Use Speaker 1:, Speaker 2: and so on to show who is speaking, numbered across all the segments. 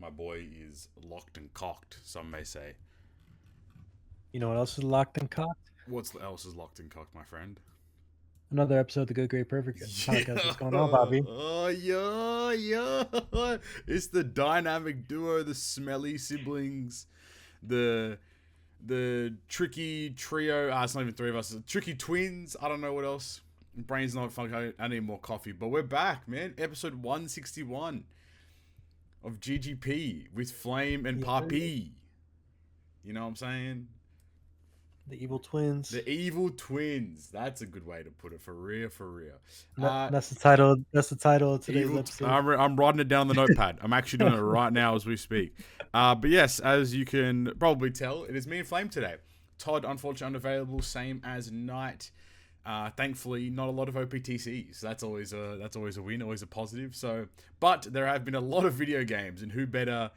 Speaker 1: My boy is locked and cocked, some may say.
Speaker 2: You know what else is locked and cocked?
Speaker 1: What else is locked and cocked, my friend?
Speaker 2: Another episode of the Good, Great, Perfect
Speaker 1: Yeah.
Speaker 2: podcast. What's going on, Papi?
Speaker 1: Oh, yeah, yeah. It's the dynamic duo, the smelly siblings, the tricky trio. It's not even three of us. Tricky twins. I don't know what else. Brain's not fucking. I need more coffee. But we're back, man. Episode 161 of GGP with Flame and
Speaker 2: Yes,
Speaker 1: Papi. You know what I'm saying?
Speaker 2: the evil twins.
Speaker 1: The evil twins. That's a good way to put it. For real, for real.
Speaker 2: That's the title. That's the title of today's episode.
Speaker 1: I'm writing it down on the notepad. I'm actually doing it right now as we speak. But yes, as you can probably tell, it is me and Flame today. Todd, unfortunately, unavailable. Same as Night. Thankfully, not a lot of OPTCs. That's always a win, always a positive. So, but there have been a lot of video games, and who better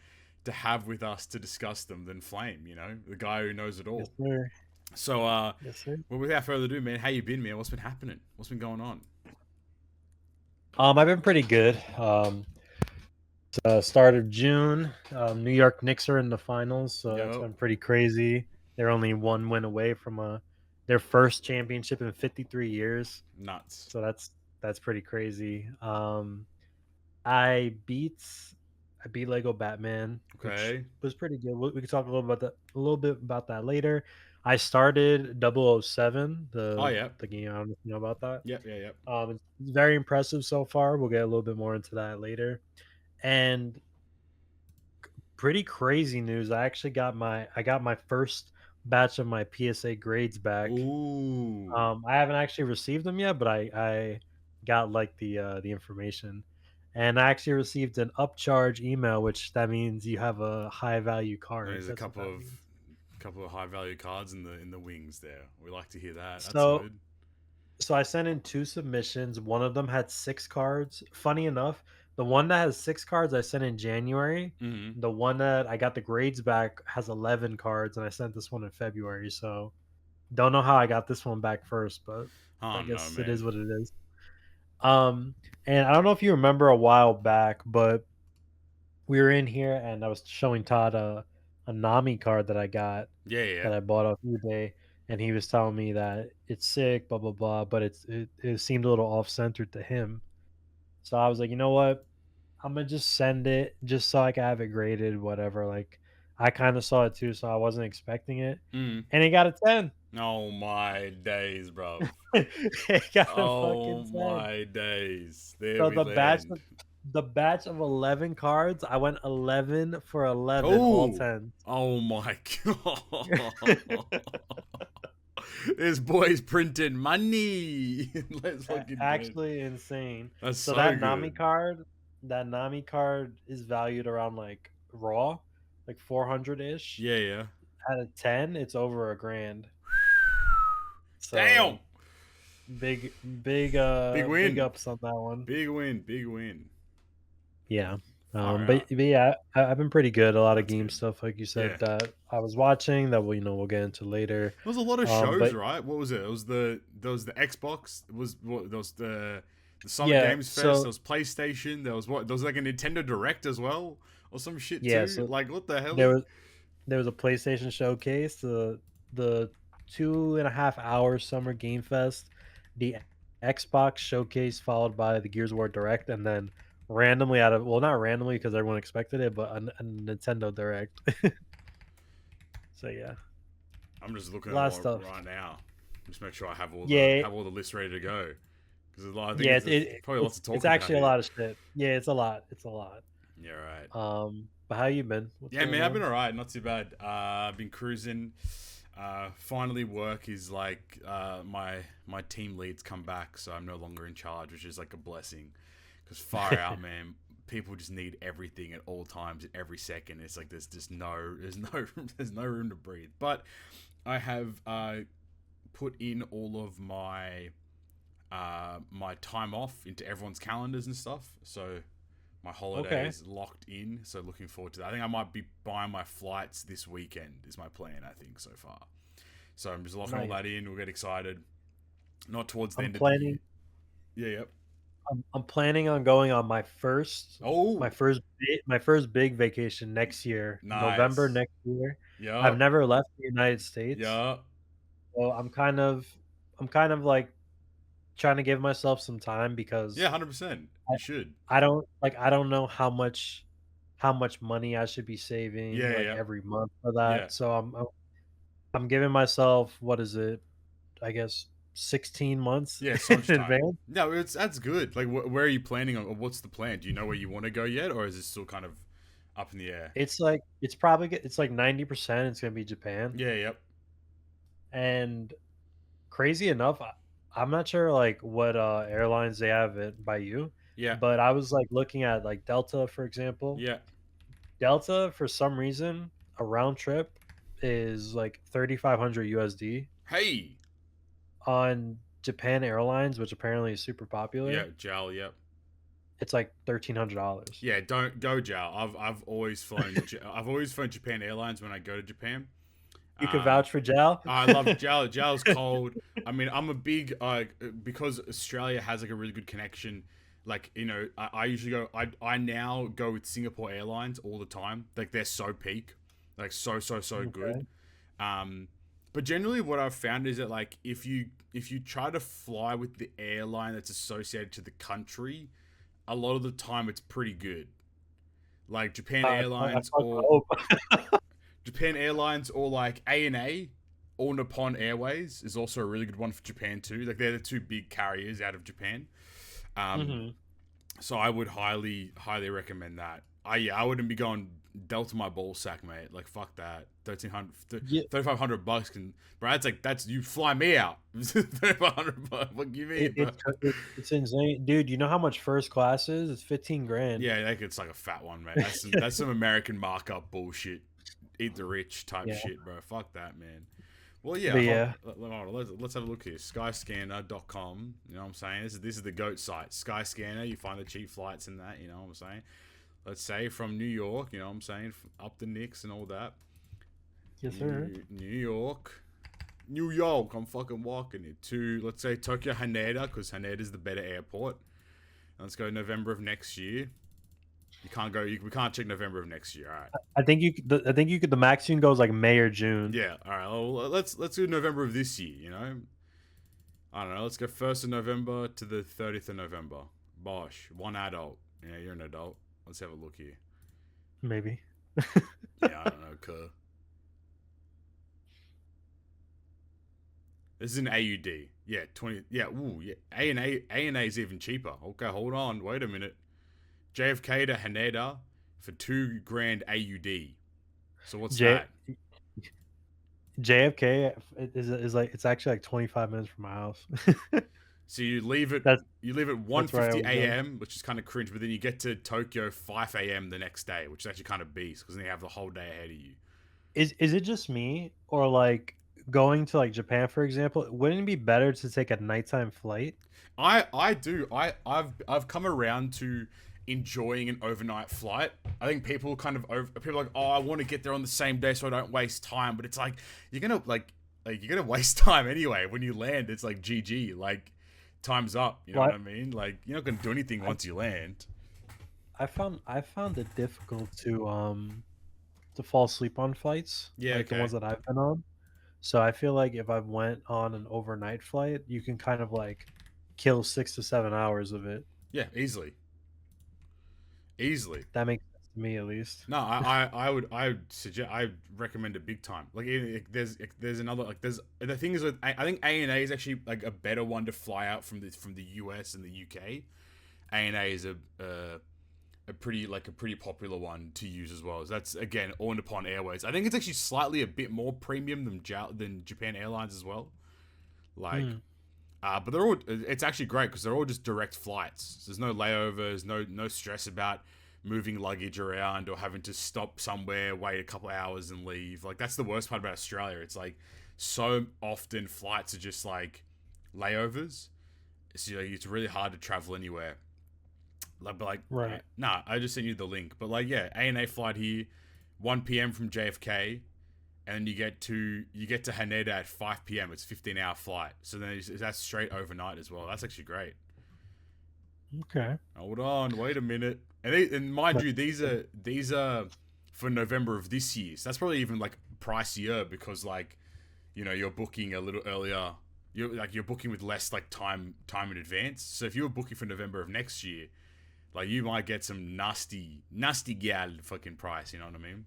Speaker 1: to have with us to discuss them than Flame? You know, the guy who knows it all.
Speaker 2: Yes, sir.
Speaker 1: So,
Speaker 2: Yes, sir.
Speaker 1: well, without further ado, man, how you been, man? What's been happening? What's been going on?
Speaker 2: I've been pretty good. Start of June, New York Knicks are in the finals, so it's been pretty crazy. They're only one win away from their first championship in 53 years.
Speaker 1: Nuts.
Speaker 2: So that's pretty crazy. I beat Lego Batman,
Speaker 1: Okay.
Speaker 2: which was pretty good. We could talk a little bit about that later. I started 007, the game. I don't know if you know about that.
Speaker 1: Yep.
Speaker 2: It's very impressive so far. We'll get a little bit more into that later. And pretty crazy news. I actually got my first batch of my PSA grades back.
Speaker 1: Ooh.
Speaker 2: I haven't actually received them yet, but I got like the information. And I actually received an upcharge email, which that means you have a high value card.
Speaker 1: There's a
Speaker 2: That's what
Speaker 1: couple
Speaker 2: that
Speaker 1: of
Speaker 2: means.
Speaker 1: high value cards in the wings there. We like to hear that. That's
Speaker 2: So
Speaker 1: good.
Speaker 2: so I sent in 2 submissions. One of them had 6 cards. Funny enough, the one that has 6 cards I sent in January.
Speaker 1: Mm-hmm.
Speaker 2: The one that I got the grades back has 11 cards, and I sent this one in February. So don't know how I got this one back first, but I guess it is what it is. And I don't know if you remember a while back, but we were in here and I was showing Todd a Nami card that I got that I bought off eBay, and he was telling me that it's sick, blah blah blah, but it seemed a little off centered to him. So I was like, you know what? I'm gonna just send it just so I can have it graded, whatever. Like I kind of saw it too, so I wasn't expecting it, and it got a 10.
Speaker 1: Oh my days, bro.
Speaker 2: It got a
Speaker 1: Oh
Speaker 2: fucking 10.
Speaker 1: my days. There
Speaker 2: So
Speaker 1: we land.
Speaker 2: the batch of 11 cards, I went 11 for 11, all 10.
Speaker 1: Oh my god. This boy's printing money. Let's fucking
Speaker 2: Actually insane.
Speaker 1: That's
Speaker 2: So
Speaker 1: so
Speaker 2: that
Speaker 1: good.
Speaker 2: That Nami card is valued around like raw, like 400-ish.
Speaker 1: Yeah.
Speaker 2: Out of 10, it's over $1,000. So
Speaker 1: Damn.
Speaker 2: big
Speaker 1: win.
Speaker 2: big ups on that one.
Speaker 1: Big win.
Speaker 2: Yeah. But yeah, I've been pretty good. A lot of game stuff, like you said,
Speaker 1: Yeah.
Speaker 2: that I was watching that we'll get into later.
Speaker 1: There was a lot of shows, right? What was it? There was the Xbox. There was the Summer Games Fest. There was PlayStation. There was like a Nintendo Direct as well, or some shit too.
Speaker 2: So
Speaker 1: like what the hell?
Speaker 2: There was a PlayStation showcase, the 2.5 hour Summer Game Fest, the Xbox showcase followed by the Gears of War Direct, and then randomly not randomly because everyone expected it, but a Nintendo Direct. So yeah,
Speaker 1: I'm just looking at it right now. Just make sure I have all the lists ready to go. Because probably lots of talking.
Speaker 2: It's actually a lot of shit. Yeah, it's a lot.
Speaker 1: Yeah, right.
Speaker 2: But how you been?
Speaker 1: Man, I've been alright. Not too bad. I've been cruising. Finally, work is like my team leads come back, so I'm no longer in charge, which is like a blessing. Because far out, man, people just need everything at all times, at every second. It's like there's no room to breathe. But I have put in all of my my time off into everyone's calendars and stuff. So my holiday is locked in. So looking forward to that. I think I might be buying my flights this weekend. Is my plan. I think so far. So I'm just locking all that in. We'll get excited. Not towards the end of the year. Yeah. Yep.
Speaker 2: I'm planning on going on my first
Speaker 1: Oh,
Speaker 2: my first big vacation next year, November
Speaker 1: nice.
Speaker 2: next year. I've
Speaker 1: Yup.
Speaker 2: never left the United States,
Speaker 1: Yup.
Speaker 2: so I'm kind of like trying to give myself some time because
Speaker 1: Yeah, 100%.
Speaker 2: I
Speaker 1: You should.
Speaker 2: I don't know how much money I should be saving
Speaker 1: Yeah,
Speaker 2: like
Speaker 1: yeah,
Speaker 2: every month for
Speaker 1: yeah.
Speaker 2: that. So I'm giving myself, what is it? I guess 16 months
Speaker 1: Yeah, so much
Speaker 2: in
Speaker 1: time.
Speaker 2: advance.
Speaker 1: No, that's good. Like, where are you planning on? Or what's the plan? Do you know where you want to go yet, or is it still kind of up in the air?
Speaker 2: It's like 90% it's gonna be Japan.
Speaker 1: Yeah, yep.
Speaker 2: And crazy enough, I'm not sure like what airlines they have it by you,
Speaker 1: Yeah,
Speaker 2: but I was like looking at like Delta, for example.
Speaker 1: yeah.
Speaker 2: Delta, for some reason, a round trip is like 3,500 USD.
Speaker 1: Hey.
Speaker 2: On Japan Airlines, which apparently is super
Speaker 1: Yeah,
Speaker 2: popular,
Speaker 1: Jal. Yep.
Speaker 2: it's like $1,300.
Speaker 1: Yeah, don't go Jal. I've always flown. I've always flown Japan Airlines when I go to Japan.
Speaker 2: You could
Speaker 1: Um,
Speaker 2: vouch for Jal?
Speaker 1: I love Jal. Jal's cold. I mean, I'm a big because Australia has like a really good connection. Like, I usually go. I now go with Singapore Airlines all the time. Like, they're so peak, like so good.
Speaker 2: Okay.
Speaker 1: Um, but generally, what I've found is that like if you try to fly with the airline that's associated to the country, a lot of the time it's pretty good. Like
Speaker 2: I fucking hope.
Speaker 1: Japan Airlines or like ANA or Nippon Airways is also a really good one for Japan too. Like they're the two big carriers out of Japan. Um,
Speaker 2: Mhm.
Speaker 1: so I would highly recommend that. I wouldn't be going Delta my ball sack, mate. Like fuck that. 3,500 bucks can, bro. That's you fly me out. 3,500 bucks. What do you mean, bro?
Speaker 2: It's insane, dude. You know how much first class is? It's 15 grand.
Speaker 1: Yeah, like it's like a fat one, mate. That's some American markup bullshit. Eat the rich type
Speaker 2: Yeah,
Speaker 1: shit, bro. Fuck that, man. Well, yeah.
Speaker 2: but yeah,
Speaker 1: Let's have a look here. Skyscanner.com. You know what I'm saying? This is the goat site. Skyscanner. You find the cheap flights in that. You know what I'm saying? Let's say from New York. You know what I'm saying? Up the Knicks and all that.
Speaker 2: yes, sir.
Speaker 1: New York. New York. I'm fucking walking it to, let's say, Tokyo Haneda, because Haneda is the better airport. Let's go November of next year. You can't go. We can't check November of next year. All right.
Speaker 2: I think you could. The maximum goes like May or June.
Speaker 1: Yeah. All right. Well, let's do November of this year. You know. I don't know. Let's go 1st of November to the 30th of November. Bosh. One adult. Yeah, you're an adult. Let's have a look here.
Speaker 2: Maybe.
Speaker 1: Yeah, I don't know. Cur. This is an AUD. Yeah, 20. Yeah. Ooh. Yeah. A&A is even cheaper. Okay. Hold on. Wait a minute. JFK to Haneda for $2,000 AUD. So what's
Speaker 2: J
Speaker 1: that?
Speaker 2: JFK is like it's actually like 25 minutes from my house.
Speaker 1: So you leave it
Speaker 2: That's
Speaker 1: you leave at
Speaker 2: that's where I
Speaker 1: 1:50
Speaker 2: always go.
Speaker 1: a.m., which is kind of cringe, but then you get to Tokyo 5 a.m. the next day, which is actually kind of beast because then you have the whole day ahead of you.
Speaker 2: Is it just me or like going to like Japan, for example? Wouldn't it be better to take a nighttime flight?
Speaker 1: I do. I've come around to enjoying an overnight flight. I think people people are like, "Oh, I want to get there on the same day so I don't waste time." But it's like you're going to waste time anyway when you land. It's like GG, like time's up, you know what
Speaker 2: What
Speaker 1: I mean? Like you're not going to do anything
Speaker 2: I
Speaker 1: once you land.
Speaker 2: I found it difficult to fall asleep on flights,
Speaker 1: Yeah,
Speaker 2: like the
Speaker 1: okay.
Speaker 2: ones that I've been on. So I feel like if I went on an overnight flight, you can kind of like kill 6 to 7 hours of it.
Speaker 1: Yeah, easily. Easily.
Speaker 2: That makes sense to me, at least.
Speaker 1: No, I would suggest I recommend it big time. Like there's another like there's the thing is with I think ANA is actually like a better one to fly out from the US and the UK. ANA is a pretty popular one to use as well. So that's again all Nippon Airways. I think it's actually slightly a bit more premium than Japan Airlines as well. Like
Speaker 2: Hmm.
Speaker 1: but they're all. It's actually great because they're all just direct flights. So there's no layovers, no stress about moving luggage around or having to stop somewhere, wait a couple hours and leave. Like that's the worst part about Australia. It's like so often flights are just like layovers. So like, it's really hard to travel anywhere.
Speaker 2: Right.
Speaker 1: Nah, I just sent you the link. But like, yeah, ANA flight here, 1 p.m. from JFK, and you get to Haneda at 5 p.m. It's a 15-hour flight. So then that's straight overnight as well. That's actually great.
Speaker 2: Okay.
Speaker 1: Hold on, wait a minute. And mind you, these are for November of this year. So that's probably even like pricier because like, you know, you're booking a little earlier. You're booking with less like time in advance. So if you were booking for November of next year, like you might get some nasty gal fucking price. You know what I mean?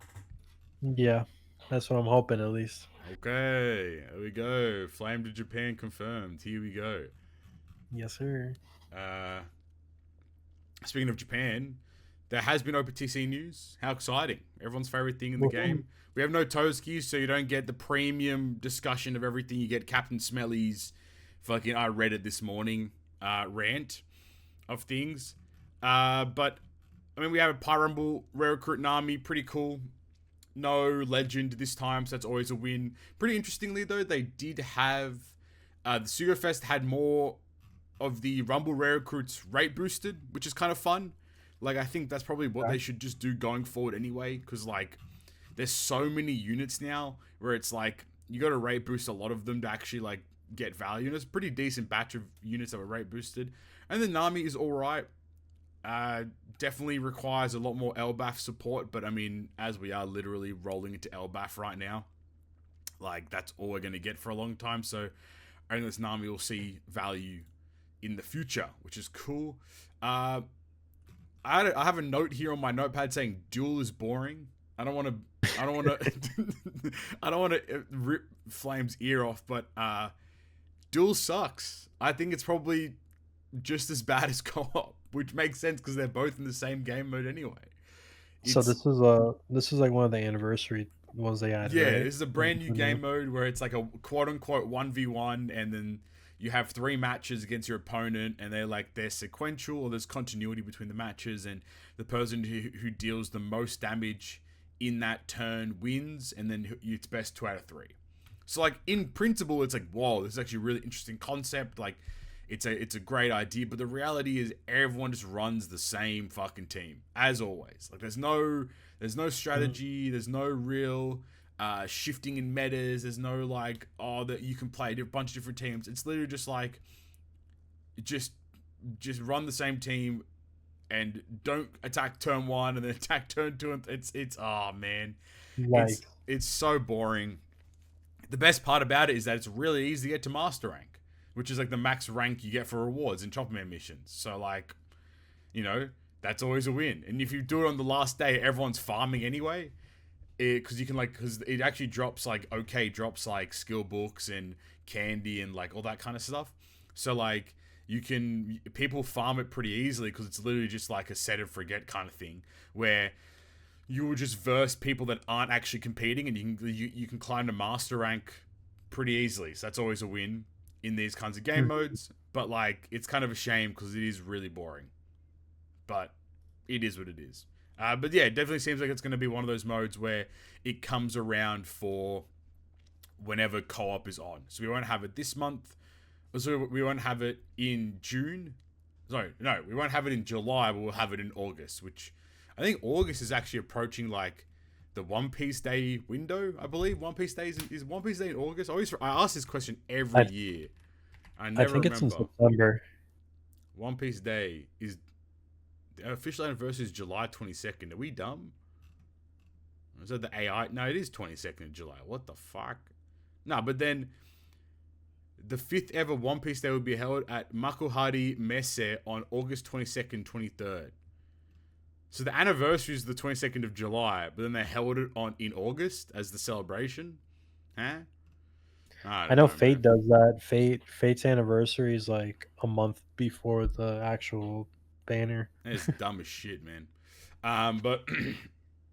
Speaker 2: Yeah, that's what I'm hoping at least.
Speaker 1: Okay, there we go. Flame to Japan confirmed. Here we go.
Speaker 2: Yes, sir.
Speaker 1: Uh, Speaking of Japan, there has been OPTC news. How exciting! Everyone's favorite thing in the game. We have no Toadskii, so you don't get the premium discussion of everything. You get Captain Smelly's fucking I read it this morning rant of things. But I mean, we have a Pyrumble Rare Recruit Nami, pretty cool. No legend this time, so that's always a win. Pretty interestingly though, they did have the Sugo Fest had more of the Rumble Rare Recruits rate boosted, which is kind of fun. Like, I think that's probably what they should just do going forward anyway, because, like, there's so many units now where it's like, you got to rate boost a lot of them to actually, like, get value. And it's a pretty decent batch of units that were rate boosted. And then Nami is alright. Definitely requires a lot more LBAF support, but I mean, as we are literally rolling into LBAF right now, like, that's all we're going to get for a long time. So, I think this Nami will see value in the future, which is cool. I have a note here on my notepad saying duel is boring. I don't want to rip Flame's ear off, but duel sucks. I think it's probably just as bad as co-op, which makes sense because they're both in the same game mode anyway.
Speaker 2: So this is like one of the anniversary ones they added.
Speaker 1: Yeah,
Speaker 2: right?
Speaker 1: this is a brand new game mode where it's like a quote unquote 1v1, and then you have 3 matches against your opponent, and they're sequential, or there's continuity between the matches, and the person who deals the most damage in that turn wins, and then it's best 2 out of 3. So like in principle, it's like, whoa, this is actually a really interesting concept. Like it's a great idea, but the reality is everyone just runs the same fucking team as always. Like there's no strategy, there's no real shifting in metas. There's no like, that you can play a bunch of different teams. It's literally just like, just run the same team and don't attack turn 1 and then attack turn 2. And it's oh man,
Speaker 2: Like,
Speaker 1: it's so boring. The best part about it is that it's really easy to get to master rank, which is like the max rank you get for rewards in Chopper Man missions. So like, you know, that's always a win. And if you do it on the last day, everyone's farming anyway. Because you can because it actually drops like skill books and candy and like all that kind of stuff. So like people farm it pretty easily because it's literally just like a set and forget kind of thing where you will just verse people that aren't actually competing, and you can climb to master rank pretty easily. So that's always a win in these kinds of game modes. But like it's kind of a shame because it is really boring. But it is what it is. But yeah, it definitely seems like it's going to be one of those modes where it comes around for whenever co-op is on. So we won't have it this month. So we won't have it in June. Sorry, no, we won't have it in July, but we'll have it in August, which I think August is actually approaching like the One Piece Day window, I believe. One Piece Day is One Piece Day in August? I ask this question every year. I never remember.
Speaker 2: It's in September.
Speaker 1: One Piece Day is... The official anniversary is July 22nd. Are we dumb? Is that the AI? No, it is 22nd of July. What the fuck? No, but then the 5th ever One Piece Day will be held at Makuhari Messe on August 22nd, 23rd. So the anniversary is the 22nd of July, but then they held it in August as the celebration. Huh?
Speaker 2: I know Fate does that. Fate's anniversary is like a month before the actual banner.
Speaker 1: It's dumb as shit, man. But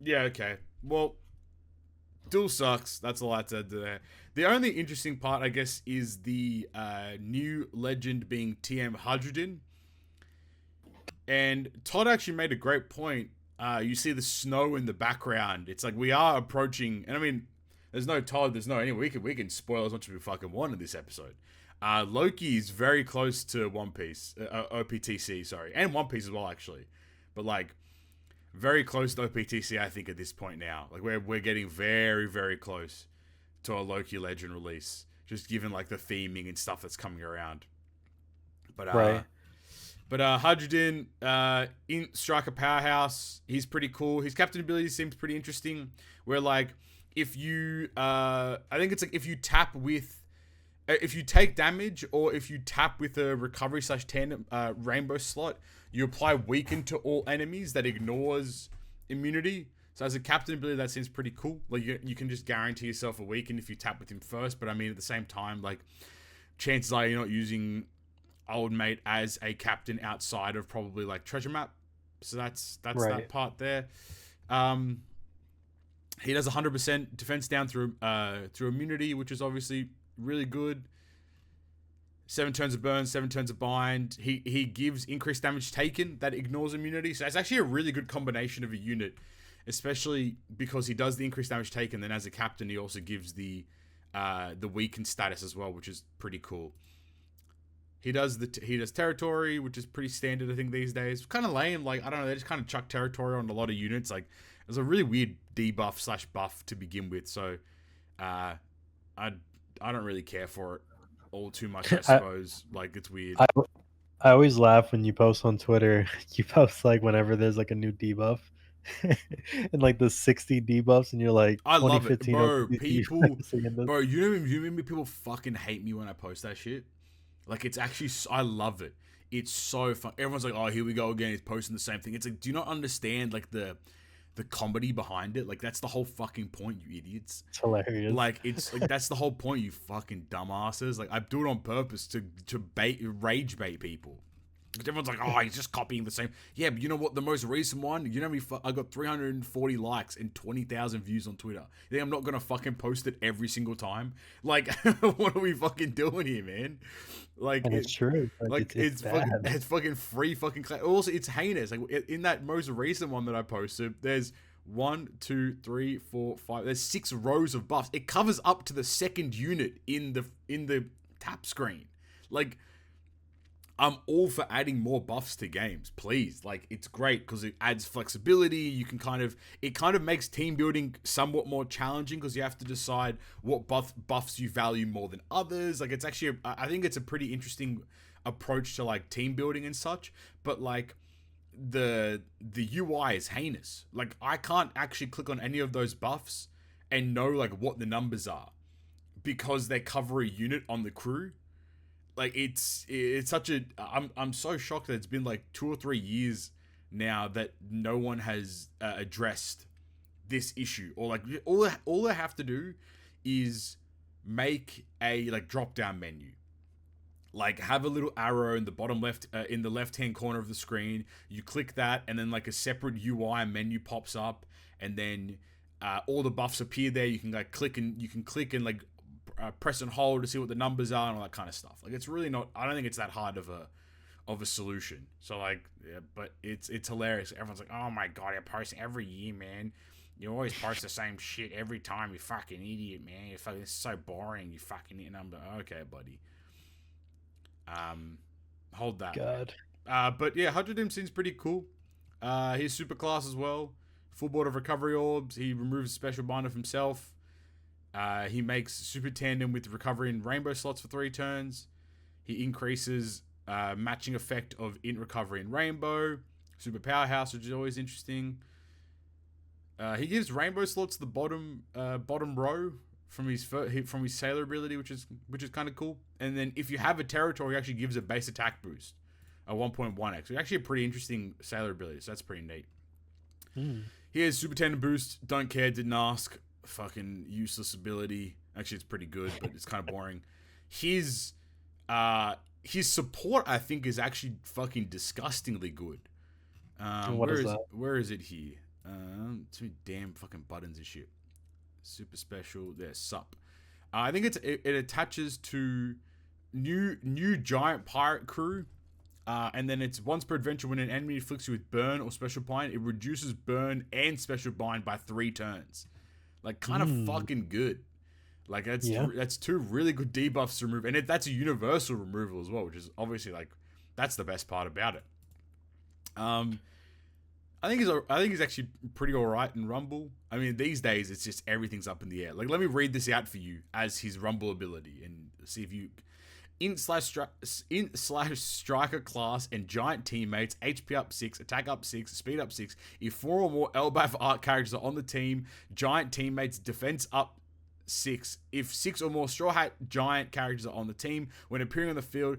Speaker 1: yeah, okay. Well, duel sucks. That's all I said to that. The only interesting part, I guess, is the new legend being TM Hajrudin. And Todd actually made a great point. You see the snow in the background. It's like we are approaching, and I mean, there's no Todd, there's no anyway. We can spoil as much as we fucking want in this episode. Loki is very close to One Piece, OPTC, sorry, and One Piece as well, actually. But like, very close to OPTC, I think, at this point now. Like, we're getting very, very close to a Loki Legend release, just given like the theming and stuff that's coming around. But
Speaker 2: right.
Speaker 1: But Hajrudin, in striker powerhouse, he's pretty cool. His captain ability seems pretty interesting. Where like if you, I think it's like if you tap with, if you take damage or if you tap with a recovery /10 rainbow slot, you apply weaken to all enemies that ignores immunity. So as a captain ability, that seems pretty cool. Like you can just guarantee yourself a weaken if you tap with him first. But I mean, at the same time, like chances are you're not using old mate as a captain outside of probably like treasure map. So that's right. That part there. He does 100% defense down through immunity, which is obviously really good. 7 turns of burn, 7 turns of bind. He gives increased damage taken that ignores immunity. So it's actually a really good combination of a unit, especially because he does the increased damage taken. Then as a captain, he also gives the weakened status as well, which is pretty cool. He does territory, which is pretty standard, I think, these days. Kind of lame. Like, I don't know, they just kind of chuck territory on a lot of units. Like, it was a really weird debuff / buff to begin with. So, I don't really care for it all too much, I suppose. Like, it's weird.
Speaker 2: I always laugh when you post on Twitter. You post, like, whenever there's, like, a new debuff. And, like, the 60 debuffs, and you're like,
Speaker 1: I love it. Bro, people... Bro, you know people fucking hate me when I post that shit? Like, it's actually... I love it. It's so fun. Everyone's like, oh, here we go again. He's posting the same thing. It's like, do you not understand, like, the comedy behind it? Like, that's the whole fucking point, you idiots.
Speaker 2: It's hilarious.
Speaker 1: Like, it's like that's the whole point, you fucking dumbasses. Like, I do it on purpose to rage bait people. Everyone's like, oh, he's just copying the same. Yeah, but you know what? The most recent one, you know, I got 340 likes and 20,000 views on Twitter. You think I'm not gonna fucking post it every single time? Like, what are we fucking doing here, man? Like,
Speaker 2: it's true. Like it's
Speaker 1: fucking free fucking. Also, it's heinous. Like in that most recent one that I posted, there's 1, 2, 3, 4, 5. There's 6 rows of buffs. It covers up to the second unit in the tap screen. Like, I'm all for adding more buffs to games, please. Like, it's great because it adds flexibility. You can it kind of makes team building somewhat more challenging because you have to decide what buffs you value more than others. Like, it's actually, I think it's a pretty interesting approach to like team building and such. But like, the UI is heinous. Like, I can't actually click on any of those buffs and know like what the numbers are because they cover a unit on the crew. Like, it's such a... I'm so shocked that it's been like 2 or 3 years now that no one has addressed this issue. Or like, all I have to do is make a like drop down menu. Like, have a little arrow in the bottom left, in the left hand corner of the screen. You click that, and then like a separate UI menu pops up, and then all the buffs appear there. You can like click and like press and hold to see what the numbers are and all that kind of stuff. Like, it's really not... I don't think it's that hard of a solution. So like, yeah, but it's hilarious. Everyone's like, oh my god, you're posting every year, man. You always post the same shit every time. You fucking idiot, man. You fucking... It's so boring. You fucking... And I'm like, okay, buddy. Hold that.
Speaker 2: God.
Speaker 1: But yeah, Hajrudin seems pretty cool. He's super class as well. Full board of recovery orbs. He removes a special bind of himself. He makes super tandem with recovery and rainbow slots for 3 turns. He increases matching effect of int recovery and rainbow. Super powerhouse, which is always interesting. He gives rainbow slots to the bottom row from his sailor ability, which is kind of cool. And then if you have a territory, he actually gives a base attack boost, a 1.1x. It's actually a pretty interesting sailor ability, so that's pretty neat. He has super tandem boost. Don't care, didn't ask. Fucking useless ability. Actually, it's pretty good, but it's kind of boring. His support, I think, is actually fucking disgustingly good. Where is it here? Too many damn fucking buttons and shit. Super special. There's sup. I think it attaches to new giant pirate crew. And then it's once per adventure when an enemy afflicts you with burn or special bind, it reduces burn and special bind by 3 turns. Like, kind of fucking good. Like, that's 2 really good debuffs to remove. And that's a universal removal as well, which is obviously, like, that's the best part about it. I think he's actually pretty alright in Rumble. I mean, these days, it's just everything's up in the air. Like, let me read this out for you as his Rumble ability and see if you... int/striker class and giant teammates, HP up 6, attack up 6, speed up 6. If 4 or more LBAF art characters are on the team, giant teammates, defense up 6. If 6 or more Straw Hat giant characters are on the team, when appearing on the field,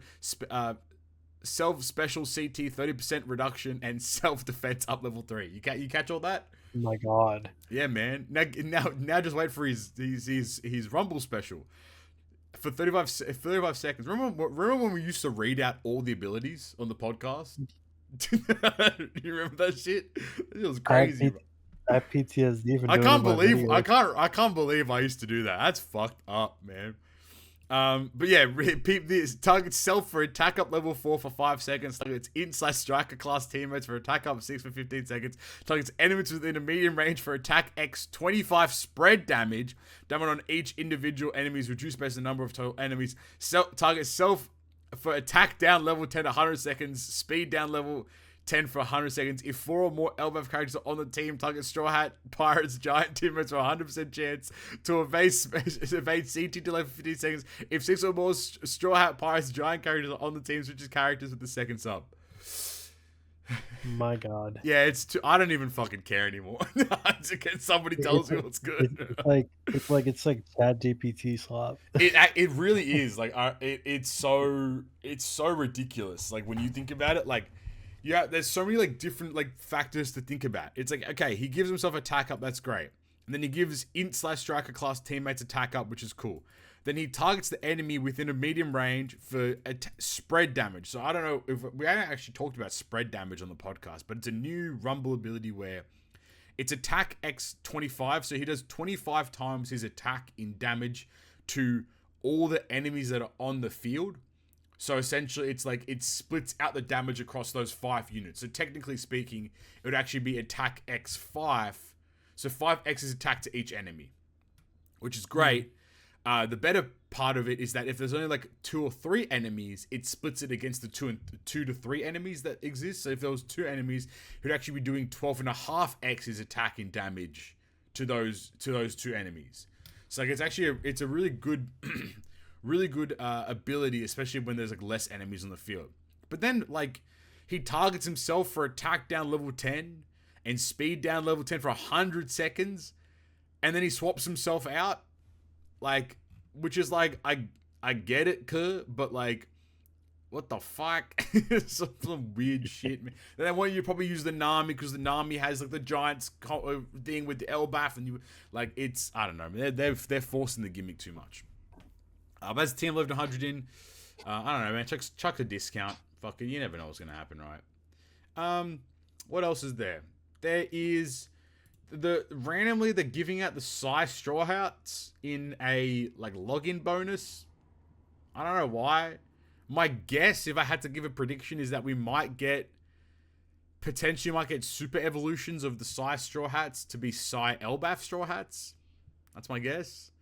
Speaker 1: self-special CT 30% reduction and self-defense up level 3. You catch all that?
Speaker 2: Oh my god.
Speaker 1: Yeah, man. Now just wait for his Rumble special. For 35 seconds. Remember when we used to read out all the abilities on the podcast? You remember that shit? It was crazy.
Speaker 2: That PTSD.
Speaker 1: I can't believe I used to do that. That's fucked up, man. But yeah, peep this. Target self for attack up level 4 for 5 seconds. Targets int/striker class teammates for attack up 6 for 15 seconds. Targets enemies within a medium range for attack X 25 spread damage. Damage on each individual enemy is reduced based on the number of total enemies. Target self for attack down level 10 100 seconds. Speed down level 10 for 100 seconds. If 4 or more LBAF characters are on the team, target Straw Hat, Pirates, Giant teammates for 100% chance to evade CT delay for 15 seconds. If 6 or more Straw Hat, Pirates, Giant characters are on the team, switches characters with the second sub.
Speaker 2: My god.
Speaker 1: Yeah, I don't even fucking care anymore. Somebody tells me what's good.
Speaker 2: It's like ChatGPT slop.
Speaker 1: It really is. Like it's so ridiculous. Like when you think about it, like. Yeah, there's so many like different like factors to think about. It's like, okay, he gives himself attack up, that's great. And then he gives int/striker class teammates attack up, which is cool. Then he targets the enemy within a medium range for spread damage. So I don't know if we haven't actually talked about spread damage on the podcast, but it's a new Rumble ability where it's attack X 25. So he does 25 times his attack in damage to all the enemies that are on the field. So essentially, it's like it splits out the damage across those 5 units. So technically speaking, it would actually be attack X5. So 5x is attack to each enemy, which is great. The better part of it is that if there's only like 2 or 3 enemies, it splits it against the 2 to 3 enemies that exist. So if there was 2 enemies, it would actually be doing 12.5x's attack in damage to those 2 enemies. So like it's a really good. Really good ability, especially when there's like less enemies on the field. But then like he targets himself for attack down level 10 and speed down level 10 for 100 seconds, and then he swaps himself out, like, which is like I get it, but like, what the fuck? Some weird shit, man. And then when you probably use the Nami because the Nami has like the Giants thing with the LBAF, and you like I don't know. They're forcing the gimmick too much. But as TM Legend Hajrudin, I don't know, man. Chuck a discount. Fuck it. You never know what's going to happen, right? What else is there? There is randomly they're giving out the size Straw Hats in a like login bonus. I don't know why. My guess, if I had to give a prediction, is that we potentially might get super evolutions of the size Straw Hats to be Psy LBAF Straw Hats. That's my guess.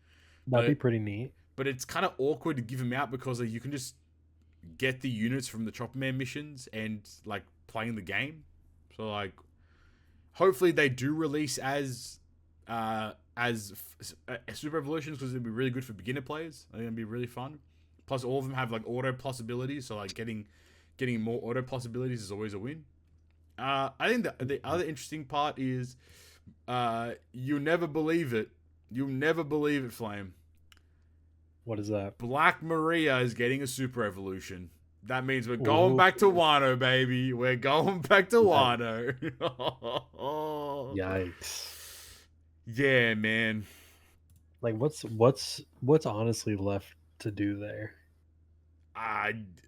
Speaker 2: That'd be pretty neat.
Speaker 1: But it's kind of awkward to give them out because like, you can just get the units from the Chopper Man missions and like playing the game. So like, hopefully they do release as Super Evolutions because it'd be really good for beginner players. I think it'd be really fun. Plus, all of them have like auto plus abilities, so like getting more auto plus abilities is always a win. I think the other interesting part is, you'll never believe it. You'll never believe it, Flame.
Speaker 2: What is that?
Speaker 1: Black Maria is getting a Super Evolution. That means we're going back to Wano, baby. We're going back to Wano.
Speaker 2: Yikes.
Speaker 1: Yeah, man.
Speaker 2: Like, what's honestly left to do there?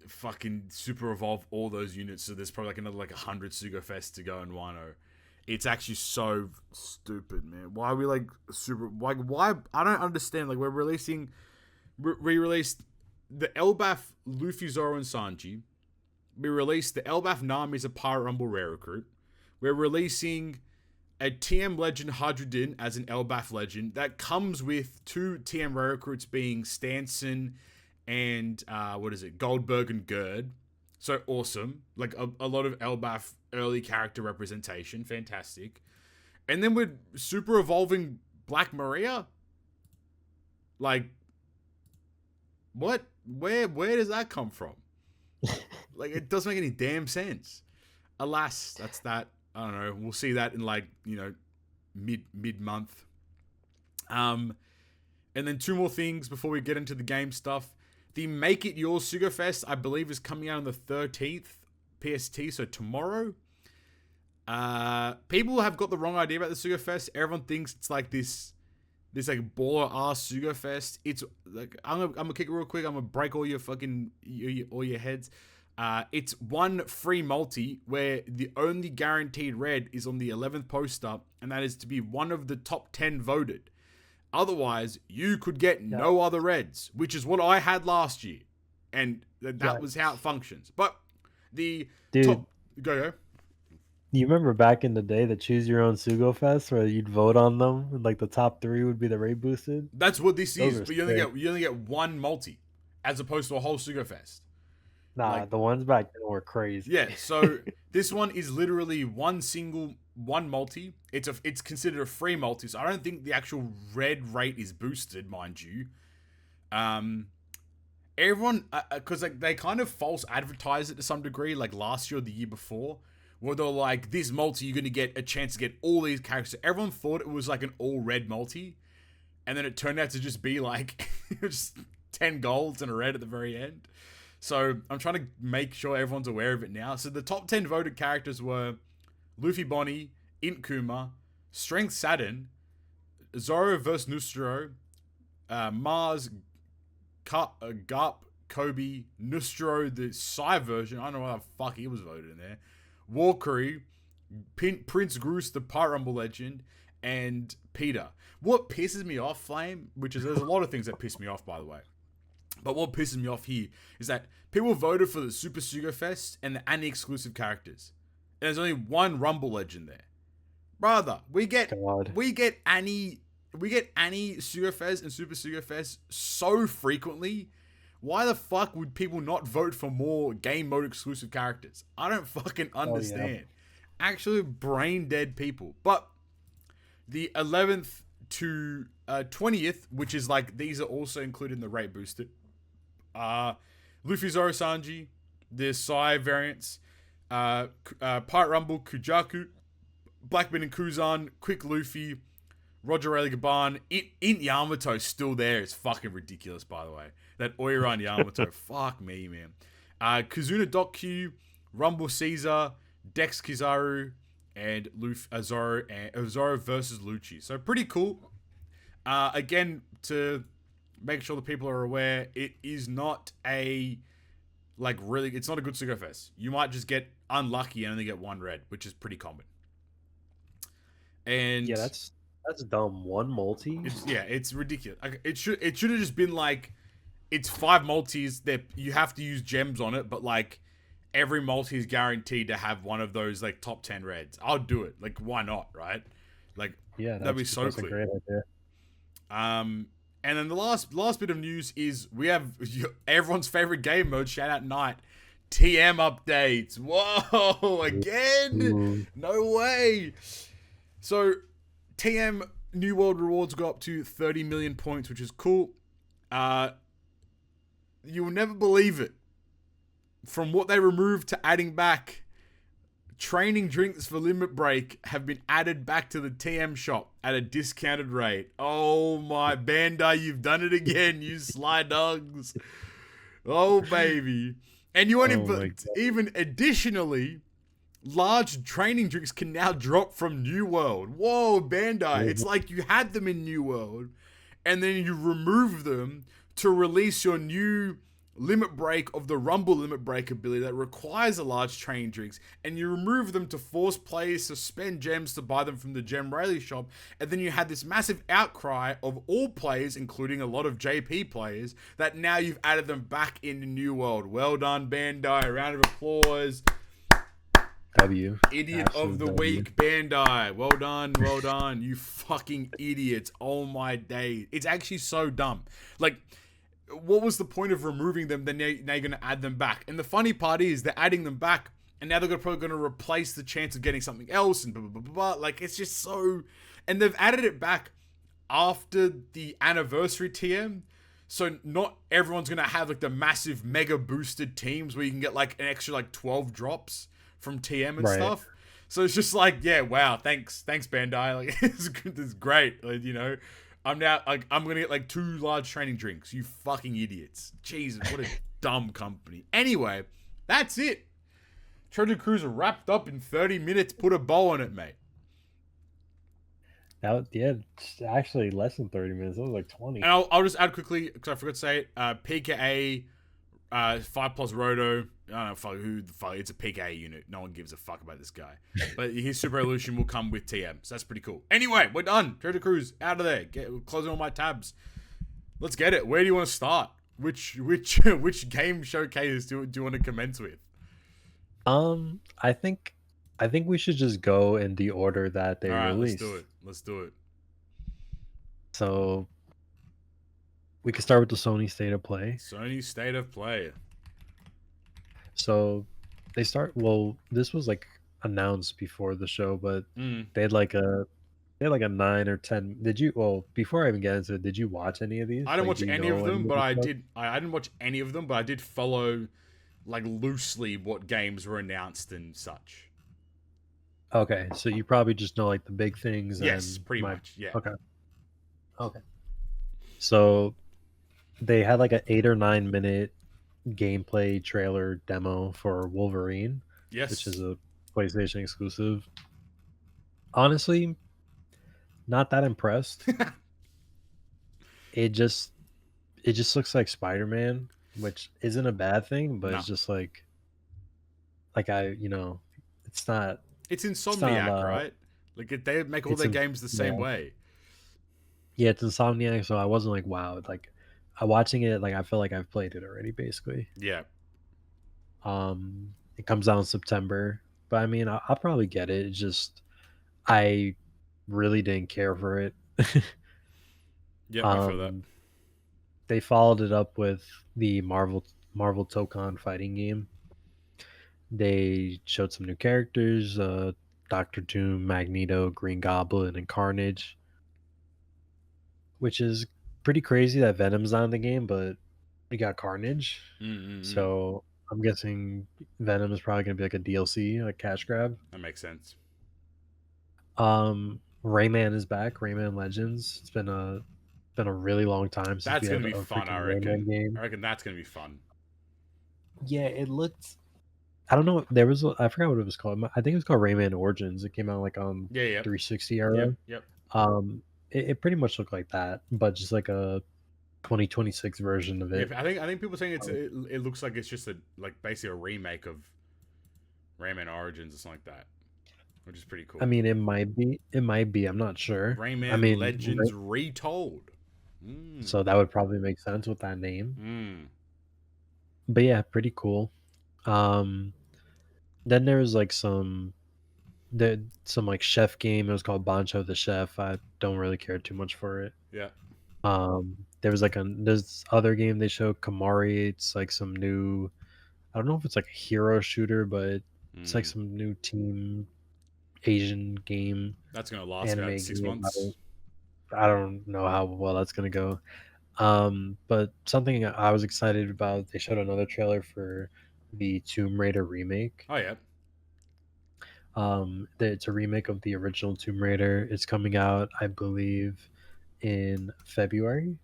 Speaker 1: Fucking super evolve all those units, so there's probably like another 100 Sugo Fest to go in Wano. It's actually so stupid, man. Why are we like super? Like, why? I don't understand. Like, we released the Elbaf Luffy, Zoro, and Sanji. We released the Elbaf Nami as a Pirate Rumble Rare Recruit. We're releasing a TM Legend Hajrudin as an Elbaf Legend that comes with 2 TM Rare Recruits being Stanson and Goldberg and Gerd. So awesome. Like a lot of Elbaf early character representation. Fantastic. And then we're super evolving Black Maria. Like, what? where does that come from? Like, it doesn't make any damn sense. Alas, that's that. I don't know. We'll see that in like, mid-month. And then 2 more things before we get into the game stuff. The Make It Yours Sugar Fest, I believe, is coming out on the 13th PST, so tomorrow. People have got the wrong idea about the Sugar Fest. Everyone thinks it's like this like baller ass Sugar Fest. It's like, I'm gonna kick it real quick. I'm gonna break all your fucking all your heads. It's one free multi where the only guaranteed red is on the 11th poster, and that is to be one of the top 10 voted. Otherwise, you could get no other reds, which is what I had last year, and that was how it functions. But the top... Go.
Speaker 2: You remember back in the day, the Choose Your Own Sugo Fest, where you'd vote on them, and like the top 3 would be the raid boosted?
Speaker 1: That's what this is, but you only get one multi, as opposed to a whole Sugo Fest.
Speaker 2: Nah, the ones back then were crazy.
Speaker 1: Yeah, so this one is literally one multi. It's considered a free multi, so I don't think the actual red rate is boosted, mind you. Everyone, because like they kind of false advertise it to some degree, like last year or the year before, where they're like, this multi, you're going to get a chance to get all these characters. So everyone thought it was like an all red multi, and then it turned out to just be like just 10 golds and a red at the very end. So I'm trying to make sure everyone's aware of it now. So the top 10 voted characters were Luffy Bonnie, Int Kuma, Strength Saturn, Zoro vs. Nustro, Mars, Garp, Kobe, Nustro, the Psy version. I don't know what the fuck he was voted in there. Walkery, Prince Groose, the Pirate Rumble Legend, and Peter. What pisses me off, Flame, which is there's a lot of things that piss me off, by the way. But what pisses me off here is that people voted for the Super Sugo Fest and the Annie exclusive characters. And there's only one Rumble Legend there. Brother, we get Annie Sugo Fest and Super Sugo Fest so frequently. Why the fuck would people not vote for more game mode exclusive characters? I don't fucking understand. Actually, brain dead people. But the 11th to 20th, which is like, these are also included in the rate boosted. Luffy Zoro Sanji, the Psy variants, Pirate Rumble, Kujaku, Blackbeard and Kuzan, Quick Luffy, Roger Rayleigh Gaban, Int Yamato's still there. It's fucking ridiculous, by the way. That Oiran Yamato, fuck me, man. Kazuna Dokyu, Rumble Caesar, Dex Kizaru, and Zoro versus Lucci. So pretty cool. Again, to make sure the people are aware, it is not it's not a good Sugo Fest. You might just get unlucky and only get one red, which is pretty common. And
Speaker 2: yeah, that's dumb. One multi?
Speaker 1: It's ridiculous. It should have just been like, it's 5 multis that you have to use gems on it, but like every multi is guaranteed to have one of those like top 10 reds. I'll do it. Like, why not, right? Like, that'd be so clear.
Speaker 2: That's a great idea.
Speaker 1: And then the last bit of news is we have everyone's favorite game mode, shout out Night, TM updates. Whoa, again?
Speaker 2: Ooh.
Speaker 1: No way. So TM New World rewards go up to 30 million points, which is cool. You will never believe it. From what they removed to adding back, training drinks for Limit Break have been added back to the TM shop at a discounted rate. Oh my, Bandai, you've done it again, you sly dogs. Oh baby. And you even additionally, large training drinks can now drop from New World. Whoa, Bandai. It's like you had them in New World and then you remove them to release your new limit break of the Rumble limit break ability that requires a large training drinks, and you remove them to force players to spend gems to buy them from the Gem Rayleigh shop, and then you had this massive outcry of all players, including a lot of JP players, that now you've added them back into New World. Well done, Bandai. A round of applause.
Speaker 2: W.
Speaker 1: Idiot Absolute of the week, Bandai. Well done, well done. You fucking idiots. Oh my day. It's actually so dumb. Like, what was the point of removing them? Then now you're going to add them back. And the funny part is they're adding them back, and now they're probably going to replace the chance of getting something else and blah, blah, blah, blah. Like, it's just so... And they've added it back after the anniversary TM. So not everyone's gonna have like the massive mega boosted teams where you can get like an extra like 12 drops from TM and
Speaker 2: Right.
Speaker 1: stuff. So it's just like, yeah, wow, thanks Bandai. Like it's great. Like, I'm now like I'm gonna get like 2 large training drinks. You fucking idiots. Jesus, what a dumb company. Anyway, that's it. Treasure Cruiser wrapped up in 30 minutes. Put a bow on it, mate.
Speaker 2: It's actually less than 30 minutes. It was like 20.
Speaker 1: And I'll just add quickly because I forgot to say it. PKA, 5+ Roto. I don't know who the fuck. It's a PKA unit. No one gives a fuck about this guy. But his Super Evolution will come with TM, so that's pretty cool. Anyway, we're done. Treasure Cruise out of there. Closing all my tabs. Let's get it. Where do you want to start? Which game showcase do you want to commence with?
Speaker 2: I think we should just go in the order that they released.
Speaker 1: Let's do it.
Speaker 2: So we can start with the Sony State of Play. So they start. Well, this was like announced before the show, but they had like a 9 or 10. Did you? Well, before I even get into it, did you watch any of these?
Speaker 1: I didn't watch any of them, but I did. I didn't watch any of them, but I did follow like loosely what games were announced and such.
Speaker 2: Okay, so you probably just know like the big things.
Speaker 1: Yes, pretty much. Yeah.
Speaker 2: Okay. So they had like an 8 or 9 minute gameplay trailer demo for Wolverine.
Speaker 1: Yes.
Speaker 2: Which is a PlayStation exclusive. Honestly, not that impressed. It just looks like Spider-Man, which isn't a bad thing, but it's just like it's not.
Speaker 1: It's Insomniac, right? Like they make all their games the same way.
Speaker 2: Yeah, it's Insomniac, so I wasn't like, wow. Like, watching it, like I feel like I've played it already, basically.
Speaker 1: Yeah.
Speaker 2: It comes out in September, but I mean, I'll probably get it. It's just I really didn't care for it.
Speaker 1: Yeah, I feel that.
Speaker 2: They followed it up with the Marvel Tokon fighting game. They showed some new characters, Doctor Doom, Magneto, Green Goblin, and Carnage. Which is pretty crazy that Venom's not in the game, but we got Carnage. So I'm guessing Venom is probably going to be like a DLC, like cash grab.
Speaker 1: That makes sense.
Speaker 2: Rayman is back. Rayman Legends. It's been a really long time since
Speaker 1: that's going to be fun. I reckon. I reckon that's going to be fun.
Speaker 2: Yeah, it looked. I don't know. I forgot what it was called. I think it was called Rayman Origins. It came out like on 360 era.
Speaker 1: Yep.
Speaker 2: It pretty much looked like that, but just like a 2026 version of it.
Speaker 1: Yeah, I think people saying it looks like it's just basically a remake of Rayman Origins or something like that, which is pretty cool.
Speaker 2: I mean, it might be. I'm not sure.
Speaker 1: Rayman Legends retold.
Speaker 2: So that would probably make sense with that name. But yeah, pretty cool. Then there was like some like chef game. It was called Bancho the Chef. I don't really care too much for it.
Speaker 1: Yeah.
Speaker 2: There was this other game they showed, Kamari. It's like some new. I don't know if it's like a hero shooter, but it's like some new team Asian game.
Speaker 1: That's gonna last about 6 months.
Speaker 2: I don't know how well that's gonna go. But something I was excited about. They showed another trailer for the Tomb Raider remake.
Speaker 1: Oh yeah.
Speaker 2: It's a remake of the original Tomb Raider. It's coming out, I believe, in February.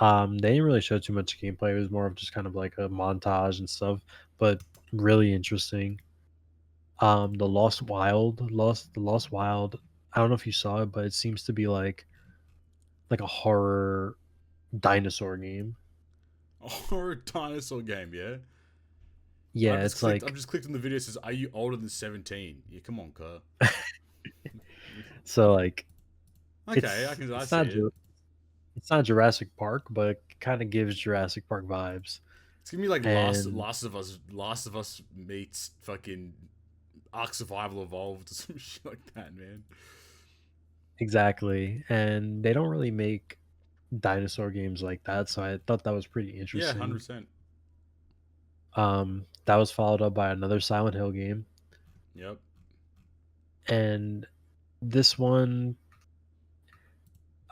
Speaker 2: They didn't really show too much gameplay. It was more of just kind of like a montage and stuff, but really interesting. The Lost Wild. I don't know if you saw it, but it seems to be like a horror dinosaur game.
Speaker 1: A horror dinosaur game, yeah.
Speaker 2: Yeah,
Speaker 1: I've just clicked on the video. It says, "Are you older than 17?" Yeah, come on, Kerr.
Speaker 2: So like,
Speaker 1: okay, I see it.
Speaker 2: It's not Jurassic Park, but it kind of gives Jurassic Park vibes.
Speaker 1: It's gonna be like Last of Us meets fucking Ark Survival Evolved or some shit like that, man.
Speaker 2: Exactly, and they don't really make dinosaur games like that, so I thought that was pretty interesting.
Speaker 1: Yeah, 100%.
Speaker 2: That was followed up by another Silent Hill game.
Speaker 1: Yep.
Speaker 2: And this one,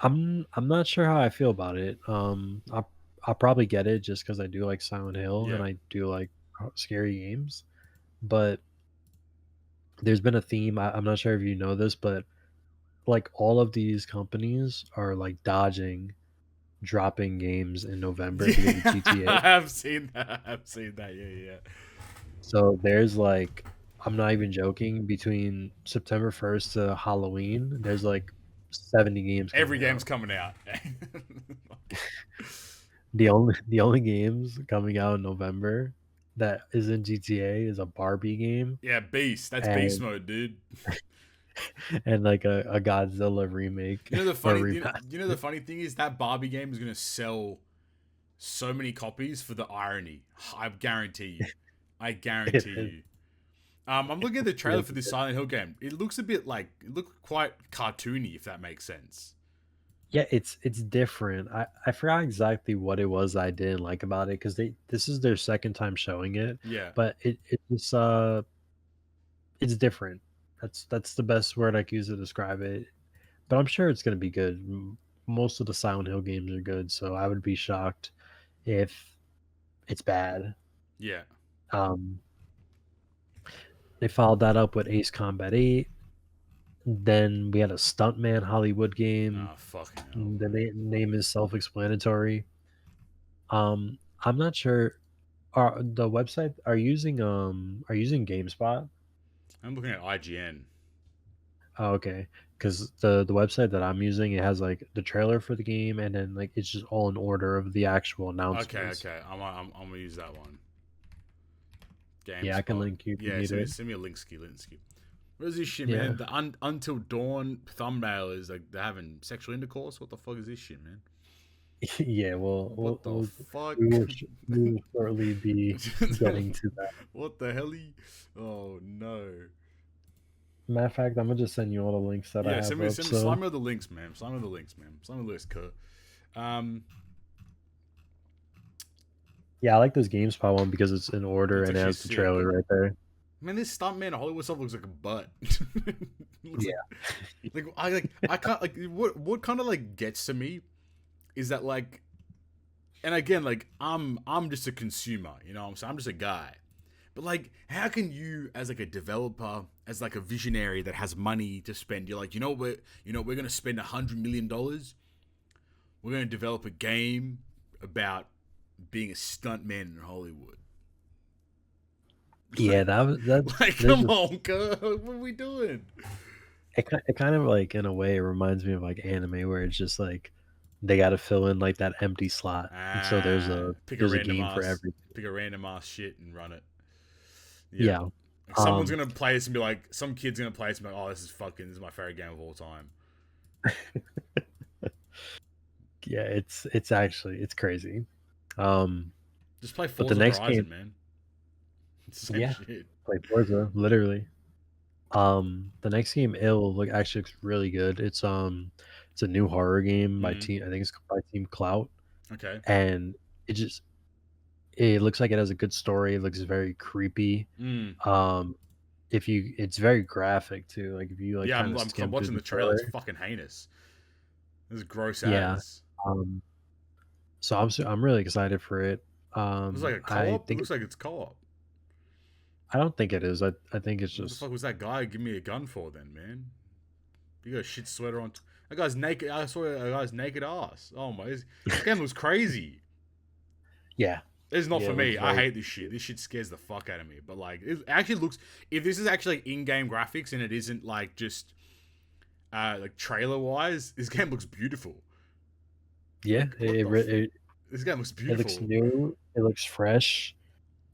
Speaker 2: I'm not sure how I feel about it. I'll probably get it just because I do like Silent Hill and
Speaker 1: Yeah.
Speaker 2: I do like scary games. But there's been a theme. I'm not sure if you know this, but like all of these companies are like dodging dropping games in November because of
Speaker 1: Yeah,
Speaker 2: GTA.
Speaker 1: I've seen that. I've seen that. Yeah, yeah.
Speaker 2: So there's like, I'm not even joking, between September 1st to Halloween, there's like 70 games
Speaker 1: Every
Speaker 2: coming
Speaker 1: game's
Speaker 2: out.
Speaker 1: coming out.
Speaker 2: The only games coming out in November that isn't GTA is a Barbie game
Speaker 1: Yeah, Beast. That's Beast
Speaker 2: and
Speaker 1: mode, dude.
Speaker 2: and like a Godzilla remake
Speaker 1: You know the
Speaker 2: or
Speaker 1: funny, you know the
Speaker 2: remaster.
Speaker 1: funny thing is that Barbie game is gonna sell so many copies for the irony. I guarantee you. I
Speaker 2: It
Speaker 1: guarantee
Speaker 2: is,
Speaker 1: you. I'm looking at the trailer
Speaker 2: yes,
Speaker 1: for this Silent Hill game. It looks a bit like it looks quite cartoony, if that makes sense.
Speaker 2: yeah, it's different. I forgot exactly what it was I didn't like about it because this is their second time showing it,
Speaker 1: Yeah,
Speaker 2: but it's different. That's the best word I can use to describe it. But I'm sure it's gonna be good. Most of the Silent Hill games are good, so I would be shocked if it's bad.
Speaker 1: yeah.
Speaker 2: Um, they followed that up with Ace Combat 8. Then we had a Stuntman Hollywood game.
Speaker 1: Oh fucking hell,
Speaker 2: The
Speaker 1: man.
Speaker 2: name is self-explanatory. I'm not sure. Are the website are using GameSpot?
Speaker 1: I'm looking at IGN.
Speaker 2: Oh, okay. Because the website that I'm using, it has like the trailer for the game, and then like it's just all in order of the actual
Speaker 1: Okay,
Speaker 2: announcements.
Speaker 1: okay. I'm gonna use that one.
Speaker 2: Yeah, I can
Speaker 1: GameSpot.
Speaker 2: link you if you
Speaker 1: Yeah,
Speaker 2: need it.
Speaker 1: send me a link ski. What is this shit,
Speaker 2: Yeah,
Speaker 1: man? The Until Dawn thumbnail is like they're having sexual intercourse. What the fuck is this shit, man?
Speaker 2: yeah.
Speaker 1: What the fuck?
Speaker 2: We will shortly be getting to that.
Speaker 1: What the hell? Oh no.
Speaker 2: Matter of fact, I'm gonna just send you all the links that I
Speaker 1: Yeah,
Speaker 2: have up.
Speaker 1: slime
Speaker 2: So
Speaker 1: me all the links, man. Slime me the links, man. Slime me the list, Kurt. Um,
Speaker 2: yeah, I like this GameSpot one because it's in order
Speaker 1: it's
Speaker 2: and it
Speaker 1: actually
Speaker 2: has the
Speaker 1: sick.
Speaker 2: trailer right there.
Speaker 1: Man, this stuntman Hollywood stuff looks like a butt. Looks
Speaker 2: Yeah,
Speaker 1: I can't like what kind of like gets to me is that like, and again like I'm just a consumer, you know what I'm saying? I'm just a guy. But like, how can you, as like a developer, as like a visionary that has money to spend, you're like, we're gonna spend $100 million. We're gonna develop a game about being a stuntman in Hollywood.
Speaker 2: yeah. That's
Speaker 1: Like,
Speaker 2: there's
Speaker 1: come
Speaker 2: this.
Speaker 1: on, cuz, what are we doing?
Speaker 2: It kind of like in a way it reminds me of like anime where it's just like they got to fill in like that empty slot, and so
Speaker 1: Pick a
Speaker 2: there's a
Speaker 1: random
Speaker 2: game for
Speaker 1: ass,
Speaker 2: every.
Speaker 1: shit and run it. Yep.
Speaker 2: Yeah.
Speaker 1: Like someone's
Speaker 2: Um.
Speaker 1: gonna play this and be like, some kid's gonna play this and be like, oh, this is my favorite game of all time.
Speaker 2: Yeah. It's actually it's crazy. Um.
Speaker 1: Just play
Speaker 2: But the
Speaker 1: Forza
Speaker 2: next game,
Speaker 1: Horizon, man. It's the same
Speaker 2: yeah,
Speaker 1: shit.
Speaker 2: like Forza, literally. The next game, ill look actually looks really good. It's a new horror game by
Speaker 1: Mm,
Speaker 2: team. I think it's by Team Clout,
Speaker 1: okay.
Speaker 2: and it just it looks like it has a good story. It looks very creepy.
Speaker 1: Mm.
Speaker 2: Um, if you, it's very graphic too. Like if you like
Speaker 1: Yeah,
Speaker 2: kind of
Speaker 1: I'm
Speaker 2: skim through
Speaker 1: watching
Speaker 2: the
Speaker 1: the trailer. It's
Speaker 2: trailer,
Speaker 1: fucking heinous. This is gross
Speaker 2: yeah.
Speaker 1: as.
Speaker 2: Um, so I'm really excited for it.
Speaker 1: Looks like a
Speaker 2: I
Speaker 1: co-op. It
Speaker 2: think
Speaker 1: looks like it's co-op.
Speaker 2: I don't think it is. I think it's
Speaker 1: What the
Speaker 2: just
Speaker 1: fuck was that guy give me a gun for then, man? You got a shit sweater on. That guy's naked. I saw a guy's naked ass. Oh my! This game was crazy.
Speaker 2: yeah,
Speaker 1: It's not
Speaker 2: yeah.
Speaker 1: for
Speaker 2: It looks
Speaker 1: me. I
Speaker 2: very
Speaker 1: hate this shit. This shit scares the fuck out of me. But like, it actually looks. If this is actually like in-game graphics and it isn't like just like trailer-wise, this game looks beautiful.
Speaker 2: yeah.
Speaker 1: Like, what the? This game looks
Speaker 2: It looks
Speaker 1: beautiful.
Speaker 2: new. It looks fresh,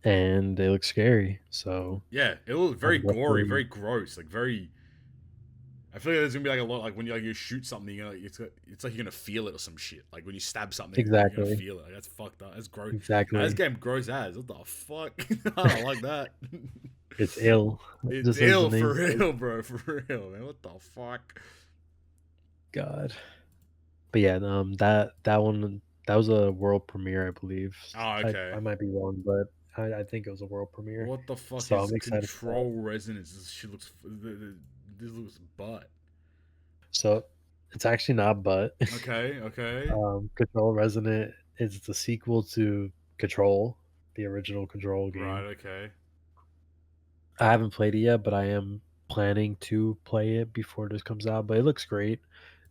Speaker 2: and they look scary. So
Speaker 1: Yeah, it looks
Speaker 2: I'm
Speaker 1: very gory,
Speaker 2: definitely
Speaker 1: very gross, like very. I feel like there's gonna be like a lot, like when you shoot something, it's like you're gonna feel it or some shit. Like when you stab something, you're gonna
Speaker 2: exactly,
Speaker 1: feel it. Like, that's fucked up. That's gross. Nah, this
Speaker 2: exactly.
Speaker 1: game gross as. What the fuck? I don't like that.
Speaker 2: It's ill,
Speaker 1: It's
Speaker 2: just as the
Speaker 1: ill for
Speaker 2: name says.
Speaker 1: real, bro. For real, man. What the fuck?
Speaker 2: God. But yeah, that one that was a world premiere, I believe.
Speaker 1: Oh,
Speaker 2: I
Speaker 1: okay.
Speaker 2: might be wrong, but I think it was a world premiere.
Speaker 1: What the fuck
Speaker 2: So
Speaker 1: is
Speaker 2: I'm excited for that.
Speaker 1: control resonance? This shit looks. This looks butt.
Speaker 2: So It's actually not, but
Speaker 1: Okay, okay.
Speaker 2: Control Resonant is the sequel to Control, the original Control
Speaker 1: Right,
Speaker 2: game.
Speaker 1: okay.
Speaker 2: I haven't played it yet, but I am planning to play it before this comes out. But it looks great.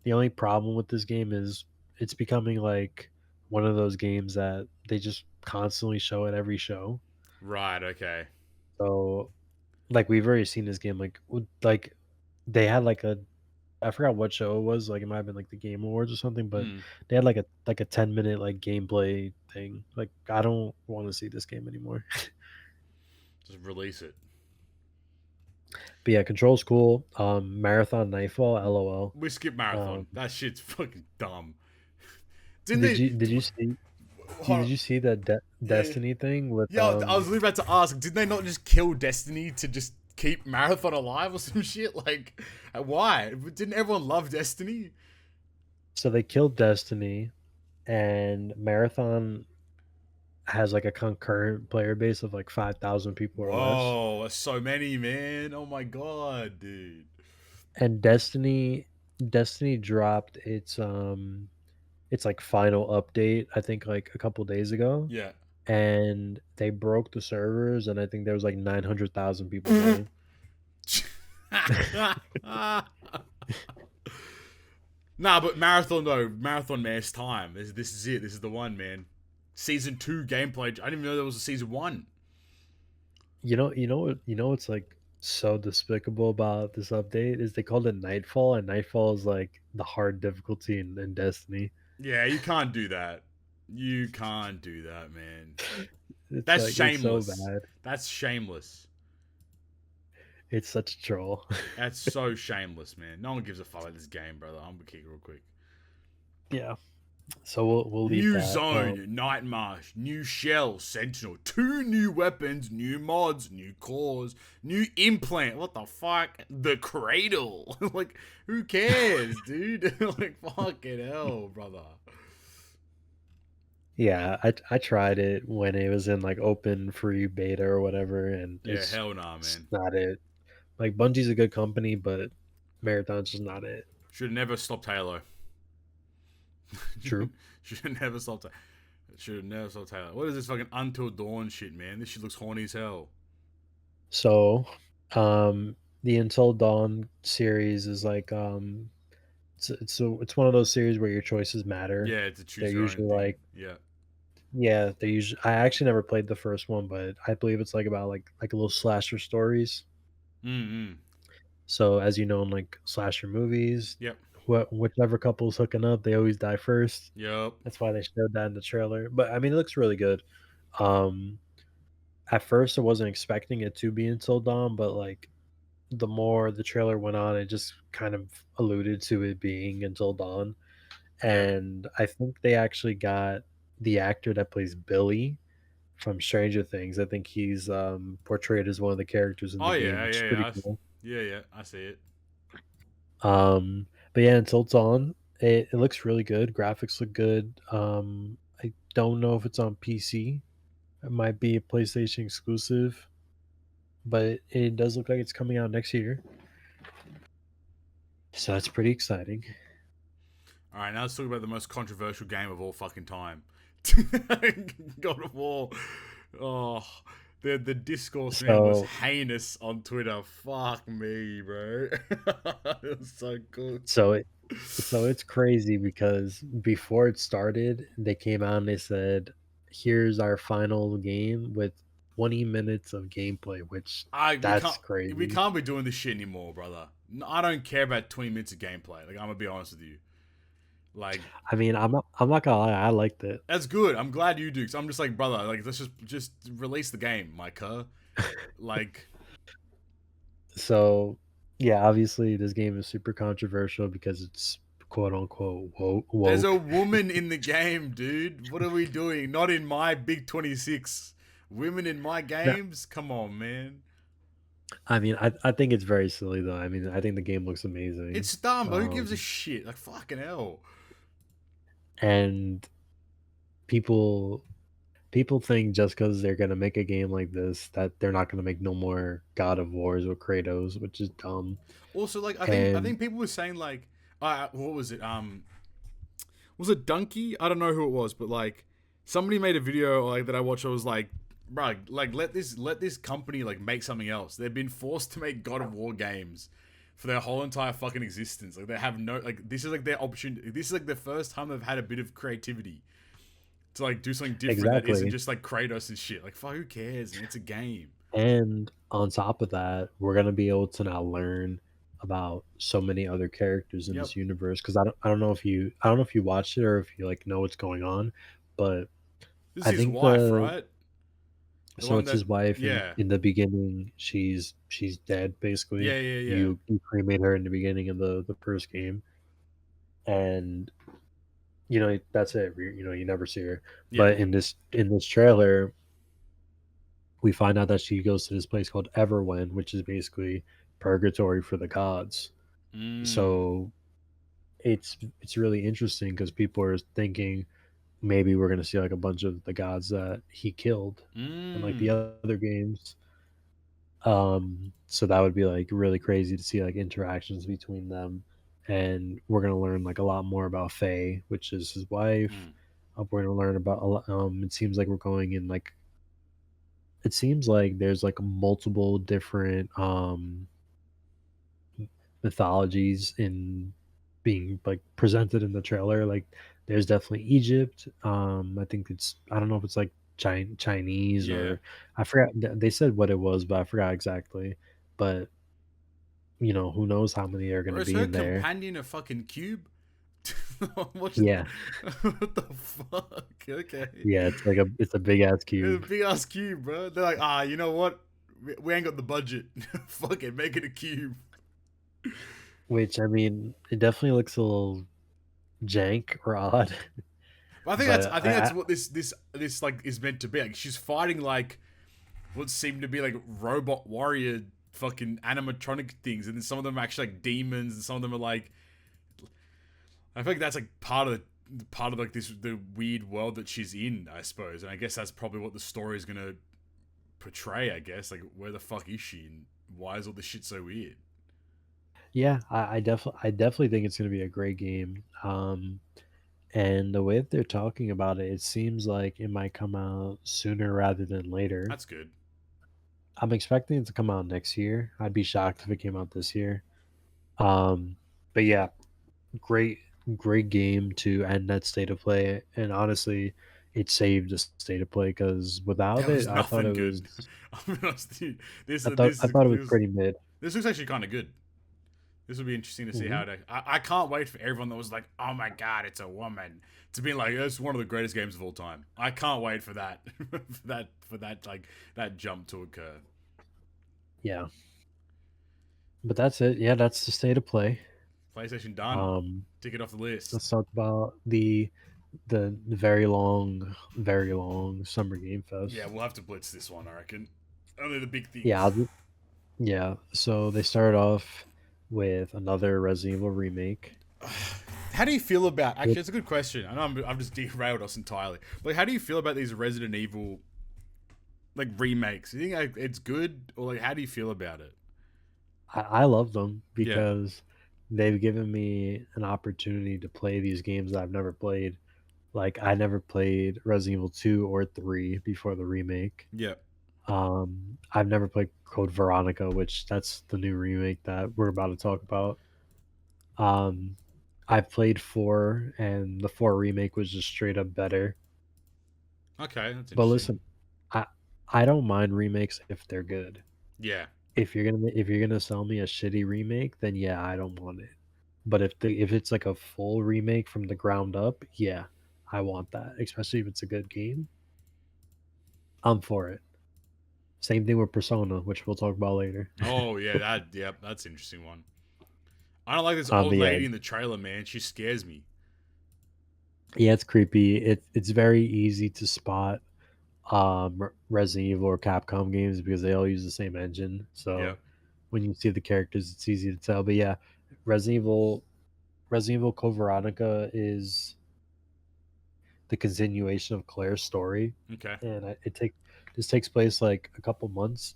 Speaker 2: The only problem with this game is it's becoming like one of those games that they just constantly show at every show.
Speaker 1: Right, okay.
Speaker 2: So like we've already seen this game like they had like a I forgot what show it was, like, it might have been, like, the Game Awards or something, but
Speaker 1: Mm,
Speaker 2: they had, like a 10-minute, like, gameplay thing. Like, I don't wanna see this game anymore.
Speaker 1: just release it.
Speaker 2: But, yeah, Control's cool. Marathon Nightfall, LOL.
Speaker 1: We skip
Speaker 2: Um,
Speaker 1: Marathon. That shit's fucking dumb. Didn't
Speaker 2: did
Speaker 1: they?
Speaker 2: you did you see
Speaker 1: Hold
Speaker 2: did
Speaker 1: on.
Speaker 2: you see the
Speaker 1: Yeah,
Speaker 2: Destiny thing with,
Speaker 1: yeah. I was literally about to ask. Did they not just kill Destiny to just keep Marathon alive or some shit? Like, why? Didn't everyone love Destiny?
Speaker 2: so they killed Destiny, and Marathon has, like, a concurrent player base of, like, 5,000 people or less.
Speaker 1: Whoa, that's so many, man. Oh my god, dude.
Speaker 2: And Destiny dropped its like final update, I think like a couple days ago,
Speaker 1: Yeah.
Speaker 2: and they broke the servers, and I think there was like 900,000 people playing.
Speaker 1: Nah, but Marathon though, Marathon man, it's time. This is it. This is the one, man. Season 2 gameplay. I didn't even know there was a season 1.
Speaker 2: What's like so despicable about this update is they called it Nightfall, and Nightfall is like the hard difficulty in Destiny.
Speaker 1: Yeah, you can't do that. You can't do that, man.
Speaker 2: It's
Speaker 1: That's
Speaker 2: like it's so
Speaker 1: shameless.
Speaker 2: bad.
Speaker 1: That's shameless.
Speaker 2: It's such a troll.
Speaker 1: That's so shameless, man. No one gives a fuck about this game, brother. I'm gonna kick it real quick.
Speaker 2: Yeah. So we'll leave
Speaker 1: New
Speaker 2: that.
Speaker 1: zone, Night March, new shell, Sentinel, 2 new weapons, new mods, new cores, new implant. What the fuck? The cradle. Like, who cares, dude? Like, fucking hell, brother.
Speaker 2: Yeah, I tried it when it was in like open free beta or whatever, and
Speaker 1: Yeah, hell nah,
Speaker 2: it's
Speaker 1: man.
Speaker 2: not it. Like Bungie's a good company, but Marathon's just not it.
Speaker 1: Should have never stopped Halo.
Speaker 2: True.
Speaker 1: Should have never stopped. Should have never stopped Halo. What is this fucking Until Dawn shit, man? This shit looks horny as hell.
Speaker 2: So, the Until Dawn series is like it's one of those series where your choices matter.
Speaker 1: Yeah, it's a
Speaker 2: They're
Speaker 1: choose your own
Speaker 2: usually
Speaker 1: thing.
Speaker 2: like
Speaker 1: Yeah.
Speaker 2: yeah, they usually I actually never played the first one, but I believe it's like about like little slasher stories.
Speaker 1: Mm-mm.
Speaker 2: So as you know in like slasher movies,
Speaker 1: Yep.
Speaker 2: whichever couple's hooking up, they always die first.
Speaker 1: Yep.
Speaker 2: That's why they showed that in the trailer. But I mean, it looks really good. Um, at first, I wasn't expecting it to be Until Dawn, but like the more the trailer went on, it just kind of alluded to it being Until Dawn.
Speaker 1: Yeah.
Speaker 2: And I think they actually got the actor that plays Billy from Stranger Things. I think he's portrayed as one of the characters in
Speaker 1: Oh
Speaker 2: the game,
Speaker 1: yeah,
Speaker 2: which is
Speaker 1: yeah,
Speaker 2: pretty
Speaker 1: yeah.
Speaker 2: cool.
Speaker 1: Yeah, yeah. I see it.
Speaker 2: But yeah, Until Dawn, it looks really good. Graphics look good. I don't know if it's on PC. It might be a PlayStation exclusive, but it does look like it's coming out next year. So that's pretty exciting.
Speaker 1: All right, now let's talk about the most controversial game of all fucking time. God of War. Oh, the discourse man was
Speaker 2: So
Speaker 1: heinous on Twitter. Fuck me, bro. It was so good.
Speaker 2: so it so it's crazy because before it started, they came out and they said, "Here's our final game with 20 minutes of gameplay," which
Speaker 1: I
Speaker 2: that's
Speaker 1: we
Speaker 2: crazy.
Speaker 1: can't be doing this shit anymore, brother. I don't care about 20 minutes of gameplay. Like, I'm gonna be honest with you. Like,
Speaker 2: I mean, I'm not gonna lie, I liked it.
Speaker 1: that's good. I'm glad you do. Cause I'm just like, brother. Like, let's just release the game, my cuh. Like,
Speaker 2: So, yeah, obviously this game is super controversial because it's quote unquote
Speaker 1: there's a
Speaker 2: woke.
Speaker 1: woman in the game, dude. What are we doing? Not in my Big 26. Women in my
Speaker 2: No,
Speaker 1: games? Come on, man.
Speaker 2: I mean, I think it's very silly though. I mean, I think the game looks amazing.
Speaker 1: It's dumb, but who gives a
Speaker 2: Um,
Speaker 1: shit? Like, fucking hell.
Speaker 2: and people people think just because they're gonna make a game like this that they're not gonna make no more God of Wars or Kratos, which is dumb.
Speaker 1: Also, like, I
Speaker 2: And
Speaker 1: think people were saying, like, what was it? Was it Donkey? I don't know who it was, but like somebody made a video like that I watched. I was like, bro, like let this company like make something else. They've been forced to make God of War games for their whole entire fucking existence. Like they have no like this is like their opportunity. This is like the first time they've had a bit of creativity to like do something different that isn't just like Kratos and shit. Like fuck, who cares? Man? It's a game.
Speaker 2: And on top of that, we're gonna be able to now learn about so many other characters in this universe. Because I don't know if you watched it or if you like know what's going on, but
Speaker 1: This
Speaker 2: I
Speaker 1: is his
Speaker 2: think
Speaker 1: wife, right?
Speaker 2: So it's his wife.
Speaker 1: Yeah.
Speaker 2: In the beginning, she's dead basically.
Speaker 1: Yeah.
Speaker 2: You cremate her in the beginning of the first game, and that's it. You never see her.
Speaker 1: Yeah.
Speaker 2: But in this trailer, we find out that she goes to this place called Everwen, which is basically purgatory for the gods. So it's really interesting because people are thinking maybe we're gonna see like a bunch of the gods that he killed in like the other games. So that would be like really crazy to see like interactions between them, and we're gonna learn like a lot more about Faye, which is his wife. We're gonna learn about a lot. It seems like we're going in like. It seems like there's like multiple different mythologies in being like presented in the trailer. Like there's definitely Egypt. I think I don't know if it's like Chinese or I forgot. They said what it was, but I forgot exactly. But who knows how many are going to be in there.
Speaker 1: Companion a fucking cube?
Speaker 2: Yeah.
Speaker 1: What the fuck? Okay.
Speaker 2: Yeah, it's a big ass cube.
Speaker 1: It's a big ass cube, bro. They're like, you know what? We ain't got the budget. Fuck it, make it a cube.
Speaker 2: Which I mean, it definitely looks a little jank or odd.
Speaker 1: But I think that's what this like is meant to be. Like she's fighting like what seem to be like robot warrior fucking animatronic things, and then some of them are actually like demons, and some of them are like. I feel like that's like part of like the weird world that she's in, I suppose, and I guess that's probably what the story is gonna portray. I guess like where the fuck is she, and why is all this shit so weird?
Speaker 2: Yeah, I definitely think it's gonna be a great game. And the way that they're talking about it, it seems like it might come out sooner rather than later.
Speaker 1: That's good.
Speaker 2: I'm expecting it to come out next year. I'd be shocked if it came out this year. But yeah, great game to end that state of play. And honestly, it saved the state of play because without it, I thought it was.
Speaker 1: I
Speaker 2: thought it was pretty mid.
Speaker 1: This looks actually kind of good. This will be interesting to see how it. I can't wait for everyone that was like, "Oh my god, it's a woman," to be like, "It's one of the greatest games of all time." I can't wait for that, for that like that jump to occur.
Speaker 2: Yeah, but that's it. Yeah, that's the state of play.
Speaker 1: PlayStation done. Tick it off the list.
Speaker 2: Let's talk about the very long Summer Game Fest.
Speaker 1: Yeah, we'll have to blitz this one, I reckon. Only the big things.
Speaker 2: Yeah. So they started off with another Resident Evil remake.
Speaker 1: How do you feel about? Actually, it's a good question. I know I've just derailed us entirely. But how do you feel about these Resident Evil like remakes? Do you think it's good, or like how do you feel about it?
Speaker 2: I love them because they've given me an opportunity to play these games that I've never played. Like I never played Resident Evil 2 or 3 before the remake.
Speaker 1: Yeah.
Speaker 2: I've never played Code Veronica, which that's the new remake that we're about to talk about. I've played 4, and the 4 remake was just straight up better.
Speaker 1: Okay, that's interesting.
Speaker 2: But listen, I don't mind remakes if they're good.
Speaker 1: Yeah.
Speaker 2: If you're gonna sell me a shitty remake, then yeah, I don't want it. But if it's like a full remake from the ground up, yeah, I want that. Especially if it's a good game. I'm for it. Same thing with Persona, which we'll talk about later.
Speaker 1: Oh yeah, that's an interesting one. I don't like this old lady in the trailer, man. She scares me.
Speaker 2: Yeah, it's creepy. It's very easy to spot Resident Evil or Capcom games because they all use the same engine. So when you see the characters, it's easy to tell. But yeah, Resident Evil Code Veronica is the continuation of Claire's story.
Speaker 1: Okay.
Speaker 2: And this takes place like a couple months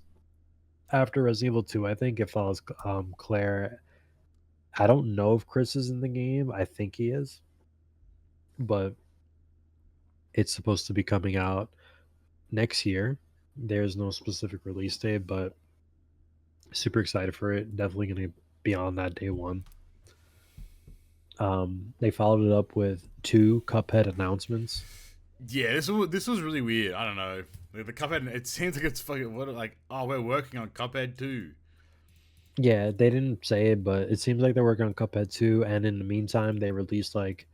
Speaker 2: after Resident Evil 2, I think. It follows Claire I don't know if Chris is in the game. I think he is, but it's supposed to be coming out next year. There's no specific release date, but super excited for it. Definitely going to be on that day one. They followed it up with 2 Cuphead announcements.
Speaker 1: Yeah, this was really weird. I don't know. The Cuphead, it seems like it's fucking we're working on Cuphead too.
Speaker 2: Yeah, they didn't say it, but it seems like they're working on Cuphead 2, and in the meantime, they released like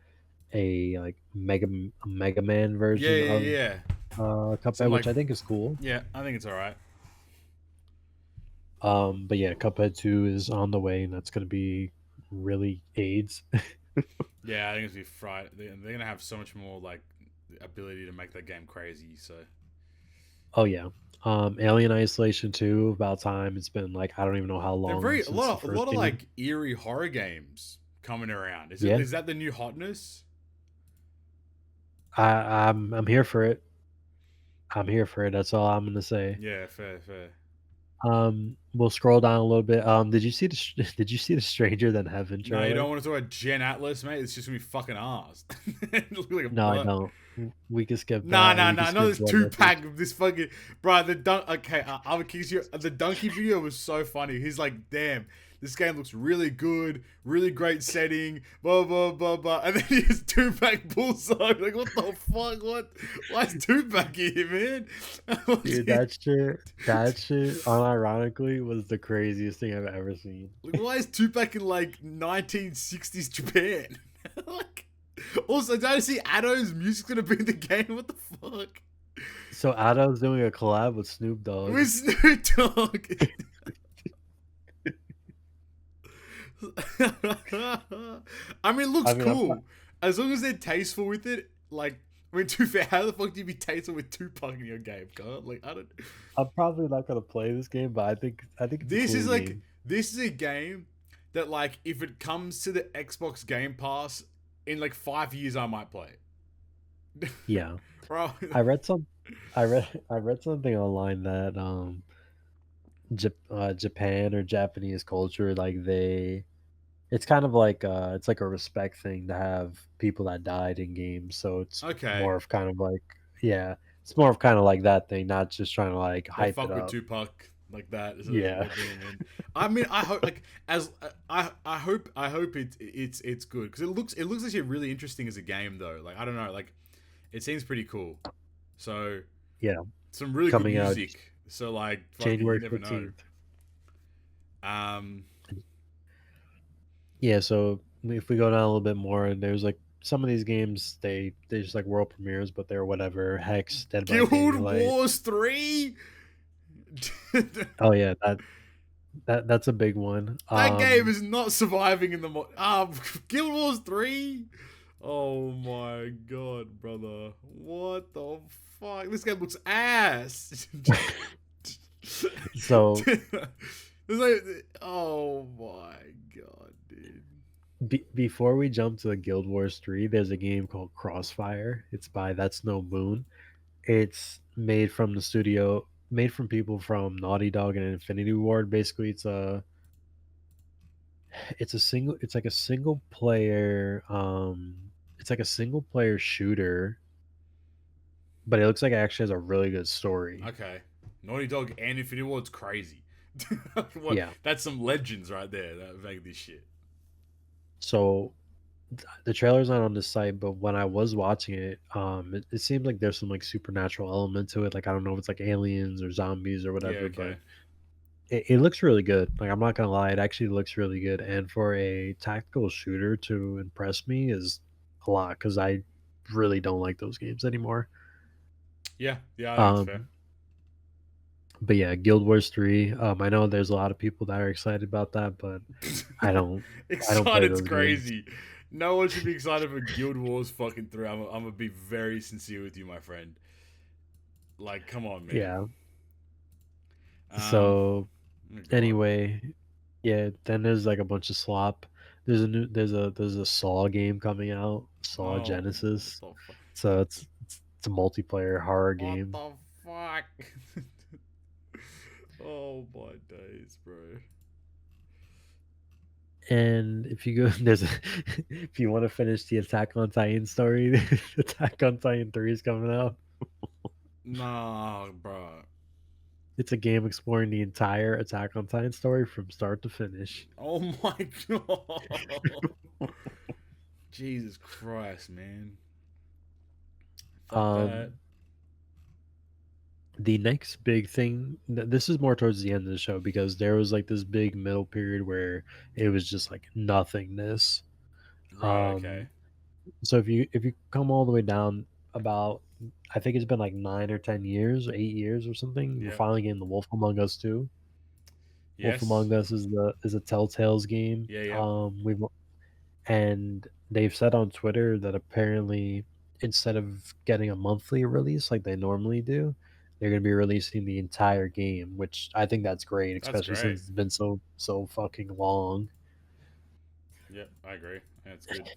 Speaker 2: a Mega Man
Speaker 1: Yeah,
Speaker 2: version
Speaker 1: yeah,
Speaker 2: of
Speaker 1: yeah.
Speaker 2: Cuphead, which I think is cool.
Speaker 1: Yeah, I think it's all right.
Speaker 2: But yeah, Cuphead 2 is on the way, and that's gonna be really AIDS.
Speaker 1: Yeah, I think it's gonna be fried. They're gonna have so much more like ability to make that game crazy. So
Speaker 2: Oh yeah. Alien Isolation 2, about time. It's been like I don't even know how
Speaker 1: they're
Speaker 2: long
Speaker 1: very
Speaker 2: since the
Speaker 1: a
Speaker 2: first
Speaker 1: lot of
Speaker 2: game.
Speaker 1: like eerie horror games coming around.
Speaker 2: Yeah,
Speaker 1: Is that the new hotness?
Speaker 2: I'm here for it. I'm here for it. That's all I'm gonna say.
Speaker 1: Yeah, fair, fair.
Speaker 2: We'll scroll down a little bit. Did you see did you see the Stranger Than Heaven
Speaker 1: No, you
Speaker 2: trailer?
Speaker 1: don't want to talk about Gen Atlas, mate. It's just gonna be fucking ass. Look like a
Speaker 2: No, I
Speaker 1: butt.
Speaker 2: don't. We can skip
Speaker 1: Nah,
Speaker 2: that.
Speaker 1: nah,
Speaker 2: We can
Speaker 1: nah. Not
Speaker 2: skip
Speaker 1: this
Speaker 2: one
Speaker 1: two
Speaker 2: message.
Speaker 1: pack of this fucking bro. The dunk. Okay, I would kick you. The donkey video was so funny. He's like, "Damn, this game looks really good, really great setting." Blah blah blah blah. And then he has two pack bullseye. Like, what the fuck? What? Why is two pack here, man?
Speaker 2: Dude, that shit, unironically, was the craziest thing I've ever seen.
Speaker 1: Like, why is Tupac in like 1960s Japan? Like, also, did I see Addo's music's gonna be in the game? What the fuck?
Speaker 2: So Adam's doing a collab with Snoop Dogg.
Speaker 1: With Snoop Dogg. I mean, it looks
Speaker 2: I mean,
Speaker 1: cool as long as they're tasteful with it. Like, I mean, to be fair, how the fuck do you be tasteful with Tupac in your game, God? Like, I don't.
Speaker 2: I'm probably not gonna play this game, but I think it's a
Speaker 1: This
Speaker 2: cool
Speaker 1: is like
Speaker 2: game.
Speaker 1: this is a game that like if it comes to the Xbox Game Pass in like 5 years, I might play it.
Speaker 2: Yeah,
Speaker 1: Bro.
Speaker 2: I read some, I read something online that Japan or Japanese culture, like it's kind of like it's like a respect thing to have people that died in games. So it's
Speaker 1: Okay.
Speaker 2: more of kind of like, yeah, it's more of kind of like that thing, not just trying to like
Speaker 1: They
Speaker 2: hype it
Speaker 1: fuck with
Speaker 2: up.
Speaker 1: Tupac like that. Is what
Speaker 2: Yeah.
Speaker 1: they're doing, man. I mean, I hope like as I hope it's good because it looks actually really interesting as a game though. Like I don't know, like it seems pretty cool. So
Speaker 2: Yeah,
Speaker 1: some really good
Speaker 2: coming out
Speaker 1: music. So like fucking you
Speaker 2: January
Speaker 1: never know.
Speaker 2: 15th.
Speaker 1: Um.
Speaker 2: Yeah, so if we go down a little bit more, and there's like some of these games, they just like world premieres, but they're whatever. Hex, Dead by
Speaker 1: Guild
Speaker 2: Daylight.
Speaker 1: Wars 3.
Speaker 2: Oh yeah, that's a big one.
Speaker 1: That game is not surviving in the Guild Wars 3. Oh my god, brother. What the fuck? This game looks ass.
Speaker 2: So
Speaker 1: It's like, oh my god, dude.
Speaker 2: before we jump to the Guild Wars 3, there's a game called Crossfire. It's by That's No Moon. It's made from people from Naughty Dog and Infinity Ward. Basically, it's like a single player it's like a single player shooter, but it looks like it actually has a really good story.
Speaker 1: Okay. Naughty Dog and Infinity Ward's crazy. What?
Speaker 2: Yeah.
Speaker 1: That's some legends right there that make this shit.
Speaker 2: So the trailer's not on this site, but when I was watching it, it seems like there's some like supernatural element to it. Like I don't know if it's like aliens or zombies or
Speaker 1: Yeah,
Speaker 2: whatever,
Speaker 1: okay.
Speaker 2: but it looks really good. Like I'm not gonna lie, it actually looks really good. And for a tactical shooter to impress me is a lot because I really don't like those games anymore.
Speaker 1: Yeah, I think it's fair.
Speaker 2: Um, but yeah, Guild Wars 3. I know there's a lot of people that are excited about that, but I don't I don't play
Speaker 1: Excited's
Speaker 2: those games.
Speaker 1: crazy. No one should be excited for Guild Wars fucking 3. I'm gonna be very sincere with you, my friend. Like, come on, man.
Speaker 2: Yeah.
Speaker 1: Um,
Speaker 2: So
Speaker 1: oh God.
Speaker 2: anyway, yeah, then there's like a bunch of slop. There's a Saw game coming out, Saw
Speaker 1: Oh,
Speaker 2: Genesis.
Speaker 1: what the fuck?
Speaker 2: So it's a multiplayer horror
Speaker 1: What
Speaker 2: game.
Speaker 1: the fuck? Oh my days, bro.
Speaker 2: And if you go, if you want to finish the Attack on Titan story, Attack on Titan 3 is coming out.
Speaker 1: Nah, bro.
Speaker 2: It's a game exploring the entire Attack on Titan story from start to finish.
Speaker 1: Oh my god. Jesus Christ, man. Fuck that.
Speaker 2: Um, the next big thing, this is more towards the end of the show because there was like this big middle period where it was just like nothingness.
Speaker 1: Right, okay.
Speaker 2: Um, so if you come all the way down about, I think it's been like 9 or 10 years, 8 years or something. We're
Speaker 1: Yep.
Speaker 2: finally getting the Wolf Among Us 2. Wolf
Speaker 1: Yes.
Speaker 2: Among Us is a Telltale's game.
Speaker 1: Yeah, yep.
Speaker 2: We've and they've said on Twitter that apparently instead of getting a monthly release like they normally do, they're going to be releasing the entire game, which I think that's great,
Speaker 1: That's
Speaker 2: especially
Speaker 1: great.
Speaker 2: since it's been so fucking long.
Speaker 1: Yep, I agree. That's good.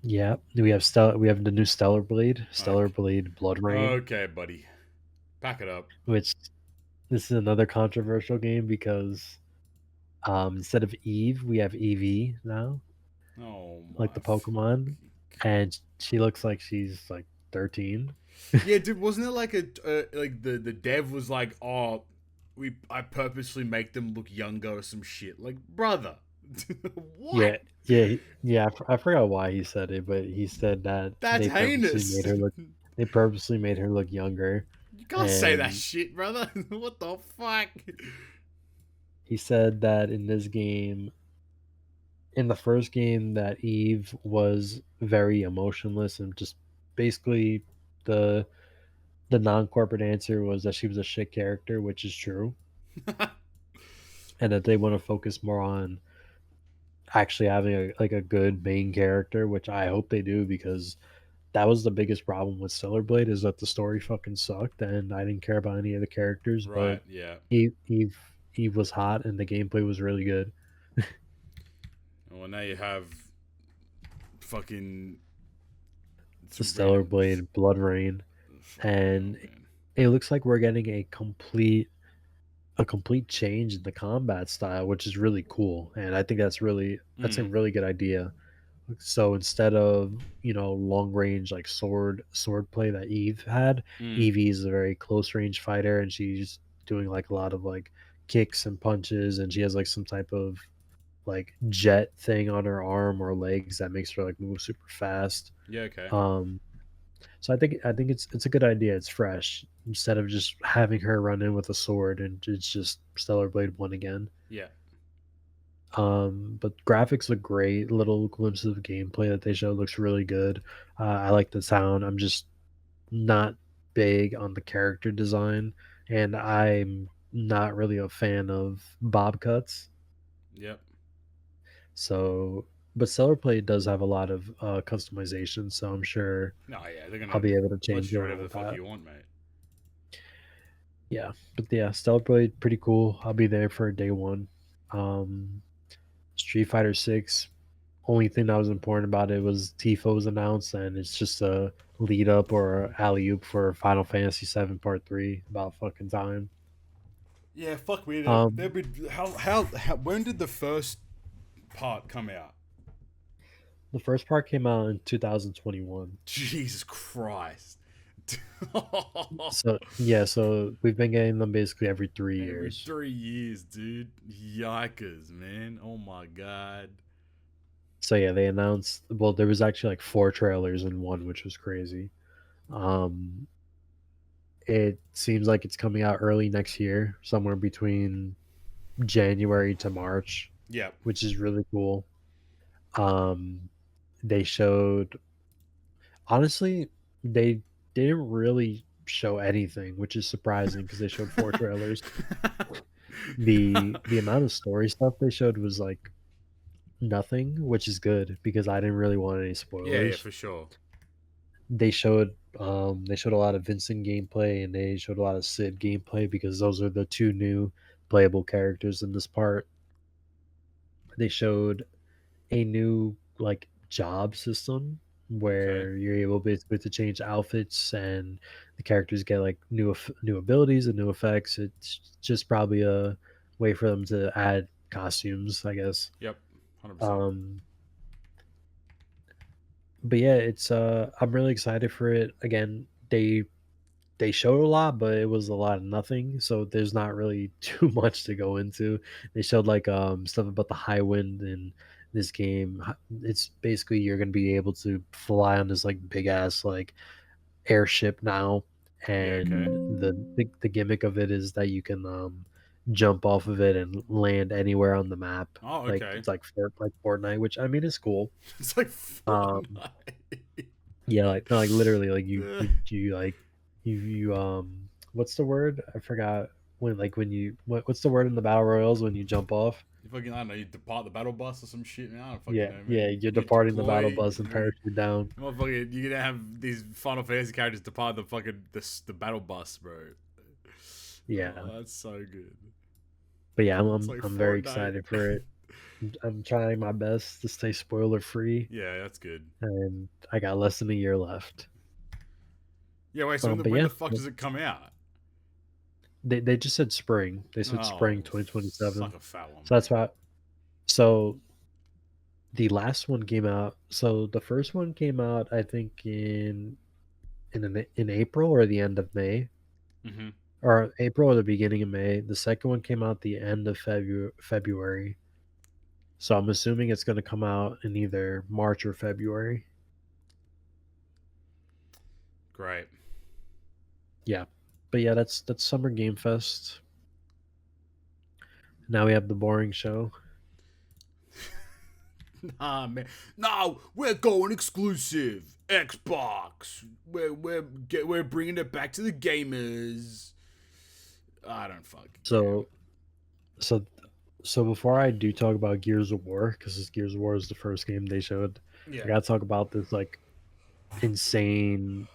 Speaker 2: Yeah, we have the new Stellar
Speaker 1: Okay.
Speaker 2: Blade Blood Rain,
Speaker 1: Okay, buddy. Pack it up.
Speaker 2: which this is another controversial game because instead of Eve, we have Eevee now,
Speaker 1: Oh
Speaker 2: like
Speaker 1: my
Speaker 2: the Pokemon,
Speaker 1: fucking
Speaker 2: and she looks like she's like 13.
Speaker 1: Yeah, dude, wasn't it like a like the dev was like, "Oh, I purposely make them look younger or some shit." Like, brother. What?
Speaker 2: Yeah, yeah. I forgot why he said it, but he said that
Speaker 1: That's heinous.
Speaker 2: they purposely made her look younger,
Speaker 1: You can't say that
Speaker 2: and
Speaker 1: shit, brother. What the fuck?
Speaker 2: he said that in the first game, that Eve was very emotionless and just basically the the non-corporate answer was that she was a shit character, which is true, and that they want to focus more on actually having a good main character, which I hope they do because that was the biggest problem with Stellar Blade is that the story fucking sucked and I didn't care about any of the characters, but
Speaker 1: Right, yeah.
Speaker 2: Eve was hot and the gameplay was really good.
Speaker 1: Well, now you have fucking
Speaker 2: The
Speaker 1: some
Speaker 2: Stellar
Speaker 1: random.
Speaker 2: Blade Blood Rain,
Speaker 1: Fucking hell,
Speaker 2: and
Speaker 1: man.
Speaker 2: it looks like we're getting a complete change in the combat style, which is really cool. And I think that's a
Speaker 1: Mm,
Speaker 2: really good idea. So instead of long range like sword play that Eve had,
Speaker 1: mm.
Speaker 2: Evie is a very close range fighter, and she's doing like a lot of like kicks and punches, and she has like some type of like jet thing on her arm or legs that makes her like move super fast.
Speaker 1: Yeah, okay.
Speaker 2: Um, so I think it's a good idea. It's fresh instead of just having her run in with a sword and it's just Stellar Blade 1 again.
Speaker 1: Yeah.
Speaker 2: But graphics look great. Little glimpses of gameplay that they show looks really good. I like the sound. I'm just not big on the character design, and I'm not really a fan of bob cuts.
Speaker 1: Yep.
Speaker 2: So, but Stellar Play does have a lot of customization, so I'm sure
Speaker 1: No, yeah, they're
Speaker 2: I'll
Speaker 1: gonna
Speaker 2: be able to
Speaker 1: let
Speaker 2: change
Speaker 1: you do
Speaker 2: around
Speaker 1: whatever the
Speaker 2: with
Speaker 1: fuck
Speaker 2: that.
Speaker 1: you want, mate.
Speaker 2: Yeah, but yeah, Stellar Blade pretty cool. I'll be there for day one. Um, Street Fighter 6. Only thing that was important about it was Tifo was announced, and it's just a lead up or alley oop for Final Fantasy 7 Part 3. About fucking time.
Speaker 1: Yeah, fuck me. They've
Speaker 2: Um,
Speaker 1: been how when did the first part come out?
Speaker 2: the first part came out in 2021.
Speaker 1: Jesus Christ.
Speaker 2: So yeah, so we've been getting them basically every three
Speaker 1: Every
Speaker 2: years.
Speaker 1: 3 years, dude. Yikers, man. Oh my god.
Speaker 2: So yeah, they announced. Well, there was actually like four trailers in one, which was crazy. Um, it seems like it's coming out early next year, somewhere between January to March,
Speaker 1: Yep.
Speaker 2: which is really cool. Um, they showed honestly, they didn't really show anything, which is surprising because they showed four trailers. The amount of story stuff they showed was like nothing, which is good because I didn't really want any
Speaker 1: Yeah, yeah,
Speaker 2: spoilers.
Speaker 1: for sure.
Speaker 2: They showed a lot of Vincent gameplay and they showed a lot of Sid gameplay because those are the two new playable characters in this part. They showed a new like job system
Speaker 1: Okay.
Speaker 2: where you're able basically to change outfits and the characters get like new abilities and new effects. It's just probably a way for them to add costumes, I guess.
Speaker 1: Yep.
Speaker 2: 100%. But yeah, it's I'm really excited for it. Again, they showed a lot, but it was a lot of nothing. So there's not really too much to go into. They showed like stuff about the high wind in this game. It's basically you're gonna be able to fly on this like big ass like airship now,
Speaker 1: Yeah, okay.
Speaker 2: and the gimmick of it is that you can jump off of it and land anywhere on the map.
Speaker 1: Oh,
Speaker 2: Like
Speaker 1: okay.
Speaker 2: it's like Fortnite, which I mean is cool.
Speaker 1: It's like
Speaker 2: Um,
Speaker 1: Fortnite.
Speaker 2: yeah, like no, like literally, like
Speaker 1: Yeah.
Speaker 2: you like you what's the word? I forgot when you what's the word in the battle royals when you jump off?
Speaker 1: You fucking, I don't know, you depart the battle bus or some shit, man. I don't fucking
Speaker 2: Yeah,
Speaker 1: know,
Speaker 2: yeah,
Speaker 1: man.
Speaker 2: you're
Speaker 1: You
Speaker 2: departing the battle
Speaker 1: deploy,
Speaker 2: bus and parachute down.
Speaker 1: motherfucker, you're gonna have these Final Fantasy characters depart the fucking the battle bus, bro.
Speaker 2: Yeah,
Speaker 1: Oh, that's so good.
Speaker 2: but yeah,
Speaker 1: It's like
Speaker 2: I'm very
Speaker 1: Fortnite.
Speaker 2: excited for it. I'm trying my best to stay spoiler free,
Speaker 1: Yeah, that's good.
Speaker 2: and I got less than a year left.
Speaker 1: Yeah, wait, so
Speaker 2: But
Speaker 1: when
Speaker 2: yeah,
Speaker 1: the fuck does it come out?
Speaker 2: they just said spring. They said spring
Speaker 1: Oh,
Speaker 2: 2027.
Speaker 1: suck a fat one,
Speaker 2: So
Speaker 1: bro.
Speaker 2: that's why. So the last one came out. So the first one came out, I think in April or the end of May,
Speaker 1: Mm-hmm.
Speaker 2: or April or the beginning of May. The second one came out the end of February. So I'm assuming it's going to come out in either March or February.
Speaker 1: Great.
Speaker 2: Yeah, but yeah, that's Summer Game Fest. Now we have the boring show.
Speaker 1: Nah, man. No, we're going exclusive. Xbox. We're bringing it back to the gamers. I don't fucking care.
Speaker 2: So so so before I do talk about Gears of War, because Gears of War is the first game they showed, I
Speaker 1: Yeah.
Speaker 2: gotta talk about this like insane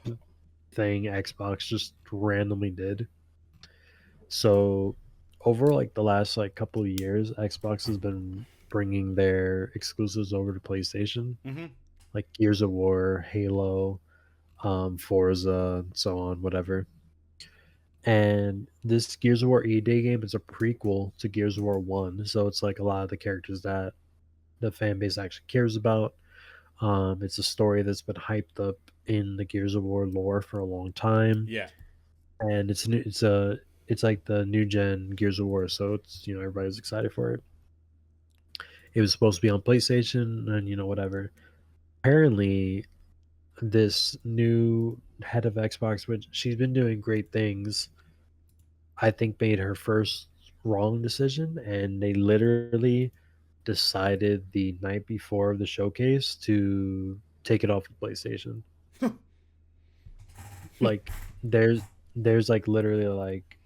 Speaker 2: thing Xbox just randomly did. So over like the last like couple of years, Xbox has been bringing their exclusives over to PlayStation,
Speaker 1: Mm-hmm.
Speaker 2: like Gears of War, Halo, Forza, and so on, whatever. And this Gears of War EA game is a prequel to Gears of War 1. So it's like a lot of the characters that the fan base actually cares about. It's a story that's been hyped up in the Gears of War lore for a long time.
Speaker 1: Yeah.
Speaker 2: And it's like the new gen Gears of War, so it's everybody's excited for it. It was supposed to be on PlayStation and whatever. Apparently this new head of Xbox, which she's been doing great things, I think made her first wrong decision, and they literally decided the night before the showcase to take it off of PlayStation. Like there's like literally like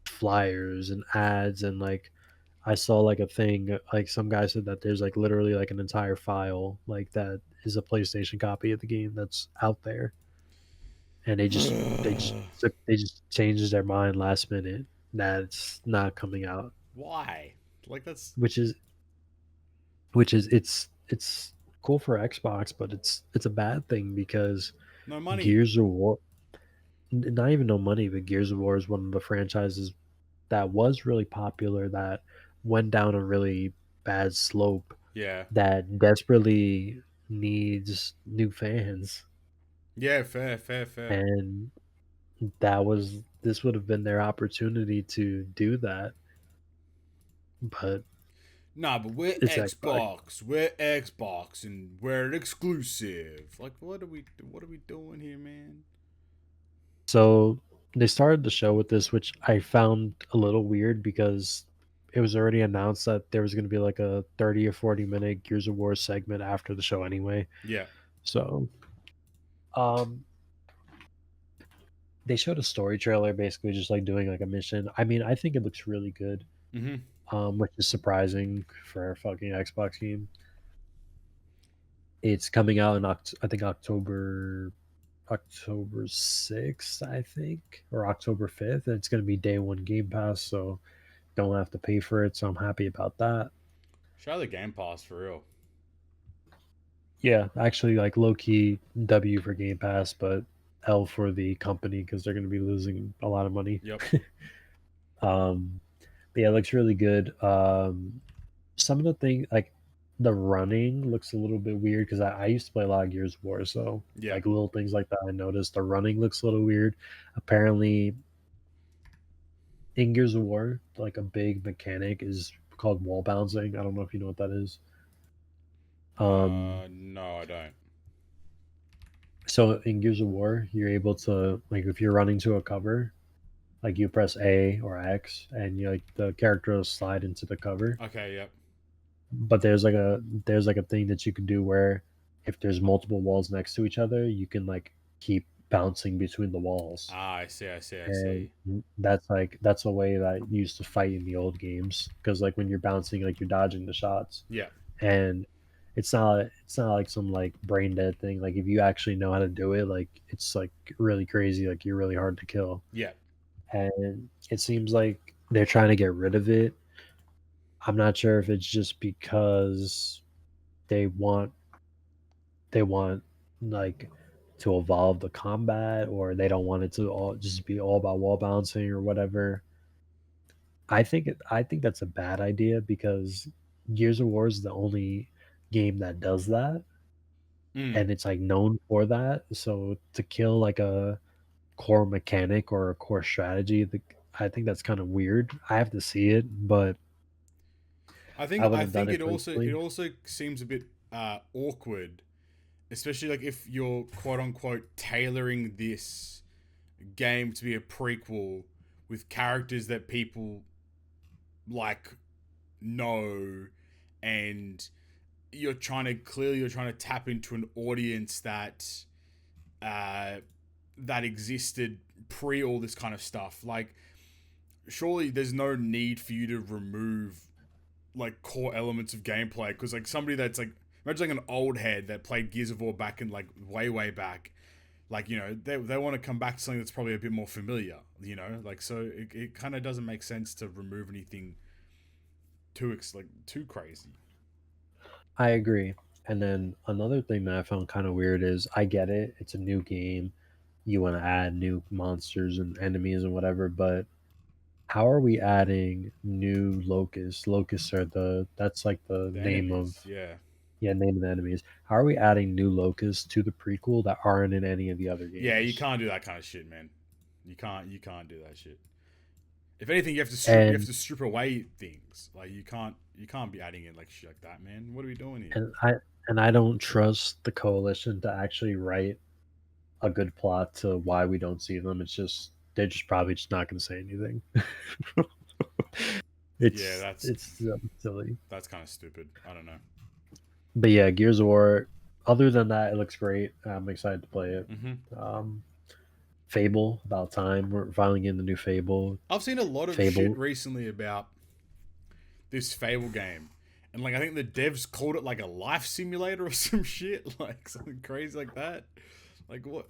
Speaker 2: flyers and ads, and like I saw like a thing like some guy said that there's like literally like an entire file like that is a PlayStation copy of the game that's out there, and they just changed their mind last minute that it's not coming out,
Speaker 1: Why? Like that's
Speaker 2: which is it's cool for Xbox, but it's a bad thing because
Speaker 1: no money.
Speaker 2: Gears of War, not even no money, but Gears of War is one of the franchises that was really popular that went down a really bad slope
Speaker 1: Yeah.
Speaker 2: that desperately needs new fans,
Speaker 1: Yeah, fair, fair, fair.
Speaker 2: and this would have been their opportunity to do that, but
Speaker 1: Nah, but we're
Speaker 2: it's Xbox.
Speaker 1: Xbox. We're Xbox and we're an exclusive. Like what are we doing here, man?
Speaker 2: So they started the show with this, which I found a little weird because it was already announced that there was going to be like a 30 or 40-minute Gears of War segment after the show anyway.
Speaker 1: Yeah.
Speaker 2: So um they showed a story trailer basically just like doing like a mission. I mean, I think it looks really good,
Speaker 1: Mm-hmm.
Speaker 2: which is surprising for a fucking Xbox game. It's coming out in I think October 6th, I think, or October 5th, and it's going to be day one Game Pass, so don't have to pay for it. So I'm happy about that.
Speaker 1: Show the Game Pass for real.
Speaker 2: Yeah, actually, like low key W for Game Pass, but L for the company because they're going to be losing a lot of money.
Speaker 1: Yep.
Speaker 2: But yeah, it looks really good. Some of the things like the running looks a little bit weird because I used to play a lot of Gears of War, so
Speaker 1: Yeah.
Speaker 2: like little things like that I noticed. The running looks a little weird. Apparently, in Gears of War, like a big mechanic is called wall bouncing. I don't know if you know what that is.
Speaker 1: No, I don't.
Speaker 2: So in Gears of War, you're able to like if you're running to a cover, like you press A or X, and you like the character will slide into the cover.
Speaker 1: Okay, yep.
Speaker 2: But there's like a thing that you can do where if there's multiple walls next to each other, you can like keep bouncing between the walls.
Speaker 1: Ah, I see.
Speaker 2: And that's a way that you used to fight in the old games because like when you're bouncing, like you're dodging the shots,
Speaker 1: Yeah.
Speaker 2: and it's not like some like brain dead thing. Like if you actually know how to do it, like it's like really crazy. Like you're really hard to kill,
Speaker 1: Yeah.
Speaker 2: and it seems like they're trying to get rid of it. I'm not sure if it's just because they want they want like to evolve the combat, or they don't want it to all just be all about wall bouncing or whatever. I think that's a bad idea because Gears of War is the only game that does that,
Speaker 1: Mm.
Speaker 2: and it's like known for that. So to kill like a core mechanic or a core strategy, I think that's kind of weird. I have to see it, but
Speaker 1: I
Speaker 2: I
Speaker 1: think
Speaker 2: wouldn't
Speaker 1: I
Speaker 2: have done
Speaker 1: think
Speaker 2: it
Speaker 1: it
Speaker 2: personally.
Speaker 1: also seems a bit awkward, especially like if you're quote unquote tailoring this game to be a prequel with characters that people like know, and you're trying to tap into an audience uh that existed pre all this kind of stuff. Like surely there's no need for you to remove like core elements of gameplay, because like somebody that's like, imagine like an old head that played Gears of War back in like way back, like, you know, they want to come back to something that's probably a bit more familiar, you know, like, so it kind of doesn't make sense to remove anything too crazy.
Speaker 2: I agree. And then another thing that I found kind of weird is I get it, it's a new game. You want to add new monsters and enemies and whatever, but how are we adding new locusts? Locusts are that's like the
Speaker 1: The
Speaker 2: name
Speaker 1: enemies,
Speaker 2: of
Speaker 1: yeah.
Speaker 2: name of the enemies. How are we adding new locusts to the prequel that aren't in any of the other
Speaker 1: Yeah, you
Speaker 2: games?
Speaker 1: can't do that kind of shit, man. You can't do that shit. If anything, you have
Speaker 2: And
Speaker 1: to strip away things. Like you can't be adding in like shit like that, man. What are we doing here?
Speaker 2: and I and I don't trust the coalition to actually write a good plot to why we don't see them. It's just they're just probably just not going to say anything.
Speaker 1: Yeah,
Speaker 2: It's silly.
Speaker 1: that's kind of stupid. I don't know.
Speaker 2: But yeah, Gears of War. Other than that, it looks great. I'm excited to play it.
Speaker 1: Hmm.
Speaker 2: Um, Fable, about time we're finally getting the new Fable.
Speaker 1: I've seen a lot of shit
Speaker 2: Fable.
Speaker 1: recently about this Fable game, and like I think the devs called it like a life simulator or some shit, like something crazy like that. Like what?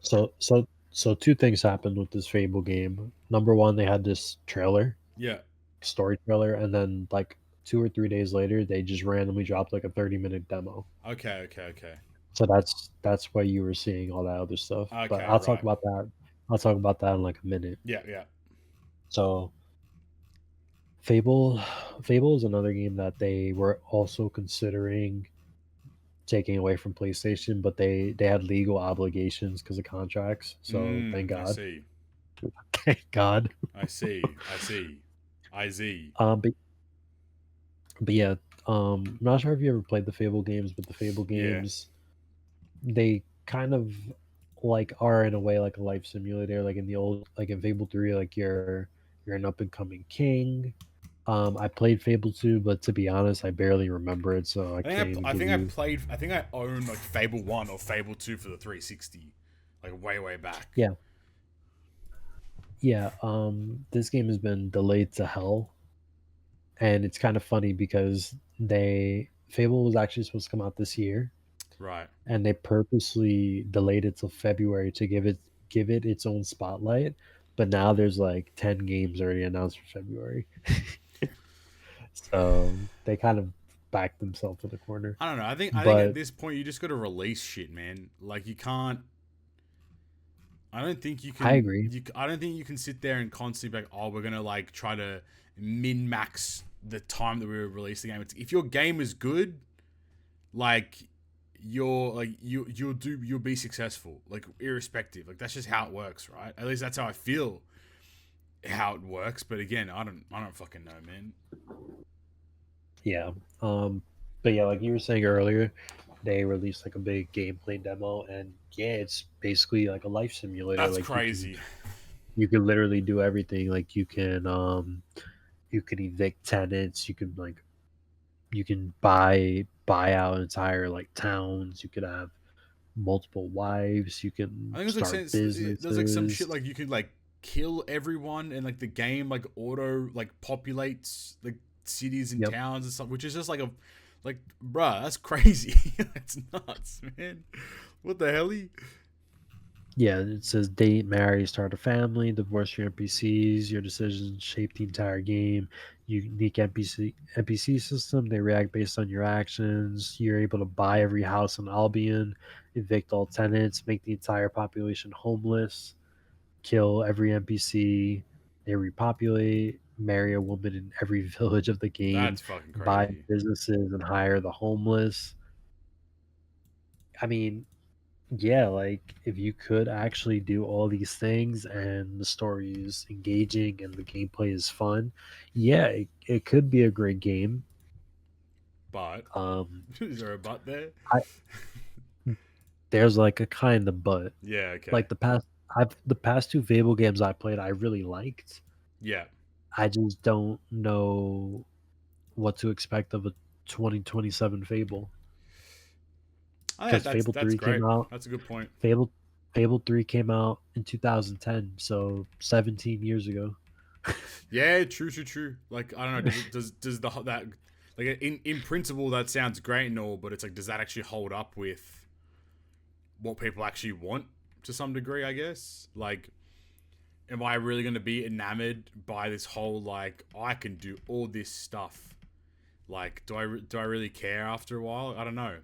Speaker 2: So two things happened with this Fable game. Number one, they had this trailer,
Speaker 1: Yeah.
Speaker 2: story trailer, and then like 2 or 3 days later, they just randomly dropped like a 30-minute demo.
Speaker 1: Okay.
Speaker 2: So that's why you were seeing all that other stuff. But
Speaker 1: Okay.
Speaker 2: I'll talk
Speaker 1: Right.
Speaker 2: about that. I'll talk about that in like a minute.
Speaker 1: Yeah.
Speaker 2: So Fable, Fable is another game that they were also considering taking away from PlayStation, but they had legal obligations because of contracts. So thank
Speaker 1: I
Speaker 2: God,
Speaker 1: see.
Speaker 2: thank God.
Speaker 1: I see. I see. I see.
Speaker 2: Um, but but yeah, I'm not sure if you ever played the Fable games, but the Fable
Speaker 1: Yeah.
Speaker 2: games they kind of like are in a way like a life simulator. Like in the old, like in Fable 3, like you're an up and coming king. I played Fable 2, but to be honest, I barely remember it, so I can't even
Speaker 1: I
Speaker 2: give
Speaker 1: think I
Speaker 2: you.
Speaker 1: played. I think I own like Fable 1 or Fable 2 for the 360, like way back.
Speaker 2: Yeah, yeah. This game has been delayed to hell, and it's kind of funny because Fable was actually supposed to come out this year,
Speaker 1: Right.
Speaker 2: and they purposely delayed it till February to give it its own spotlight. But now there's like 10 games already announced for February, so they kind of backed themselves in the corner.
Speaker 1: I don't know. I think at
Speaker 2: But
Speaker 1: this point you just got to release shit, man. Like you can't. I don't think you
Speaker 2: I
Speaker 1: can.
Speaker 2: agree.
Speaker 1: I don't think you can sit there and constantly be like, oh, we're gonna like try to min max the time that we release the game. If your game is good, like you'll be successful, like irrespective. Like that's just how it works, right? At least that's how I feel how it works. But again, I don't fucking know, man.
Speaker 2: Yeah. But yeah, like you were saying earlier, they released like a big gameplay demo, and yeah, it's basically like a life simulator.
Speaker 1: That's
Speaker 2: Like
Speaker 1: crazy.
Speaker 2: you can literally do everything. Like you can evict tenants, you can buy out entire like towns, you could have multiple wives, you
Speaker 1: I
Speaker 2: can
Speaker 1: think
Speaker 2: start
Speaker 1: there's like some
Speaker 2: businesses.
Speaker 1: shit like you can like kill everyone and like the game like auto like populates like cities and
Speaker 2: Yep.
Speaker 1: towns and stuff, which is just like a like bruh, that's crazy. That's nuts, man. What the hell?
Speaker 2: Yeah, it says date, marry, start a family, divorce your NPCs, your decisions shape the entire game. Unique NPC system, they react based on your actions. You're able to buy every house in Albion, evict all tenants, make the entire population homeless, kill every NPC, they repopulate, marry a woman in every village of the game,
Speaker 1: That's fucking
Speaker 2: buy
Speaker 1: crazy.
Speaker 2: businesses and hire the homeless. I mean, yeah, like if you could actually do all these things and the story is engaging and the gameplay is fun, yeah, it could be a great game.
Speaker 1: But
Speaker 2: Um,
Speaker 1: is there a but there?
Speaker 2: I there's like a kind of but
Speaker 1: Yeah, okay.
Speaker 2: like the past two Fable games I played I really liked.
Speaker 1: Yeah.
Speaker 2: I just don't know what to expect of a 2027 Fable because Fable
Speaker 1: That's
Speaker 2: 3 came
Speaker 1: great.
Speaker 2: out.
Speaker 1: That's a good point.
Speaker 2: Fable Fable 3 came out in 2010, so 17 years ago.
Speaker 1: Yeah, true. Like I don't know, does the that like in principle that sounds great and all, but it's like does that actually hold up with what people actually want to some degree? I guess like. Am I really going to be enamored by this whole like I can do all this stuff? Like, do I really care after a while? I don't know.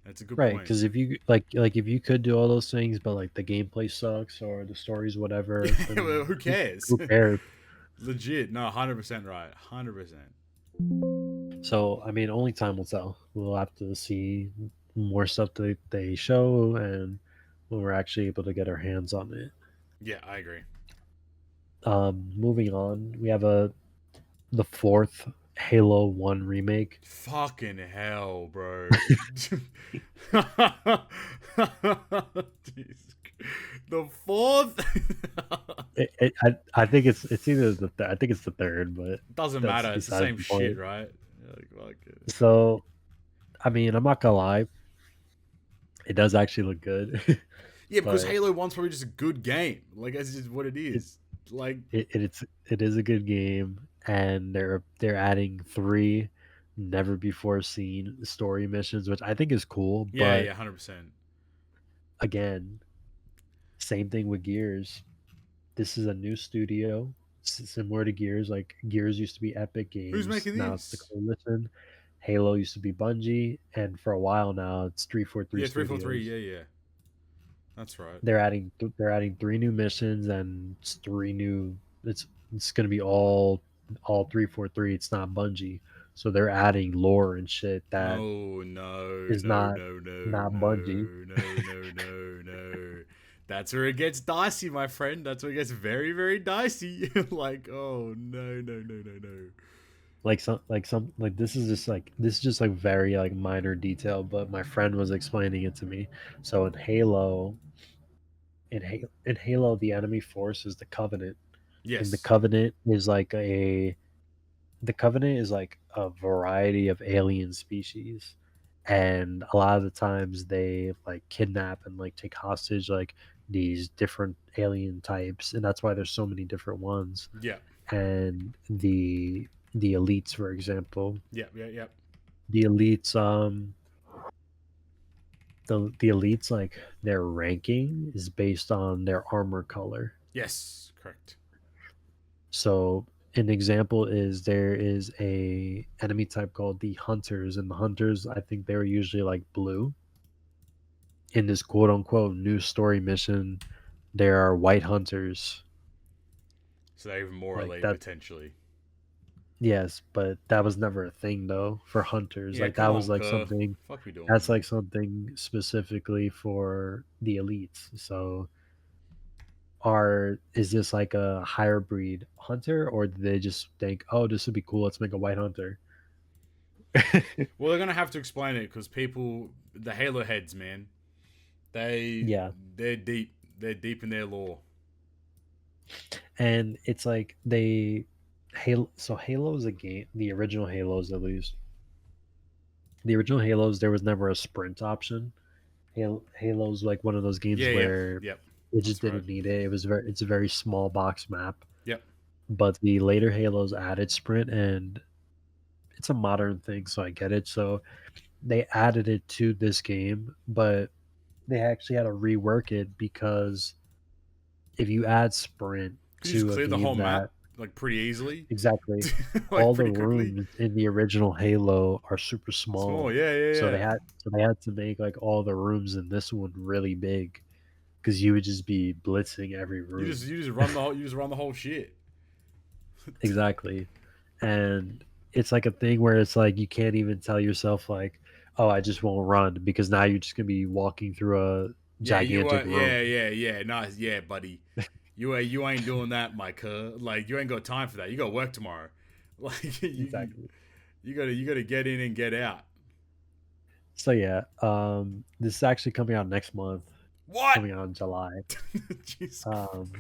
Speaker 1: That's a good
Speaker 2: Right,
Speaker 1: point.
Speaker 2: because if you if you could do all those things, but like the gameplay sucks or the story's whatever,
Speaker 1: Yeah, well,
Speaker 2: then
Speaker 1: who cares?
Speaker 2: who cares?
Speaker 1: Legit, no, 100% right, 100%.
Speaker 2: So I mean, only time will tell. We'll have to see more stuff that they show, and when we're actually able to get our hands on it.
Speaker 1: Yeah, I agree.
Speaker 2: Moving on, we have the fourth Halo One remake.
Speaker 1: Fucking hell, bro. Jeez. The fourth.
Speaker 2: I think it's either I think it's the third, but
Speaker 1: Doesn't
Speaker 2: that's
Speaker 1: matter. It's the
Speaker 2: besides
Speaker 1: same
Speaker 2: the
Speaker 1: shit,
Speaker 2: point.
Speaker 1: right? Like, fuck it.
Speaker 2: So I mean, I'm not gonna lie, it does actually look good,
Speaker 1: Yeah, because
Speaker 2: but
Speaker 1: Halo One's probably just a good game. Like that's just what it
Speaker 2: it,
Speaker 1: is. Like
Speaker 2: it is a good game, and they're adding three never before seen story missions, which I think is cool.
Speaker 1: yeah,
Speaker 2: But
Speaker 1: 100%.
Speaker 2: again, same thing with Gears. This is a new studio, similar to Gears. Like Gears used to be Epic
Speaker 1: Who's
Speaker 2: Games,
Speaker 1: making
Speaker 2: now it's the
Speaker 1: this?
Speaker 2: Coalition. Halo used to be Bungie, and for a while now it's 343
Speaker 1: Yeah, 343.
Speaker 2: Studios.
Speaker 1: Yeah. That's right.
Speaker 2: They're adding three new missions and it's three new. It's gonna be all 343. It's not Bungie, so they're adding lore and shit that
Speaker 1: Oh no,
Speaker 2: is
Speaker 1: no,
Speaker 2: not
Speaker 1: no, no,
Speaker 2: not Bungie.
Speaker 1: no, no, no, no, no. That's where it gets dicey, my friend. That's where it gets very, very dicey. Like, oh no, no, no, no, no.
Speaker 2: Like this is just like very like minor detail, but my friend was explaining it to me. So in Halo, the enemy force is the Covenant, and
Speaker 1: Yes.
Speaker 2: the Covenant is like a variety of alien species, and a lot of the times they like kidnap and like take hostage like these different alien types, and that's why there's so many different ones.
Speaker 1: Yeah.
Speaker 2: And the elites, for example,
Speaker 1: Yeah.
Speaker 2: the elites the elites, like their ranking is based on their armor color.
Speaker 1: Yes. Correct.
Speaker 2: So an example is there is a enemy type called the hunters, and the hunters, I think they were usually like blue. In this quote unquote new story mission, there are white hunters.
Speaker 1: So they're even more
Speaker 2: Like
Speaker 1: elite
Speaker 2: that,
Speaker 1: potentially.
Speaker 2: Yes, but that was never a thing though for hunters.
Speaker 1: Yeah,
Speaker 2: Like
Speaker 1: come
Speaker 2: that was
Speaker 1: on,
Speaker 2: like
Speaker 1: Kerr.
Speaker 2: something
Speaker 1: Fuck we doing,
Speaker 2: that's
Speaker 1: man.
Speaker 2: like something specifically for the elites. So is this like a higher breed hunter, or did they just think, oh, this would be cool, let's make a white hunter?
Speaker 1: Well, they're gonna have to explain it because people, the Halo heads, man, they
Speaker 2: Yeah.
Speaker 1: they're deep. They're deep in their lore.
Speaker 2: And it's like Halo is a game, the original Halos at least. The original Halos, there was never a sprint option. Halo's like one of those games
Speaker 1: Yeah, yep,
Speaker 2: where
Speaker 1: yep.
Speaker 2: it just
Speaker 1: That's right.
Speaker 2: didn't need it. It's a very small box map.
Speaker 1: Yep.
Speaker 2: But the later Halos added sprint, and it's a modern thing, so I get it. So they added it to this game, but they actually had to rework it because if you add sprint
Speaker 1: Could you just
Speaker 2: to a
Speaker 1: clear the whole
Speaker 2: game
Speaker 1: map
Speaker 2: that
Speaker 1: like pretty easily,
Speaker 2: exactly
Speaker 1: like
Speaker 2: all the
Speaker 1: pretty quickly?
Speaker 2: rooms in the original Halo are super
Speaker 1: Small,
Speaker 2: small.
Speaker 1: yeah, yeah,
Speaker 2: So
Speaker 1: yeah.
Speaker 2: they had to make like all the rooms in this one really big because you would just be blitzing every room.
Speaker 1: You just run the whole shit.
Speaker 2: Exactly. And it's like a thing where it's like you can't even tell yourself like, oh, I just won't run because now you're just gonna be walking through a
Speaker 1: Yeah, you
Speaker 2: gigantic
Speaker 1: are. Yeah,
Speaker 2: room.
Speaker 1: yeah, yeah. Nice, yeah, buddy. You ain't doing that, Mike. Like you ain't got time for that. You got work tomorrow. Like
Speaker 2: Exactly.
Speaker 1: you gotta get in and get out.
Speaker 2: So yeah, this is actually coming out next month. It's
Speaker 1: What?
Speaker 2: coming out in July.
Speaker 1: Jeez.
Speaker 2: Um,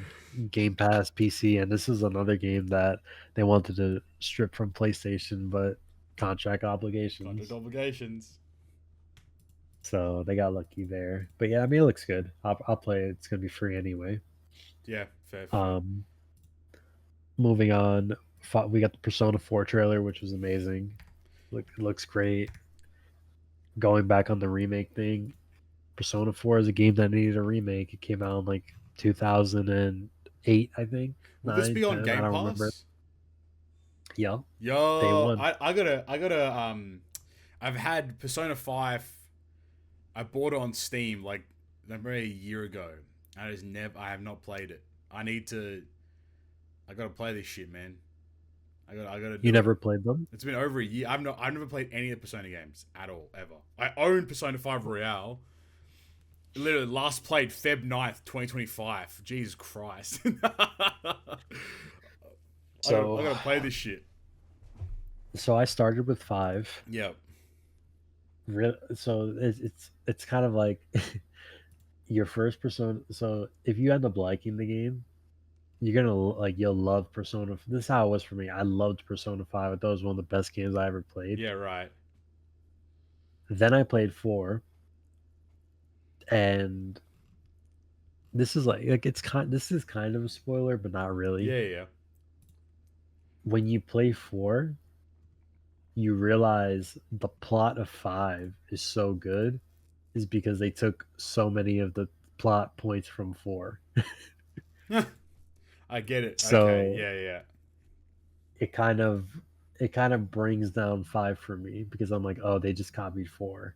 Speaker 2: Game Pass PC, and this is another game that they wanted to strip from PlayStation, but contract
Speaker 1: Contract
Speaker 2: obligations.
Speaker 1: obligations.
Speaker 2: So they got lucky there. But yeah, I mean, it looks good. I'll play it. It's gonna be free anyway.
Speaker 1: Yeah, fair, fair.
Speaker 2: Um, Moving on, we got the Persona 4 trailer, which was amazing. It looks great. Going back on the remake thing, Persona 4 is a game that needed a remake. It came out in like 2008, I think.
Speaker 1: Will this
Speaker 2: 9,
Speaker 1: be on
Speaker 2: 10, I
Speaker 1: Game
Speaker 2: don't remember.
Speaker 1: Pass?
Speaker 2: Yeah, day
Speaker 1: Yo,
Speaker 2: one.
Speaker 1: I gotta I've had Persona 5. I bought it on Steam like maybe a year ago. I have not played it. I gotta play this shit, man. I gotta
Speaker 2: You
Speaker 1: do it.
Speaker 2: never played them?
Speaker 1: It's been over a year. I've never played any of the Persona games at all, ever. I own Persona 5 Royale. Literally last played Feb 9th, 2025. Jesus Christ. I
Speaker 2: So,
Speaker 1: gotta play this shit.
Speaker 2: so I started with 5.
Speaker 1: Yep.
Speaker 2: So it's kind of like your first Persona. So if you end up liking the game, you're gonna like you'll love Persona. This is how it was for me. I loved Persona 5. I thought it was one of the best games I ever played.
Speaker 1: Yeah, right.
Speaker 2: Then I played 4, and this is kind of a spoiler, but not really.
Speaker 1: Yeah, yeah.
Speaker 2: When you play 4, you realize the plot of 5 is so good is because they took so many of the plot points from 4.
Speaker 1: I get it. Okay.
Speaker 2: So
Speaker 1: Yeah, yeah.
Speaker 2: it kind of it kind of brings down 5 for me because I'm like, oh, they just copied 4.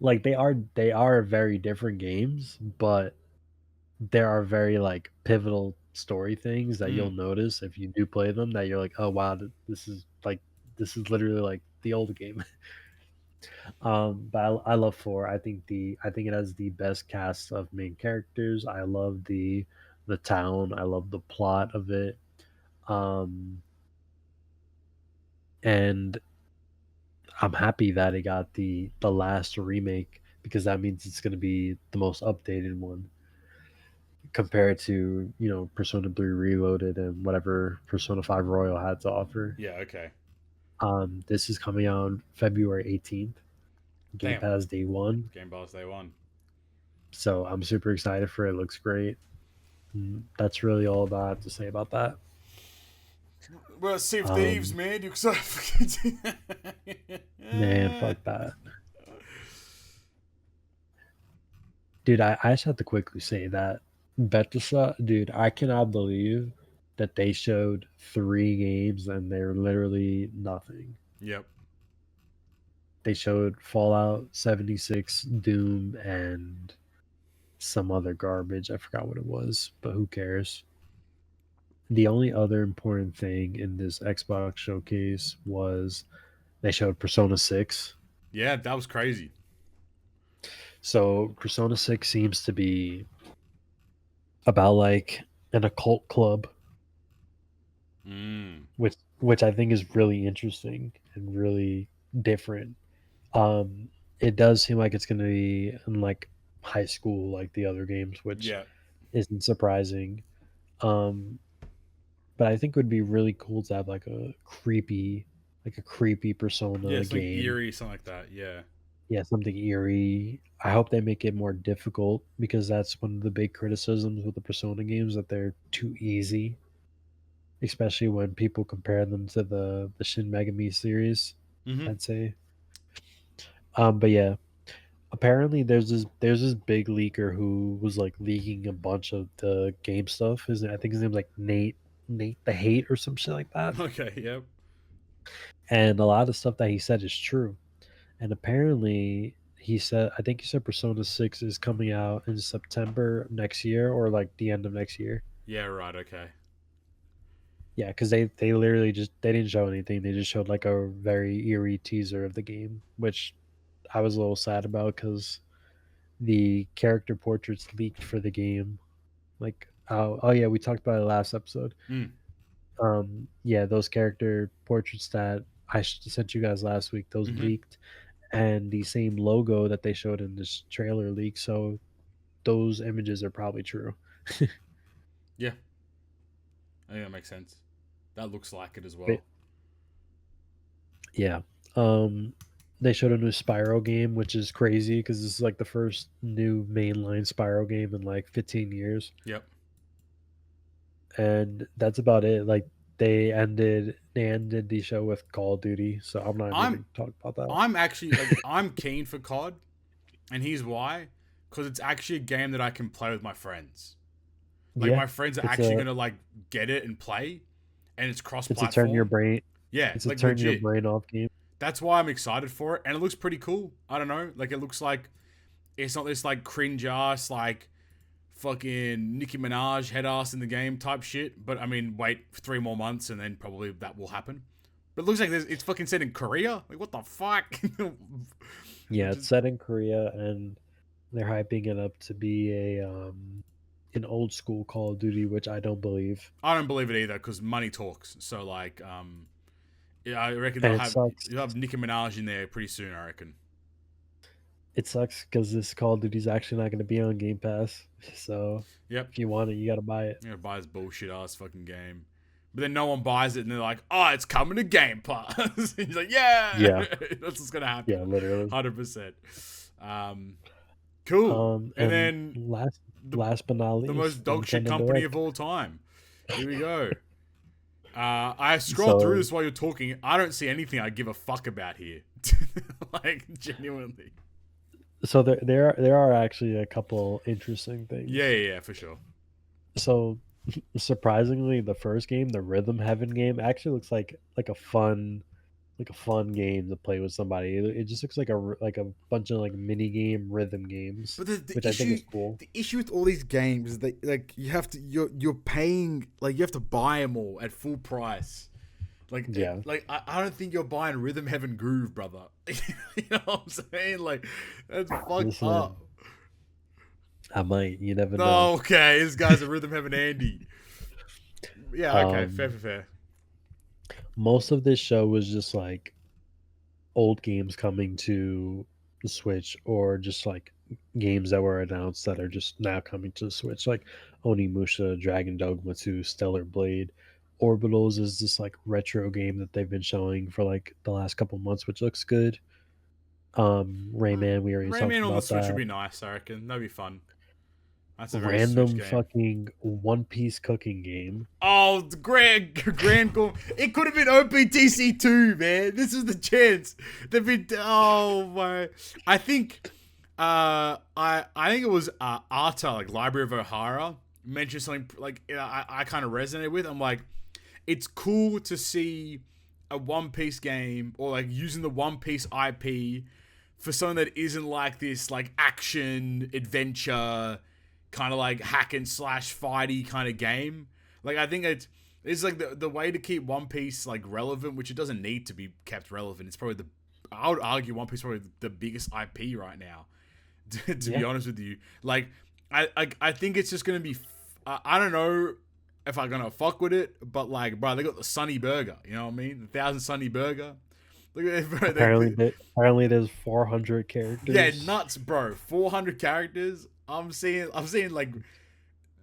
Speaker 2: Like they are very different games, but there are very like pivotal story things that you'll
Speaker 1: Mm.
Speaker 2: notice if you do play them that you're like, oh wow, this is literally like the old game. But I love 4. I think it has the best cast of main characters. I love the town. I love the plot of it. Um, and I'm happy that it got the last remake because that means it's going to be the most updated one compared to Persona 3 Reloaded and whatever Persona 5 Royal had to offer.
Speaker 1: Yeah, okay.
Speaker 2: This is coming out February 18th, Game
Speaker 1: Damn.
Speaker 2: Pass day one.
Speaker 1: Game Pass Day 1.
Speaker 2: So I'm super excited for it. It looks great. That's really all that I have to say about that.
Speaker 1: Well, Sea of Thieves,
Speaker 2: Um,
Speaker 1: man. You excited?
Speaker 2: Man, fuck that. Dude, I just have to quickly say that Bethesda, dude, I cannot believe that they showed 3 games and they're literally nothing.
Speaker 1: Yep.
Speaker 2: They showed Fallout 76, Doom, and some other garbage. I forgot what it was, but who cares? The only other important thing in this Xbox showcase was they showed Persona 6.
Speaker 1: Yeah, that was crazy.
Speaker 2: So Persona 6 seems to be about like an occult club, which I think is really interesting and really different. It does seem like it's going to be in like high school, like the other games, which
Speaker 1: Yeah.
Speaker 2: isn't surprising. Um, but I think it would be really cool to have like a creepy
Speaker 1: Yeah,
Speaker 2: Persona
Speaker 1: something
Speaker 2: game.
Speaker 1: eerie, something like that. Yeah.
Speaker 2: Yeah, something eerie. I hope they make it more difficult because that's one of the big criticisms with the Persona games, that they're too easy, especially when people compare them to the Shin Megami series,
Speaker 1: Mm-hmm.
Speaker 2: I'd say. But yeah, apparently there's this big leaker who was like leaking a bunch of the game stuff. I think his name's like Nate the Hate or some shit like that.
Speaker 1: Okay. Yep.
Speaker 2: And a lot of stuff that he said is true. And apparently I think he said Persona 6 is coming out in September next year or like the end of next year.
Speaker 1: Yeah. Right. Okay.
Speaker 2: Yeah, because they literally they didn't show anything. They just showed like a very eerie teaser of the game, which I was a little sad about because the character portraits leaked for the game. Like, oh yeah, we talked about it last episode.
Speaker 1: Mm.
Speaker 2: Yeah, those character portraits that I sent you guys last week, those
Speaker 1: Mm-hmm.
Speaker 2: leaked, and the same logo that they showed in this trailer leak. So those images are probably true.
Speaker 1: Yeah. I think that makes sense. That looks like it as
Speaker 2: But
Speaker 1: well.
Speaker 2: yeah, um, they showed a new Spyro game, which is crazy because this is like the first new mainline Spyro game in like 15 years,
Speaker 1: Yep.
Speaker 2: and that's about it. Like they ended the show with Call of Duty, so I'm not even
Speaker 1: I'm
Speaker 2: gonna talk about that.
Speaker 1: I'm actually like I'm keen for COD, and here's why: because it's actually a game that I can play with my friends. Like
Speaker 2: Yeah,
Speaker 1: my friends are
Speaker 2: it's
Speaker 1: actually
Speaker 2: a
Speaker 1: gonna like get it and play, and it's
Speaker 2: it's a turn your
Speaker 1: cross-platform.
Speaker 2: brain
Speaker 1: Yeah,
Speaker 2: it's a
Speaker 1: like
Speaker 2: turn your
Speaker 1: legit.
Speaker 2: brain off game.
Speaker 1: That's why I'm excited for it, and it looks pretty cool. I don't know, like it looks like it's not this like cringe ass like fucking Nicki Minaj head ass in the game type shit. But I mean, wait 3 more months and then probably that will happen. But it looks like it's fucking set in Korea. Like what the fuck?
Speaker 2: Yeah,
Speaker 1: Which
Speaker 2: it's
Speaker 1: is
Speaker 2: set in Korea, and they're hyping it up to be an old school Call of Duty, which I don't believe.
Speaker 1: I don't believe it either because money talks. So like yeah, I reckon
Speaker 2: And it sucks.
Speaker 1: you'll have Nicki Minaj in there pretty soon. I reckon.
Speaker 2: It sucks because this Call of Duty is actually not going to be on Game Pass. So
Speaker 1: Yep.
Speaker 2: if you want it, you got to buy it.
Speaker 1: You know, buy this bullshit ass fucking game. But then no one buys it, and they're like, "Oh, it's coming to Game Pass." And he's like, "Yeah,
Speaker 2: Yeah,
Speaker 1: that's what's gonna
Speaker 2: yeah,
Speaker 1: happen,
Speaker 2: literally.
Speaker 1: 100%." Cool. And
Speaker 2: And
Speaker 1: then the
Speaker 2: last but not
Speaker 1: the
Speaker 2: least,
Speaker 1: most
Speaker 2: the
Speaker 1: dog shit
Speaker 2: Nintendo
Speaker 1: company of
Speaker 2: Direct.
Speaker 1: all time. Here we go. I scrolled through
Speaker 2: So
Speaker 1: this while you're talking. I don't see anything I give a fuck about here. Like genuinely.
Speaker 2: so there are actually a couple interesting
Speaker 1: Yeah,
Speaker 2: things.
Speaker 1: yeah, yeah, for sure.
Speaker 2: So surprisingly, the first game, the Rhythm Heaven game, actually looks like a fun game to play with somebody. It just looks like a bunch of like mini game rhythm games,
Speaker 1: But the
Speaker 2: which I think
Speaker 1: issue
Speaker 2: is cool.
Speaker 1: the issue with all these games is that like you have to you're paying like you have to buy them all at full price.
Speaker 2: Yeah,
Speaker 1: Like I don't think you're buying Rhythm Heaven Groove, brother. You know what I'm saying? Like that's fucked up.
Speaker 2: listen, I might. You never know.
Speaker 1: No, okay, this guy's a Rhythm Heaven Andy. Yeah, okay, fair,
Speaker 2: Um,
Speaker 1: fair, fair.
Speaker 2: most of this show was just like old games coming to the Switch, or just like games that were announced that are just now coming to the Switch, like Onimusha, Dragon Dogma 2, Stellar Blade. Orbitals is this like retro game that they've been showing for like the last couple months, which looks good. Rayman, we already talked
Speaker 1: Rayman on the
Speaker 2: about
Speaker 1: Switch would
Speaker 2: that.
Speaker 1: be nice, I reckon. That'd be fun. That's a very Switch
Speaker 2: Random
Speaker 1: game.
Speaker 2: fucking One Piece cooking game.
Speaker 1: Oh, the grand call. It could have been OPTC too, man. This is the chance. They've been. Oh my. I think. I think it was Arta, like Library of Ohara, mentioned something like I kind of resonated with. I'm like, it's cool to see a One Piece game or like using the One Piece IP for something that isn't like this like action adventure kind of like hack and slash fighty kind of game. Like I think it's like the way to keep One Piece like relevant, which it doesn't need to be kept relevant. It's probably I would argue One Piece is probably the biggest IP right now. To be honest with you, like I think it's just gonna be. I don't know if I'm gonna fuck with it, but like, bro, they got the Sunny Burger. You know what I mean? The 1,000 Sunny Burger. Look at it, bro.
Speaker 2: Apparently there's 400 characters.
Speaker 1: Yeah, nuts, bro. 400 characters. I'm seeing like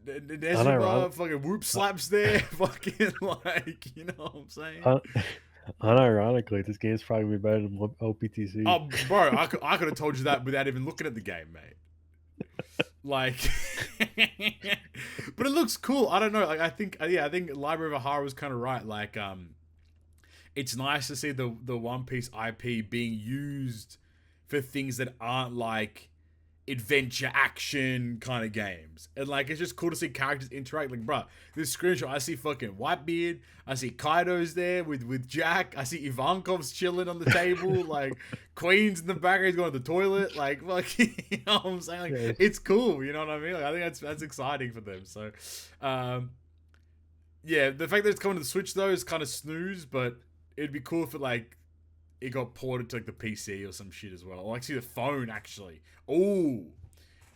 Speaker 1: there's fucking whoop slaps there. Fucking like, you know what I'm saying?
Speaker 2: Unironically, this game's probably gonna be better than OPTC.
Speaker 1: Oh, bro, I could have told you that without even looking at the game, mate. Like, but it looks cool. I don't know. Like, I think Library of Ahara was kind of right. Like, it's nice to see the One Piece IP being used for things that aren't like adventure action kind of games, and like it's just cool to see characters interact. Like, bro, this screenshot, I see fucking Whitebeard, I see Kaido's there with Jack, I see Ivankov's chilling on the table, like Queen's in the background going to the toilet, like fucking, you know what I'm saying? Like, it's cool, you know what I mean? Like, I think that's exciting for them. So, yeah, the fact that it's coming to the Switch though is kind of snooze, but it'd be cool if it got ported to like the PC or some shit as well. Or like see the phone actually. Oh,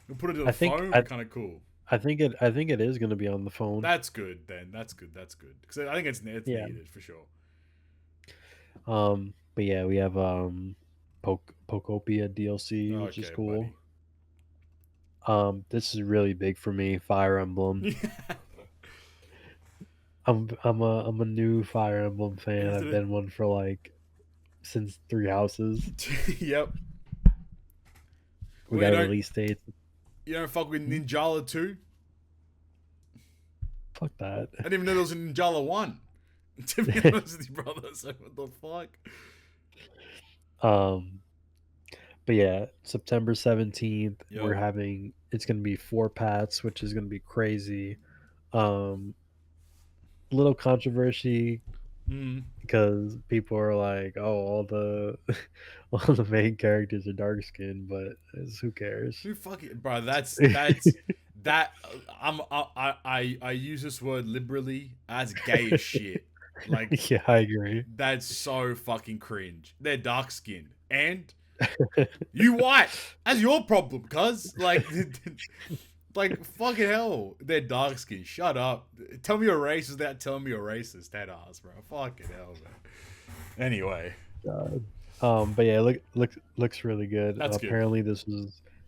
Speaker 1: we'll put it to the phone. Kind of cool.
Speaker 2: I think it is going to be on the phone.
Speaker 1: That's good then. That's good. Because I think it's needed for sure.
Speaker 2: But yeah, we have Pokopia DLC, which is cool. Buddy. This is really big for me. Fire Emblem. I'm a new Fire Emblem fan. I've been one for like since Three Houses.
Speaker 1: Yep.
Speaker 2: We got release dates.
Speaker 1: You don't fuck with Ninjala 2?
Speaker 2: Fuck that.
Speaker 1: I didn't even know there was a Ninjala 1. To be honest with you, brother. So what the
Speaker 2: fuck? But yeah, September 17th, it's gonna be 4 pats, which is gonna be crazy. Little controversy because people are like, "Oh, all the main characters are dark skinned," but who cares?
Speaker 1: Who fucking bro? That's that. I use this word liberally as gay as shit. Like,
Speaker 2: yeah, I agree.
Speaker 1: That's so fucking cringe. They're dark skinned and you white. That's your problem, cuz like. Like, fucking hell. They're dark skinned. Shut up. Tell me you're racist without telling me you're racist. That ass, bro. Fucking hell, man. Anyway.
Speaker 2: But yeah, looks really good.
Speaker 1: That's good.
Speaker 2: Apparently this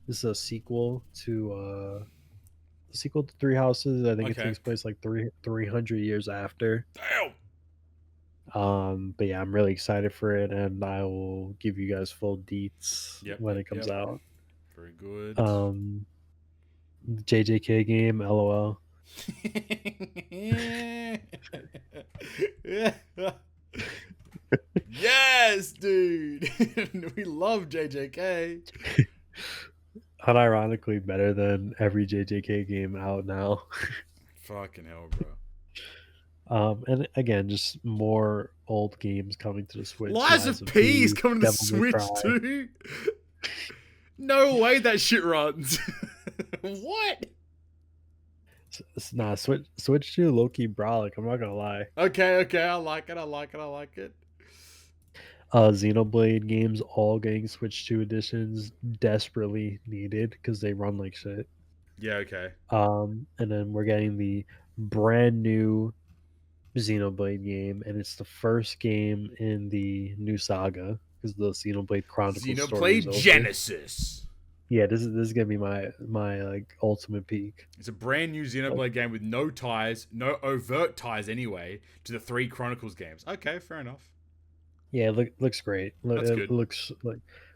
Speaker 2: is a sequel to Three Houses. I think it takes place like 300 years after.
Speaker 1: Damn.
Speaker 2: But yeah, I'm really excited for it, and I will give you guys full deets when it comes out.
Speaker 1: Very good.
Speaker 2: JJK game, LOL.
Speaker 1: Yes, dude. We love JJK.
Speaker 2: Unironically better than every JJK game out now.
Speaker 1: Fucking hell, bro.
Speaker 2: And again, just more old games coming to the Switch.
Speaker 1: Lies of P is coming to the Switch too. No way that shit runs. What?
Speaker 2: Nah, switch to low-key brolic. I'm not gonna lie.
Speaker 1: Okay. I like it.
Speaker 2: Xenoblade games all getting Switch 2 editions, desperately needed because they run like shit.
Speaker 1: Yeah, okay.
Speaker 2: And then we're getting the brand new Xenoblade game, and it's the first game in the new saga because the Xenoblade Chronicles
Speaker 1: Xenoblade Genesis.
Speaker 2: Yeah, this is gonna be my like ultimate peak.
Speaker 1: It's a brand new Xenoblade game with no overt ties anyway to the 3 Chronicles games. Okay, fair enough.
Speaker 2: Yeah, looks great.
Speaker 1: That's good.
Speaker 2: Looks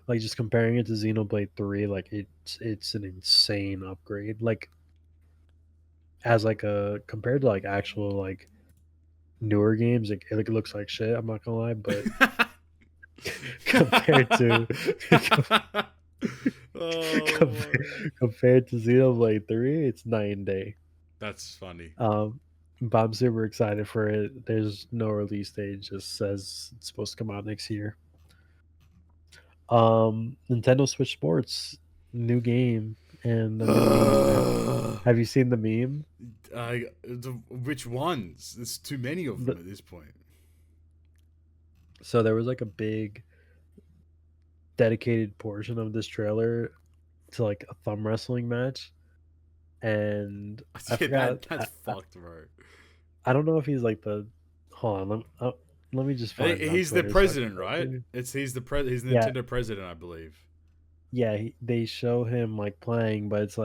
Speaker 2: like just comparing it to Xenoblade 3, like it's an insane upgrade. Like as like compared to like actual like newer games, like it looks like shit. I'm not gonna lie, but compared to compared to Xenoblade 3, it's night and day.
Speaker 1: That's funny.
Speaker 2: But I'm super excited for it. There's no release date; it just says it's supposed to come out next year. Nintendo Switch Sports, new game. and the new memes. Have you seen the meme?
Speaker 1: Which ones? There's too many of them at this point.
Speaker 2: So there was like a big dedicated portion of this trailer to like a thumb wrestling match, and I forgot.
Speaker 1: That's fucked, bro.
Speaker 2: I don't know if he's like the. Hold on, let me just find.
Speaker 1: He's the president, right? He's the He's the Nintendo president, I believe.
Speaker 2: Yeah, they show him like playing, but it's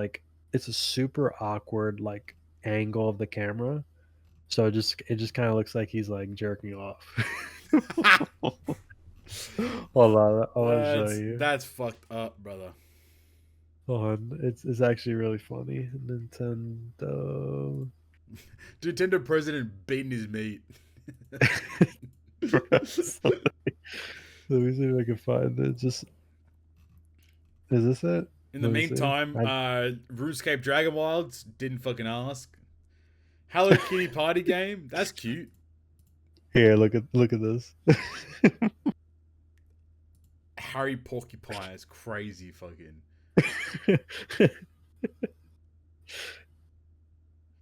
Speaker 2: a super awkward like angle of the camera, so it just kind of looks like he's like jerking off. Hold on, I want to show you.
Speaker 1: That's fucked up, brother.
Speaker 2: Hold on, it's actually really funny. Nintendo
Speaker 1: president beating his meat.
Speaker 2: Let me see if I can find it. Just is this it?
Speaker 1: In the meantime, RuneScape Dragon Wilds didn't fucking ask. Hello Kitty party game. That's cute.
Speaker 2: Here, look at this.
Speaker 1: Harry Porcupine is crazy fucking.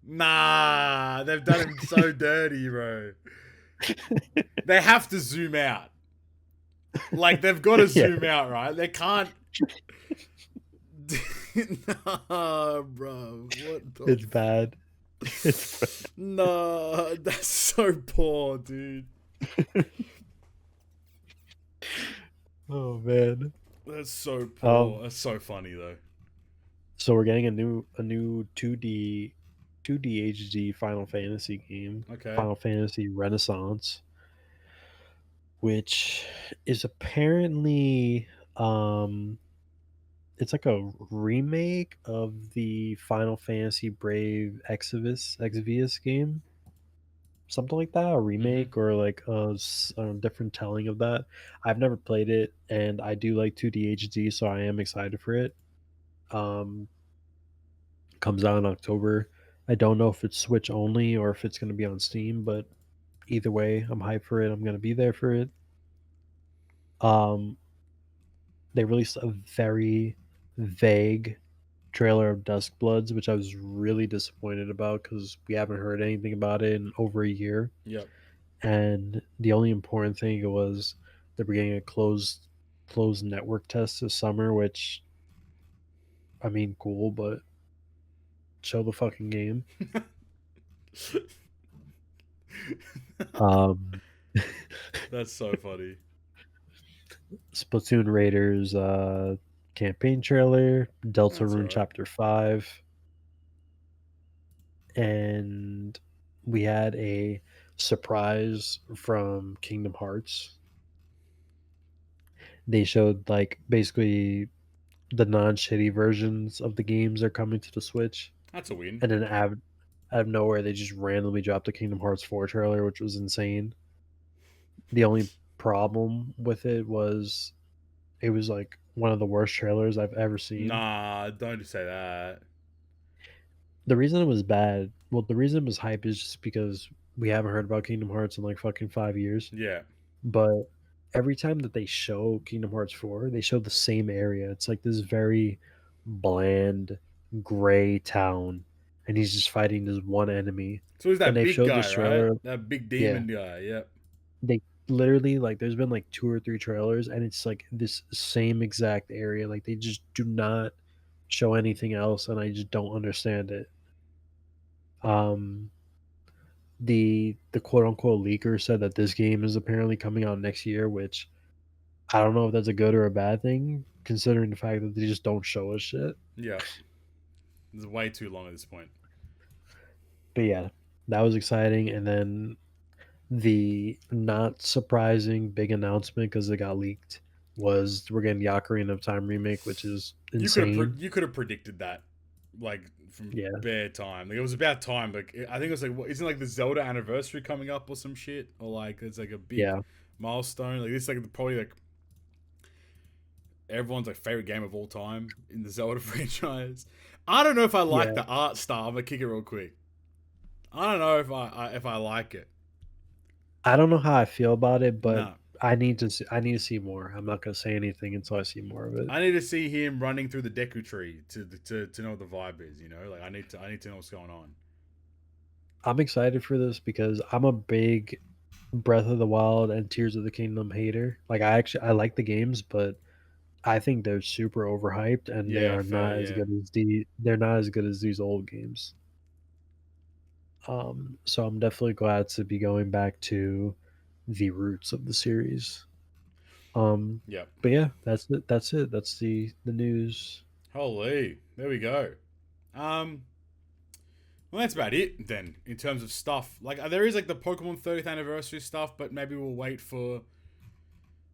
Speaker 1: Nah, they've done him so dirty, bro. They have to zoom out. Like, they've got to zoom out, right? They can't. Nah, bro. What the
Speaker 2: It's bad.
Speaker 1: Nah, that's so poor, dude.
Speaker 2: Oh man,
Speaker 1: that's so poor. That's so funny though.
Speaker 2: So we're getting a new 2D HD Final Fantasy game.
Speaker 1: Okay.
Speaker 2: Final Fantasy Renaissance, which is apparently it's like a remake of the Final Fantasy Brave Exvius game. Something like that, a remake or like a different telling of that. I've never played it, and I do like 2D HD, so I am excited for it. Comes out in October. I don't know if it's Switch only or if it's going to be on Steam, but either way, I'm hyped for it. I'm going to be there for it. They released a very vague trailer of Duskbloods, which I was really disappointed about because we haven't heard anything about it in over a year.
Speaker 1: Yep.
Speaker 2: And the only important thing was that we're getting a closed network test this summer, which, I mean, cool, but show the fucking game.
Speaker 1: That's so funny.
Speaker 2: Splatoon Raiders campaign trailer, Deltarune Chapter 5. And we had a surprise from Kingdom Hearts. They showed like basically the non-shitty versions of the games are coming to the Switch.
Speaker 1: That's a win.
Speaker 2: And then out of nowhere, they just randomly dropped the Kingdom Hearts 4 trailer, which was insane. The only problem with it was like one of the worst trailers I've ever seen.
Speaker 1: Nah, don't say that.
Speaker 2: The reason it was bad, well, the reason it was hype is just because we haven't heard about Kingdom Hearts in like fucking 5 years.
Speaker 1: Yeah.
Speaker 2: But every time that they show Kingdom Hearts 4, they show the same area. It's like this very bland, gray town, and he's just fighting this one enemy.
Speaker 1: So he's that big guy, right? That big demon guy, yep.
Speaker 2: They literally, like, there's been like 2 or 3 trailers, and it's like this same exact area. Like, they just do not show anything else, and I just don't understand it. The quote unquote leaker said that this game is apparently coming out next year, which I don't know if that's a good or a bad thing, considering the fact that they just don't show us shit.
Speaker 1: Yeah. It's way too long at this point.
Speaker 2: But yeah, that was exciting. And then the not surprising big announcement, because it got leaked, was we're getting the Ocarina of Time remake, which is insane.
Speaker 1: You could have predicted that, like, from bare time. Like, it was about time. Like, I think it was like, isn't like the Zelda anniversary coming up or some shit, or like it's like a big milestone. Like, this is like probably like everyone's like favorite game of all time in the Zelda franchise. I don't know if I like the art style. I'm gonna kick it real quick. I don't know if I like it.
Speaker 2: I don't know how I feel about it, but I need to see more. I'm not gonna say anything until I see more of it.
Speaker 1: I need to see him running through the Deku tree to know what the vibe is. Like I need to know what's going on.
Speaker 2: I'm excited for this because I'm a big Breath of the Wild and Tears of the Kingdom hater. Like I like the games, but I think they're super overhyped and they
Speaker 1: Yeah,
Speaker 2: are
Speaker 1: fair.
Speaker 2: not as
Speaker 1: Yeah.
Speaker 2: good as these old games. So I'm definitely glad to be going back to the roots of the series.
Speaker 1: Yep.
Speaker 2: But yeah, that's it. That's it. That's the news.
Speaker 1: Holy, there we go. Well, that's about it then in terms of stuff. Like there is like the Pokemon 30th anniversary stuff, but maybe we'll wait for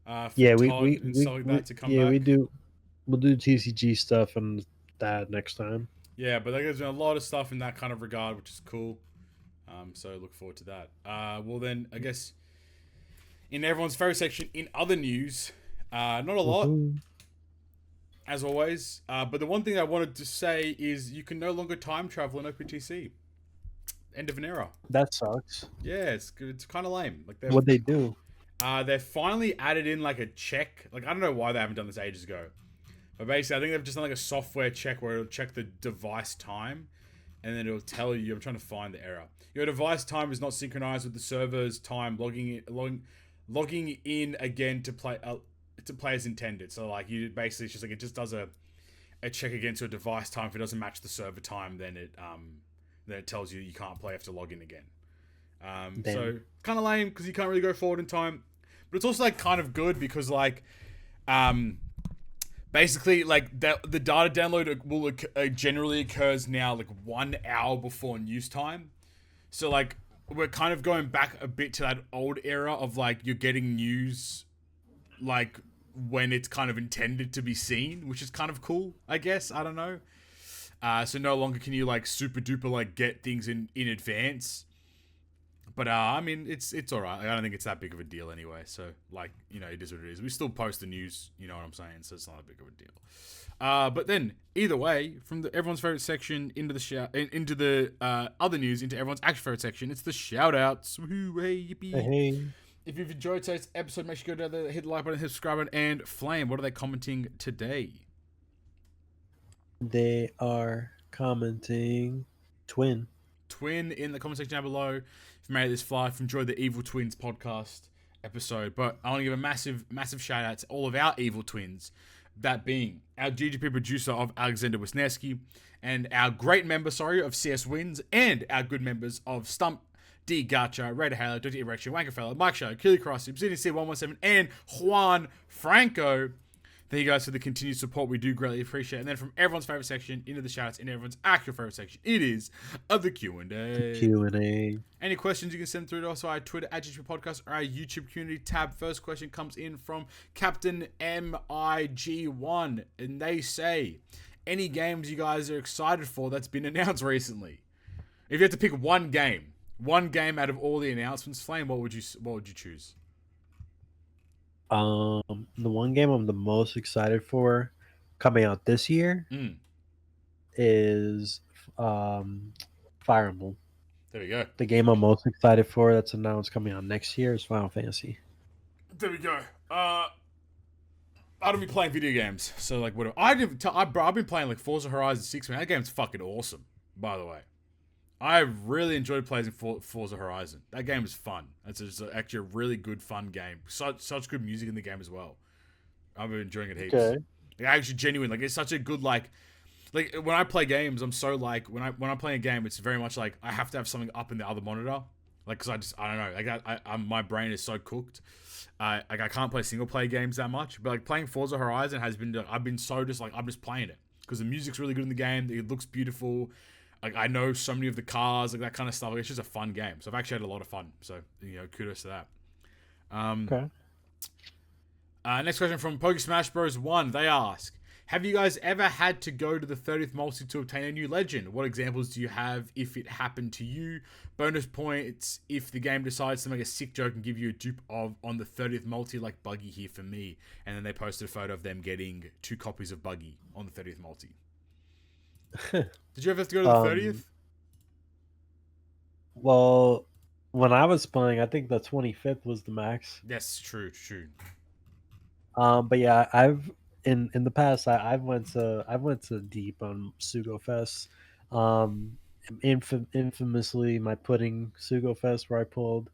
Speaker 2: Yeah,
Speaker 1: Todd and stuff like that to come back.
Speaker 2: we'll do TCG stuff and that next time.
Speaker 1: Yeah, but there's been a lot of stuff in that kind of regard, which is cool. So look forward to that. Well then, I guess in everyone's favorite section, in other news, not a lot, as always. But the one thing I wanted to say is you can no longer time travel in OPTC. End of an era.
Speaker 2: That sucks.
Speaker 1: Yeah, it's kind of lame. Like
Speaker 2: What they do?
Speaker 1: They've finally added in like a check. Like I don't know why they haven't done this ages ago, but basically I think they've just done like a software check where it'll check the device time, and then it'll tell you. I'm trying to find the error. Your device time is not synchronized with the server's time. Logging in again to play as intended. So like you basically it's just like it just does a check against your device time. If it doesn't match the server time, then it tells you can't play. You have to log in again. So kind of lame because you can't really go forward in time, but it's also like kind of good because like basically like the data download will generally occurs now like 1 hour before news time. So like we're kind of going back a bit to that old era of like you're getting news like when it's kind of intended to be seen, which is kind of cool, I guess. I don't know. So no longer can you like super duper like get things in advance. But I mean, it's all right. I don't think it's that big of a deal anyway. So like it is what it is. We still post the news. You know what I'm saying? So it's not a big of a deal. But then either way, from everyone's favorite section into the other news into everyone's actual favorite section, it's the shout outs. Woohoo! Hey yippee!
Speaker 2: Hey.
Speaker 1: If you've enjoyed today's episode, make sure you go down there, hit the like button, hit the subscribe button, and Flame. What are they commenting today?
Speaker 2: They are commenting twin
Speaker 1: in the comment section down below. If you made it this far, if you enjoyed the Evil Twins podcast episode. But I want to give a massive shout out to all of our Evil Twins. That being our GGP producer of Alexander Wisniewski, and our great member, of Cswins, and our good members of Stump D, Gacha, Red Halo, E Recshin, Wankafella, Mike Schallo, Kiri Karasu, Obsidian Steed117, and Juan Franco. Thank you guys for the continued support. We do greatly appreciate it. And then from everyone's favorite section into the shoutouts, into everyone's actual favorite section, it is the Q&A.
Speaker 2: Q&A.
Speaker 1: Any questions you can send through to us via Twitter at GGP Podcast or our YouTube community tab. First question comes in from Captain MIG1, and they say, any games you guys are excited for that's been announced recently? If you had to pick one game out of all the announcements, Flame, what would you choose?
Speaker 2: The one game I'm the most excited for coming out this year is Fire Emblem.
Speaker 1: There we go.
Speaker 2: The game I'm most excited for that's announced coming out next year is Final Fantasy.
Speaker 1: There we go. I don't be playing video games, so like whatever. I've been playing like Forza Horizon 6, man. That game's fucking awesome, by the way. I really enjoyed playing Forza Horizon. That game is fun. It's actually a really good, fun game. Such good music in the game as well. I've been enjoying it heaps. Okay. Like, actually, genuine. Like it's such a good like when I play games, I'm so like when I'm playing a game, it's very much like I have to have something up in the other monitor. Like because I don't know. Like my brain is so cooked. I can't play single player games that much. But like playing Forza Horizon has been I've been so just like I'm just playing it because the music's really good in the game. It looks beautiful. Like I know so many of the cars, like that kind of stuff. Like, it's just a fun game. So I've actually had a lot of fun. So kudos to that.
Speaker 2: Okay.
Speaker 1: Next question from Poke Smash Bros. 1. They ask, have you guys ever had to go to the 30th multi to obtain a new legend? What examples do you have if it happened to you? Bonus points if the game decides to make a sick joke and give you a dupe of on the 30th multi, like Buggy here for me. And then they posted a photo of them getting 2 copies of Buggy on the 30th multi. Did you ever have to go to the 30th?
Speaker 2: Well, When I was playing, I think the 25th was the max.
Speaker 1: Yes, true.
Speaker 2: But yeah, I've in the past I went to deep on Sugo Fest. Um, infamously my pudding Sugo Fest where I pulled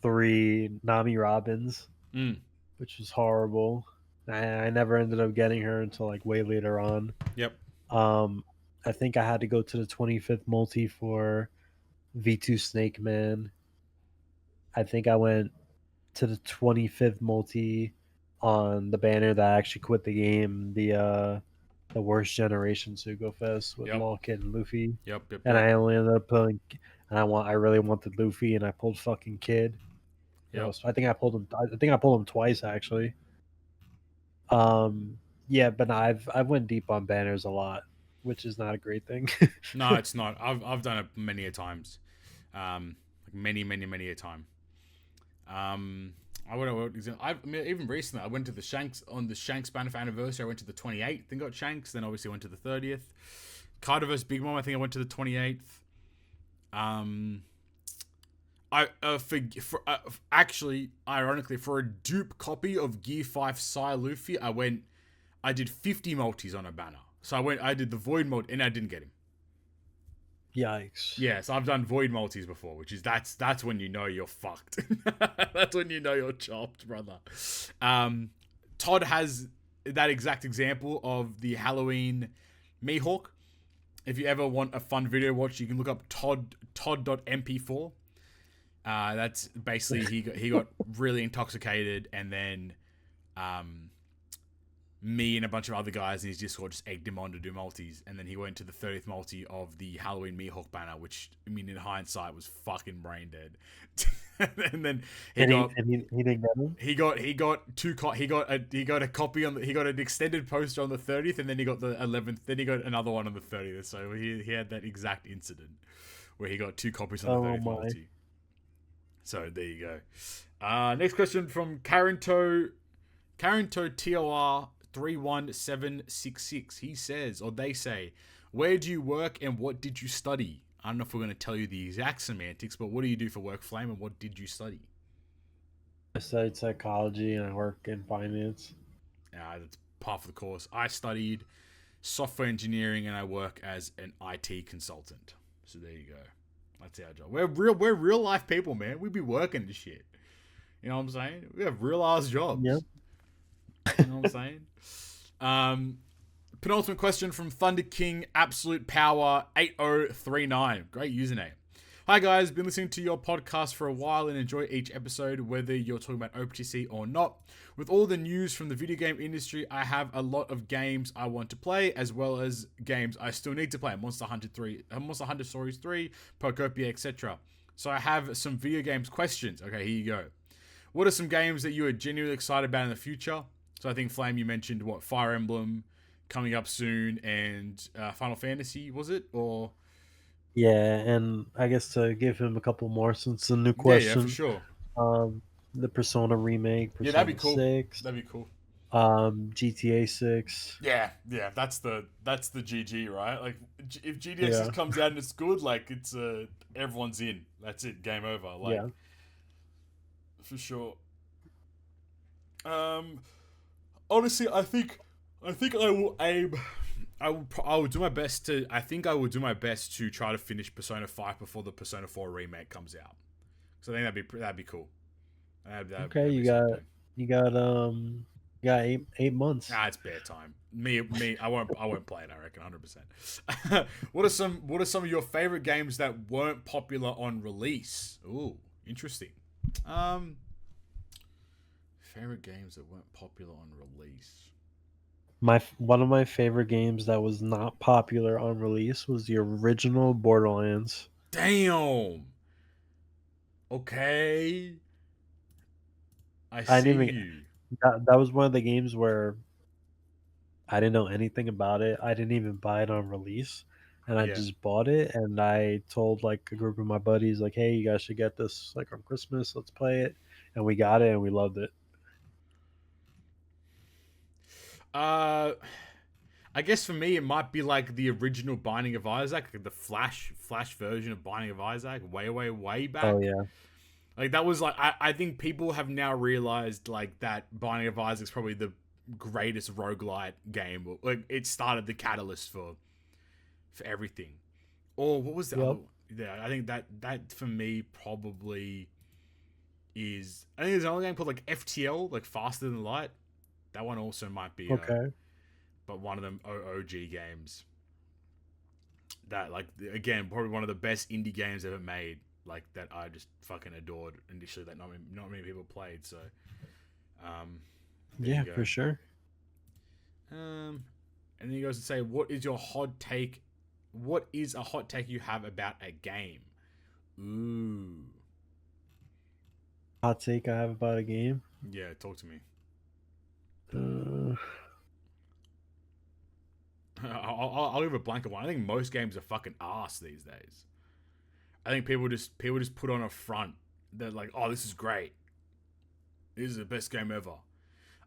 Speaker 2: 3 Nami Robins,
Speaker 1: Mm.
Speaker 2: which was horrible. I never ended up getting her until like way later on.
Speaker 1: Yep.
Speaker 2: Um, I think I had to go to the 25th multi for V2 Snake Man. I think I went to the 25th multi on the banner that actually quit the game, the worst generation Sugo Fest with
Speaker 1: Yep.
Speaker 2: Lawkit and Luffy. And
Speaker 1: Yep.
Speaker 2: I only ended up pulling I really wanted Luffy and I pulled fucking Kid.
Speaker 1: Yep.
Speaker 2: I think I pulled him twice actually. Um yeah, but no, I've went deep on banners a lot, which is not a great thing.
Speaker 1: No, it's not. I've done it many a times. Like many a time. Um, I would. I mean, even recently, I went to the Shanks on the Shanks banner for anniversary. I went to the 28th and got Shanks. Then obviously went to the 30th. Cardiverse Big Mom. I think I went to the 28th. Actually, ironically, for a dupe copy of Gear 5 Psy Luffy, I did 50 multis on a banner. So I did the Void multi, and I didn't get him.
Speaker 2: Yikes.
Speaker 1: Yeah, so I've done Void multis before, which is that's when you know you're fucked. That's when you know you're chopped, brother. Todd has that exact example of the Halloween Mihawk. If you ever want a fun video watch, you can look up Todd.mp4. That's basically he got really intoxicated, and then me and a bunch of other guys in his Discord just egged him on to do multis, and then he went to the 30th multi of the Halloween Mihawk banner, which I mean in hindsight was fucking brain dead. And then he didn't get him. He got a copy on he got an extended poster on the 30th, and then he got the 11th. Then he got another one on the 30th. So he had that exact incident where he got 2 copies on the 30th multi. So there you go. Next question from Karinto TOR 31766. He says, or they say, where do you work and what did you study? I don't know if we're going to tell you the exact semantics, but what do you do for work, Flame, and what did you study?
Speaker 2: I studied psychology and I work in finance.
Speaker 1: That's part of the course. I studied software engineering and I work as an IT consultant. So there you go. That's our job. We're real life people, man. We be working this shit. You know what I'm saying? We have real ass jobs.
Speaker 2: Yep.
Speaker 1: You know what I'm saying? Penultimate question from Thunder King Absolute Power 8039. Great username. Hi guys, been listening to your podcast for a while and enjoy each episode, whether you're talking about OPTC or not. With all the news from the video game industry, I have a lot of games I want to play, as well as games I still need to play. Monster Hunter Stories 3, Pocopia, etc. So I have some video games questions. Okay, here you go. What are some games that you are genuinely excited about in the future? So I think, Flame, you mentioned, Fire Emblem coming up soon, and Final Fantasy, was it? Or
Speaker 2: yeah, and I guess to give him a couple more since it's a new question.
Speaker 1: Yeah, for sure.
Speaker 2: The Persona remake, Persona
Speaker 1: that'd be cool.
Speaker 2: 6.
Speaker 1: That'd be cool.
Speaker 2: GTA 6.
Speaker 1: Yeah, that's the GG, right? Like if GTA 6 comes out and it's good, like it's everyone's in. That's it, game over. Like, yeah, for sure. Honestly, I think I will aim. I will do my best to. I think I will do my best to try to finish Persona 5 before the Persona 4 remake comes out. So I think that'd be cool.
Speaker 2: Okay, you got 8 months.
Speaker 1: It's bare time. Me, I won't play it. I reckon 100%. What are some of your favorite games that weren't popular on release? Ooh, interesting. Favorite games that weren't popular on release.
Speaker 2: One of my favorite games that was not popular on release was the original Borderlands.
Speaker 1: Damn. Okay. I see you.
Speaker 2: That was one of the games where I didn't know anything about it. I didn't even buy it on release, and I just bought it. And I told like a group of my buddies, like, "Hey, you guys should get this like on Christmas. Let's play it." And we got it, and we loved it.
Speaker 1: I guess for me it might be like the original Binding of Isaac, the Flash version of Binding of Isaac, way back.
Speaker 2: Oh yeah.
Speaker 1: Like that was like I think people have now realized like that Binding of Isaac's probably the greatest roguelite game. Like it started the catalyst for everything. Or what was the other? Yeah, I think that for me probably is. I think there's another game called like FTL, like Faster Than Light. That one also might be
Speaker 2: okay.
Speaker 1: But one of them OG games. That like again probably one of the best indie games ever made. Like that I just fucking adored initially. That not many people played. So,
Speaker 2: yeah, for sure.
Speaker 1: And then he goes to say, "What is your hot take? What is a hot take you have about a game?" Ooh.
Speaker 2: Hot take I have about a game?
Speaker 1: Yeah, talk to me. I'll give a blanket one. I think most games are fucking ass these days. I think people just put on a front. They're like, "Oh, this is great. This is the best game ever."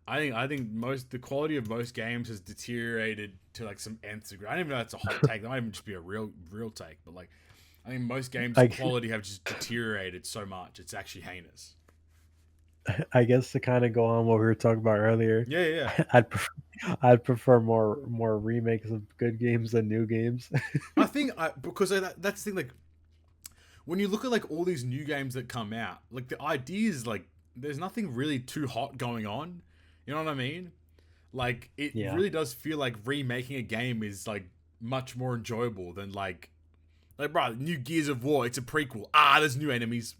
Speaker 1: I think the quality of most games has deteriorated to like some nth degree. I don't even know if that's a hot take. That might even just be a real take. But like, I think most games' quality have just deteriorated so much. It's actually heinous.
Speaker 2: I guess to kind of go on what we were talking about earlier.
Speaker 1: Yeah.
Speaker 2: I'd prefer more remakes of good games than new games.
Speaker 1: I think because that's the thing. Like, when you look at like all these new games that come out, like the idea is like there's nothing really too hot going on. You know what I mean? Like it really does feel like remaking a game is like much more enjoyable than like bro, new Gears of War. It's a prequel. There's new enemies.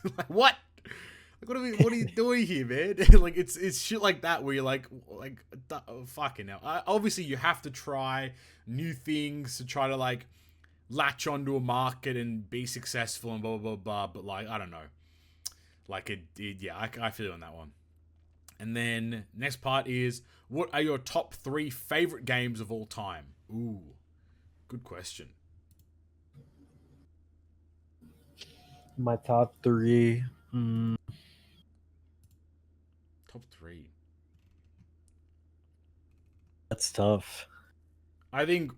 Speaker 1: Like what? Like what are you doing here, man? Like it's shit like that where you're like fucking hell. Obviously, you have to try new things to try to like latch onto a market and be successful and blah blah blah. But like I don't know, like I feel on that one. And then next part is, what are your top 3 favorite games of all time? Ooh, good question.
Speaker 2: My top 3.
Speaker 1: Top 3.
Speaker 2: That's tough.
Speaker 1: I think,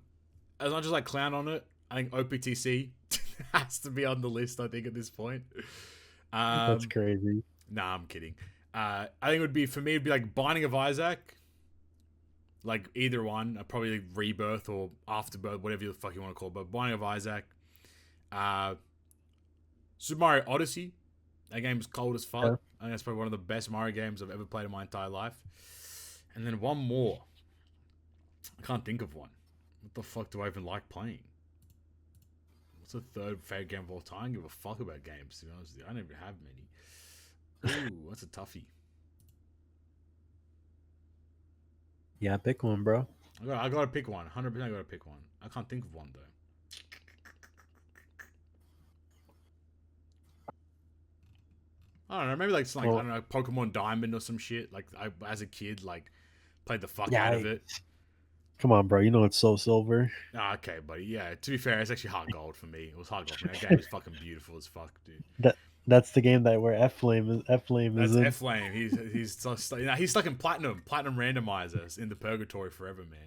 Speaker 1: as much as I clown on it, I think OPTC has to be on the list, I think, at this point.
Speaker 2: That's crazy.
Speaker 1: Nah, I'm kidding. I think it would be, for me, it'd be like Binding of Isaac. Like either one. Probably like Rebirth or Afterbirth, whatever the fuck you want to call it. But Binding of Isaac. Super Mario Odyssey. That game's cold as fuck. Yeah. I think that's probably one of the best Mario games I've ever played in my entire life. And then one more. I can't think of one. What the fuck do I even like playing? What's the third favorite game of all time? I don't give a fuck about games, to be honest with you. I don't even have many. Ooh, that's a toughie.
Speaker 2: Yeah, pick one, bro.
Speaker 1: I gotta pick one. 100% I gotta pick one. I can't think of one, though. I don't know. Maybe like I don't know, Pokemon Diamond or some shit. Like I, as a kid, like played the fuck out of it.
Speaker 2: Come on, bro. You know it's Soul Silver.
Speaker 1: Okay, buddy. Yeah. To be fair, it's actually Heart Gold for me. It was Heart Gold. That game is fucking beautiful as fuck, dude.
Speaker 2: That's the game where F Flame is.
Speaker 1: That's F Flame. He's stuck in platinum randomizers in the purgatory forever, man.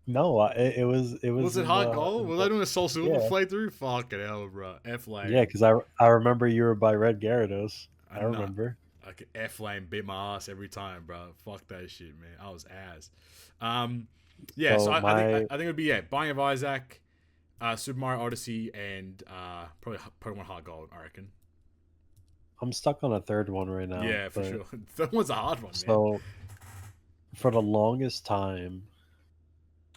Speaker 2: No, it was.
Speaker 1: Was it Heart Gold? Was I doing a Soul Silver playthrough? Fucking hell, bro. F Flame.
Speaker 2: Yeah, because I remember you were by Red Gyarados. I remember.
Speaker 1: Like F Flame bit my ass every time, bro. Fuck that shit, man. I was ass. Yeah. So I think it would be Binding of Isaac, Super Mario Odyssey, and probably Pokemon Heart Gold. I reckon.
Speaker 2: I'm stuck on a third one right now.
Speaker 1: Yeah, for sure. That one's a hard one, man.
Speaker 2: So, for the longest time,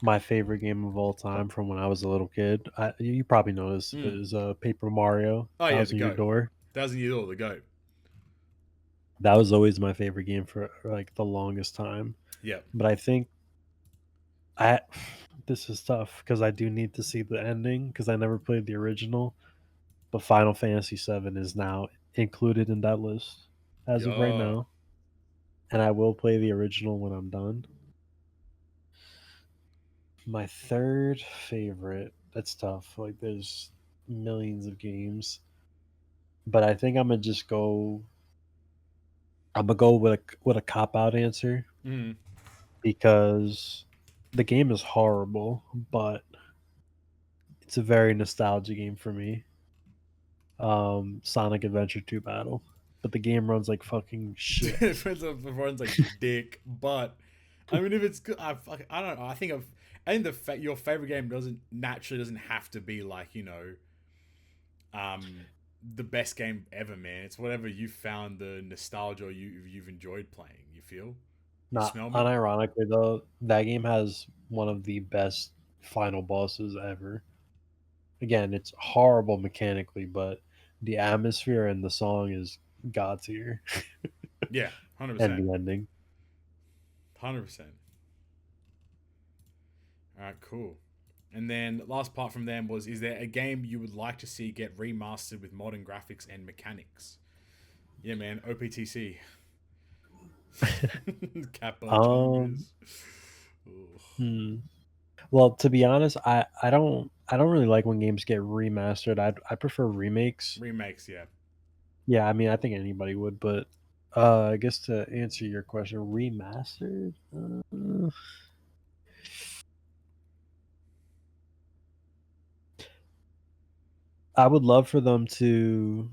Speaker 2: my favorite game of all time from when I was a little kid, you probably know this, is Paper Mario.
Speaker 1: Oh, yeah,
Speaker 2: Thousand Year Door.
Speaker 1: 1000 Year Door, the GOAT.
Speaker 2: That was always my favorite game for like the longest time.
Speaker 1: Yeah.
Speaker 2: But I think this is tough because I do need to see the ending because I never played the original. But Final Fantasy VII is now included in that list as of right now. And I will play the original when I'm done. My third favorite, that's tough. Like there's millions of games. But I think I'm gonna go with a cop-out answer.
Speaker 1: Mm-hmm.
Speaker 2: Because the game is horrible, but it's a very nostalgic game for me. Sonic Adventure 2 battle, but the game runs like fucking shit.
Speaker 1: It runs like dick, but I mean, if it's good, I don't know. I think your favorite game doesn't have to be like, the best game ever, man. It's whatever you found the nostalgia you've enjoyed playing. You feel? You
Speaker 2: Not
Speaker 1: smell me?
Speaker 2: unironically though, that game has one of the best final bosses ever. Again, it's horrible mechanically, but the atmosphere and the song is god tier.
Speaker 1: Yeah,
Speaker 2: And
Speaker 1: 100%,
Speaker 2: the ending.
Speaker 1: 100%. All right, cool. And then last part from them was: is there a game you would like to see get remastered with modern graphics and mechanics? Yeah, man, OPTC. Kappa
Speaker 2: Um,
Speaker 1: Chungus. Ugh.
Speaker 2: hmm. Well, to be honest, I don't really like when games get remastered. I prefer remakes.
Speaker 1: Remakes, yeah.
Speaker 2: Yeah, I mean, I think anybody would, but I guess to answer your question, remastered. I would love for them to.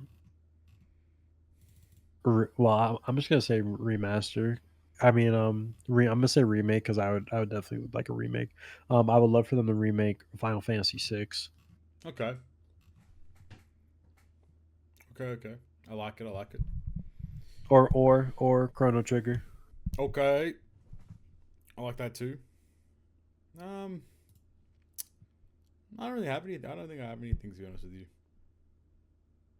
Speaker 2: Well, I'm just gonna say remaster. I mean, I'm gonna say remake because I would definitely would like a remake. I would love for them to remake Final Fantasy VI
Speaker 1: Okay. Okay. I like it. I like it.
Speaker 2: or Chrono Trigger.
Speaker 1: Okay. I like that too. Um, I don't really have any. I don't think I have anything, to be honest with you.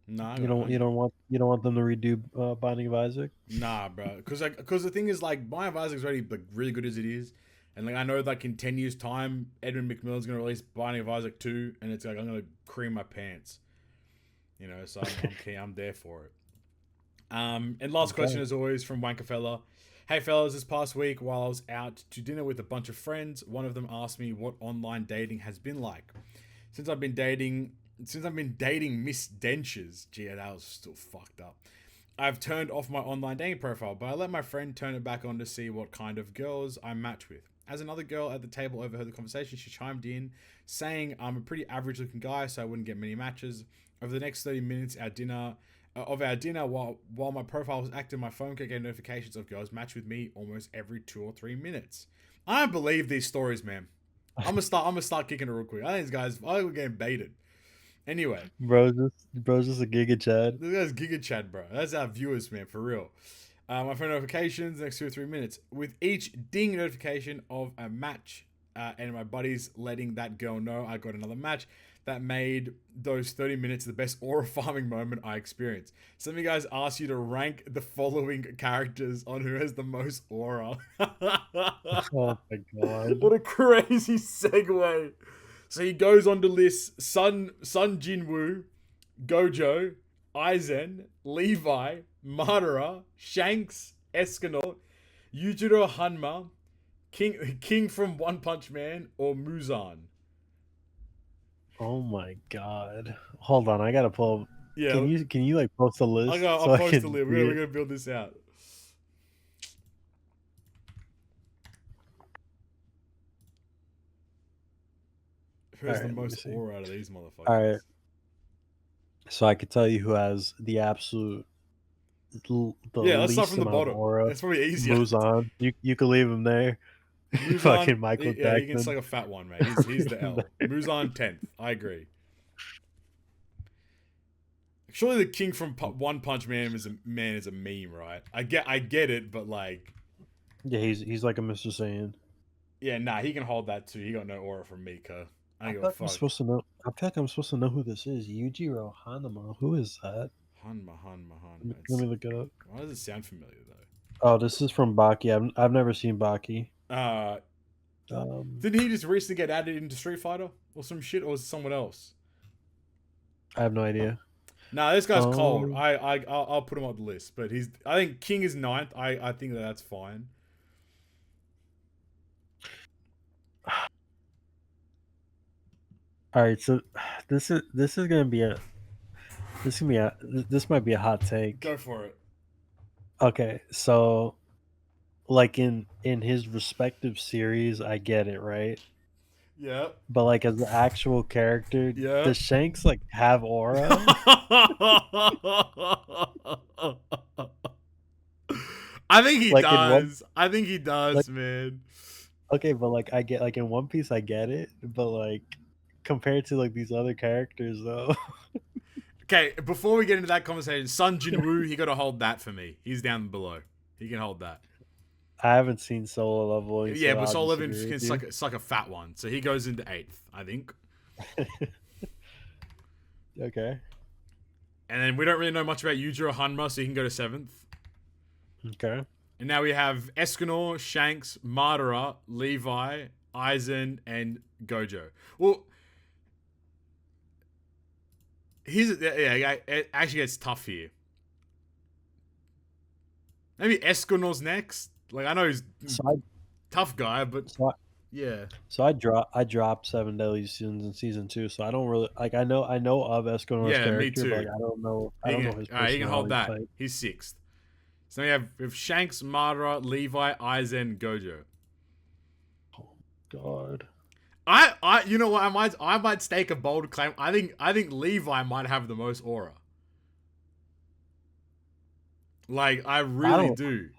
Speaker 1: No, I got.
Speaker 2: You don't want them to redo Binding of Isaac.
Speaker 1: Nah, bro. Because the thing is, like, my Isaac's already like really good as it is, and like I know like in 10 years' time, Edmund McMillan's gonna release Binding of Isaac 2, and it's like I'm gonna cream my pants. So I'm keen. I'm there for it. And last question,
Speaker 2: Okay.
Speaker 1: as always, from Wankafella. Hey fellas, this past week while I was out to dinner with a bunch of friends, one of them asked me what online dating has been like. Since I've been dating Miss Dentures. Gee, that was still fucked up. I've turned off my online dating profile, but I let my friend turn it back on to see what kind of girls I match with. As another girl at the table overheard the conversation, she chimed in, saying I'm a pretty average looking guy, so I wouldn't get many matches. Over the next 30 minutes, our dinner, while my profile was active, my phone kept getting notifications of girls match with me almost every 2 or 3 minutes. I don't believe these stories, man. I'm gonna start kicking it real quick. I think these guys, I think we're getting baited. Anyway,
Speaker 2: Bro's just a Giga Chad.
Speaker 1: this guy's Giga Chad, bro. That's our viewers, man, for real. My phone notifications next 2 or 3 minutes. With each ding notification of a match, and my buddies letting that girl know I got another match, that made those 30 minutes the best aura farming moment I experienced. Some of you guys asked you to rank the following characters on who has the most aura.
Speaker 2: Oh my god.
Speaker 1: What a crazy segue. So he goes on to list Sun Jinwoo, Gojo, Aizen, Levi, Madara, Shanks, Escanaut, Yujiro Hanma, King from One Punch Man, or Muzan.
Speaker 2: Oh my god. Hold on, I gotta pull.
Speaker 1: Yeah,
Speaker 2: Can you like post a list
Speaker 1: I'll
Speaker 2: so I
Speaker 1: post a
Speaker 2: can
Speaker 1: list.
Speaker 2: see
Speaker 1: We're
Speaker 2: it?
Speaker 1: gonna build this out. Who
Speaker 2: All
Speaker 1: has the
Speaker 2: right, let me
Speaker 1: most
Speaker 2: see.
Speaker 1: aura out of these
Speaker 2: All right,
Speaker 1: motherfuckers?
Speaker 2: so I could tell you who has the absolute the
Speaker 1: Yeah, let's start
Speaker 2: least
Speaker 1: from the
Speaker 2: amount of
Speaker 1: bottom.
Speaker 2: aura.
Speaker 1: It's probably easier.
Speaker 2: Muzan. You can leave him there.
Speaker 1: Muzan,
Speaker 2: Fucking Michael
Speaker 1: yeah, he can
Speaker 2: Jackson.
Speaker 1: suck a fat one, mate. He's the
Speaker 2: Leave him
Speaker 1: L.
Speaker 2: there.
Speaker 1: Muzan 10th. I agree. Surely the King from One Punch Man is a meme, right? I get it, but like,
Speaker 2: Yeah, he's like a Mr. Saiyan.
Speaker 1: yeah, nah, he can hold that too. He got no aura from Mika. I
Speaker 2: I
Speaker 1: don't
Speaker 2: feel
Speaker 1: give a
Speaker 2: like I'm
Speaker 1: fuck.
Speaker 2: supposed to know. I feel like I'm supposed to know who this is. Yujiro Hanama. Who is that?
Speaker 1: Hanma.
Speaker 2: Let me look it up.
Speaker 1: Why does it sound familiar
Speaker 2: Oh, this is from Baki. I've never seen Baki.
Speaker 1: though?
Speaker 2: Um,
Speaker 1: Didn't he just recently get added into Street Fighter or some shit, or was it someone else?
Speaker 2: I have no idea.
Speaker 1: Nah, this guy's cold.
Speaker 2: Um,
Speaker 1: I'll put him on the list, but I think King is ninth. I think that's fine.
Speaker 2: all right. So this is gonna be a this might be a hot take.
Speaker 1: Go for it.
Speaker 2: Okay, so like in his respective series, I get it, right?
Speaker 1: Yeah.
Speaker 2: But like as the actual character,
Speaker 1: Yeah.
Speaker 2: does Shanks like have aura?
Speaker 1: I think he
Speaker 2: like
Speaker 1: does. I think he does,
Speaker 2: like
Speaker 1: man.
Speaker 2: okay, but like I get like in One Piece I get it, but like compared to like these other characters though.
Speaker 1: Okay, before we get into that conversation, Sun Jinwoo, he got to hold that for me. He's down below. He can hold that.
Speaker 2: I haven't seen Solo Leveling,
Speaker 1: Yeah,
Speaker 2: so
Speaker 1: but
Speaker 2: I'll
Speaker 1: Soul Living
Speaker 2: disagree with
Speaker 1: it's like a fat one, so he goes into 8th, I think.
Speaker 2: Okay.
Speaker 1: And then we don't really know much about Yujiro Hanma, so he can go to 7th.
Speaker 2: Okay.
Speaker 1: And now we have Escanor, Shanks, Madara, Levi, Aizen, and Gojo. Well, it actually gets tough here. Maybe Escanor's next. Like, I know he's tough guy, but yeah.
Speaker 2: So I dropped 7 Deadly Sins in season 2, so I don't really like. I know of Escanor's character,
Speaker 1: me too.
Speaker 2: but like, I don't know his personality.
Speaker 1: He can hold that.
Speaker 2: Type.
Speaker 1: He's 6th. So we have Shanks, Madara, Levi, Aizen, Gojo.
Speaker 2: Oh God.
Speaker 1: You know what? I might stake a bold claim. I think Levi might have the most aura. Like, I really do.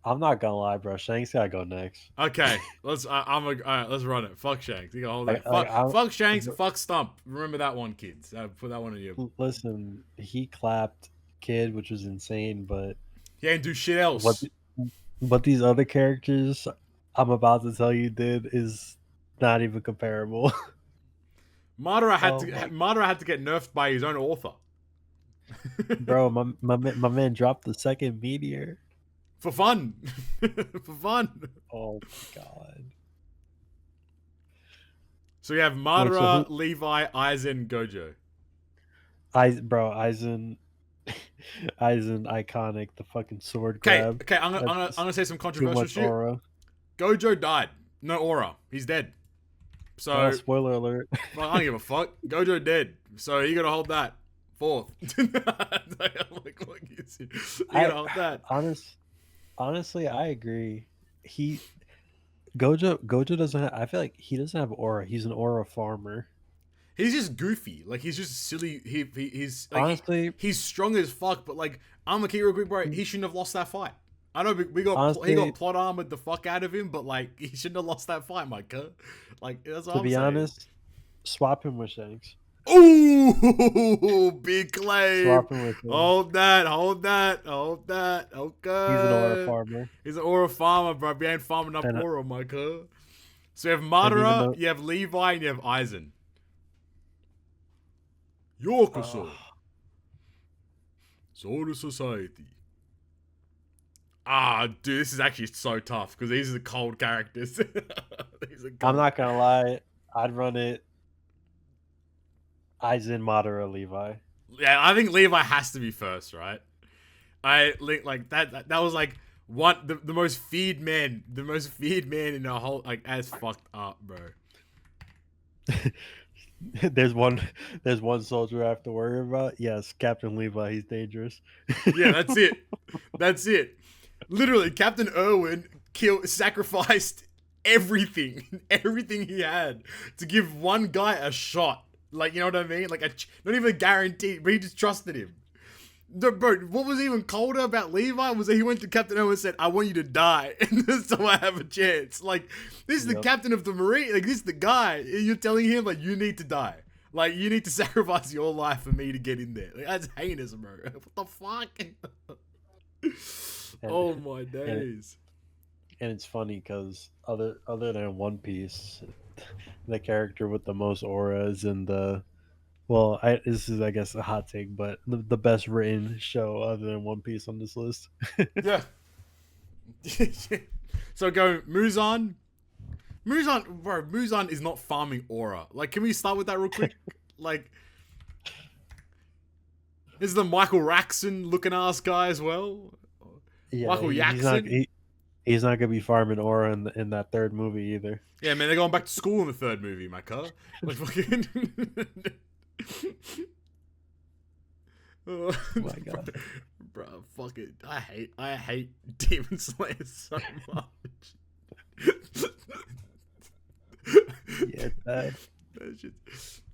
Speaker 2: I'm not gonna lie, bro. Shanks gotta go next.
Speaker 1: Okay, let's run it. Fuck Shanks. You gotta hold that. Fuck Shanks. Fuck Stump. Remember that one, kids. Put that one in you.
Speaker 2: Listen, he clapped Kid, which was insane, but
Speaker 1: he ain't do shit else.
Speaker 2: What these other characters I'm about to tell you did is not even comparable.
Speaker 1: Madara had to get nerfed by his own author.
Speaker 2: Bro, my man dropped the second meteor.
Speaker 1: For fun. For fun.
Speaker 2: Oh my God.
Speaker 1: So we have Madara, Levi, Aizen, Gojo.
Speaker 2: Aizen iconic, the fucking sword grab.
Speaker 1: Okay, I'm gonna say some controversial shit. Aura. Gojo died. No aura. He's dead. So
Speaker 2: spoiler alert.
Speaker 1: Well, I don't give a fuck. Gojo dead. So you gotta hold that. 4th. You gotta hold that.
Speaker 2: Honestly, I agree. Gojo doesn't have, I feel like he doesn't have aura. He's an aura farmer.
Speaker 1: He's just goofy. Like, he's just silly. He's like,
Speaker 2: honestly,
Speaker 1: he's strong as fuck, but like, I'm gonna keep it real quick, bro. He shouldn't have lost that fight. I know he got plot armored the fuck out of him, but like, he shouldn't have lost that fight, Micah. Like, that's what I'm saying. To be honest,
Speaker 2: swap him with Shanks.
Speaker 1: Ooh, big claim.
Speaker 2: Swap him with him.
Speaker 1: Hold that. Okay.
Speaker 2: He's an aura farmer.
Speaker 1: He's an aura farmer, bro. We ain't farming up aura, Micah. So you have Madara, you have Levi, and you have Aizen. Yokoso. Soul Society. Dude, this is actually so tough because these are the cold characters.
Speaker 2: I'm not gonna lie, I'd run it Aizen, Madara, Levi.
Speaker 1: Yeah, I think Levi has to be first, right? Like that was like the most feared man in the whole, like, as fucked up, bro.
Speaker 2: There's one soldier I have to worry about. Yes, Captain Levi, he's dangerous.
Speaker 1: Yeah, that's it. Literally, Captain Irwin sacrificed everything he had to give one guy a shot. Like, you know what I mean? Like, not even a guarantee, but he just trusted him. Bro, what was even colder about Levi was that he went to Captain Irwin and said, "I want you to die, so I have a chance." Like, this is the captain of the Marine. Like, this is the guy. You're telling him, like, you need to die. Like, you need to sacrifice your life for me to get in there. Like, that's heinous, bro. What the fuck? Oh my days.
Speaker 2: And it's funny because other than One Piece, the character with the most aura is in the, well, this is, I guess, a hot take, but the best written show other than One Piece on this list.
Speaker 1: Yeah. So go Muzan. Bro, Muzan is not farming aura. Like, can we start with that real quick? Like, this is the Michael Raxon looking ass guy as well.
Speaker 2: Yeah,
Speaker 1: Michael Jackson.
Speaker 2: He's not gonna be farming aura in that third movie either.
Speaker 1: Yeah, man, they're going back to school in the third movie, my car. Like, fucking.
Speaker 2: Oh my god,
Speaker 1: bro, fuck it. I hate Demon Slayer so much.
Speaker 2: It's bad.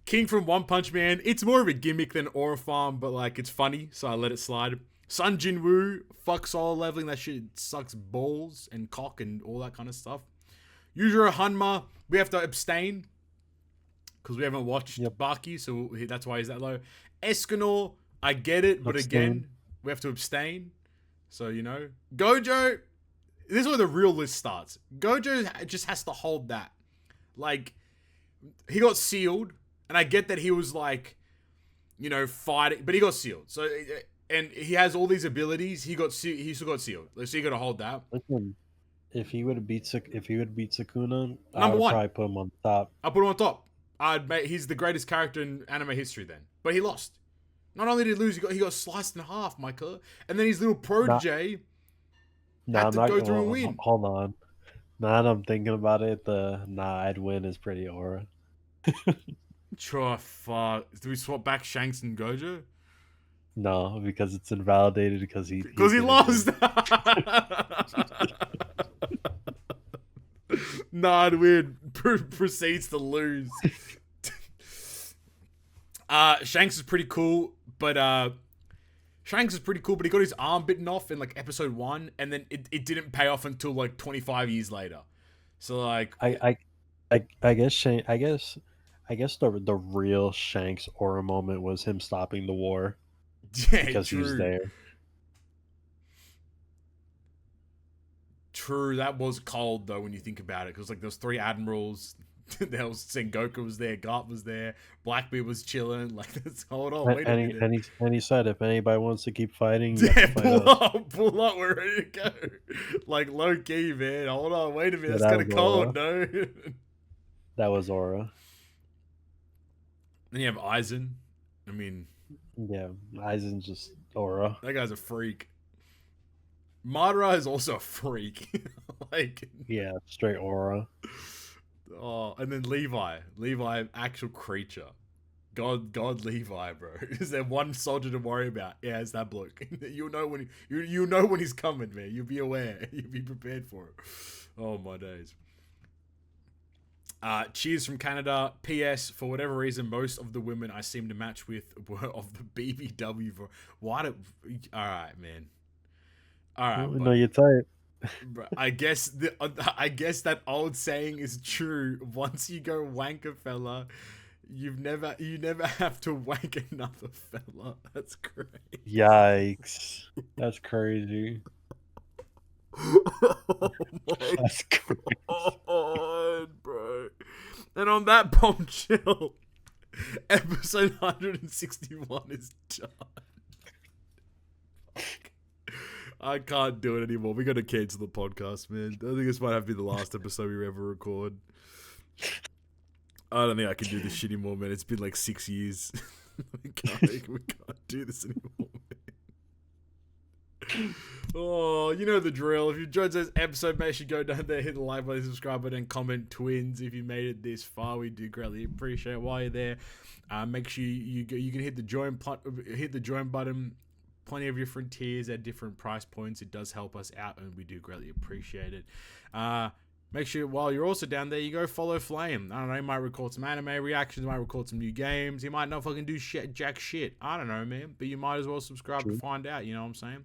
Speaker 1: King from One Punch Man. It's more of a gimmick than Aura Farm, but like it's funny, so I let it slide. Sun Jinwoo, fuck solo leveling. That shit sucks balls and cock and all that kind of stuff. Yujiro Hanma, we have to abstain because we haven't watched Baki, so that's why he's that low. Escanor, I get it, but again, we have to abstain. So, you know. Gojo, this is where the real list starts. Gojo just has to hold that. Like, he got sealed, and I get that he was like, you know, fighting, but he got sealed. So, and he has all these abilities. He still got sealed. So you got to hold that.
Speaker 2: Listen, if he would have beat Sukuna, I
Speaker 1: Number
Speaker 2: would
Speaker 1: one,
Speaker 2: probably put him on top.
Speaker 1: I put him on top. He's the greatest character in anime history then, but he lost. Not only did he lose, he got sliced in half, Michael, and then his little protege had to go through and win.
Speaker 2: Hold on. Now that I'm thinking about it, I'd win is pretty Aura.
Speaker 1: Sure, fuck. Do we swap back Shanks and Gojo?
Speaker 2: No, because it's invalidated because he
Speaker 1: lost. Nah, weird. Proceeds to lose. Shanks is pretty cool, but he got his arm bitten off in like episode 1, and then it didn't pay off until like 25 years later. So like,
Speaker 2: I guess the real Shanks Aura moment was him stopping the war.
Speaker 1: Yeah,
Speaker 2: because
Speaker 1: true.
Speaker 2: He's there.
Speaker 1: True, that was cold though when you think about it, because like there was 3 admirals. There was Sengoku was there, Garp was there, Blackbeard was chilling. Like, hold on, wait a minute.
Speaker 2: And he said, if anybody wants to keep fighting,
Speaker 1: pull up, we're ready to go. Like low key, man. Hold on, wait a minute. That's kind of cold, no?
Speaker 2: That was Aura.
Speaker 1: Then you have Aizen. I mean,
Speaker 2: yeah, Aizen's just Aura.
Speaker 1: That guy's a freak. Madara is also a freak. Like,
Speaker 2: yeah, straight Aura.
Speaker 1: Oh, and then Levi, actual creature, God Levi, bro. Is there one soldier to worry about? Yeah, it's that bloke. You'll know when you know when he's coming, man. You'll be aware. You'll be prepared for it. Oh my days. Cheers from Canada. P.S. For whatever reason, most of the women I seem to match with were of the BBW. All right, man. All right.
Speaker 2: No, you're tight.
Speaker 1: I guess that old saying is true. Once you go Wankafella, you never have to wank another fella. That's crazy.
Speaker 2: Yikes. That's crazy.
Speaker 1: Oh my That's God, bro. And on that bombshell, episode 161 is done. I can't do it anymore. We got to cancel the podcast, man. I think this might have to be the last episode we ever record. I don't think I can do this shit anymore, man. It's been like 6 years. we can't do this anymore, man. Oh, you know the drill. If you enjoyed this episode, make sure you go down there, hit the like button, subscribe button, and comment twins if you made it this far. We do greatly appreciate it. While you're there, make sure you can hit the join button. Plenty of different tiers at different price points. It does help us out, and we do greatly appreciate it. Make sure while you're also down there, you go follow Flame. I don't know, he might record some anime reactions, might record some new games. He might not fucking do jack shit. I don't know, man. But you might as well subscribe to find out, you know what I'm saying?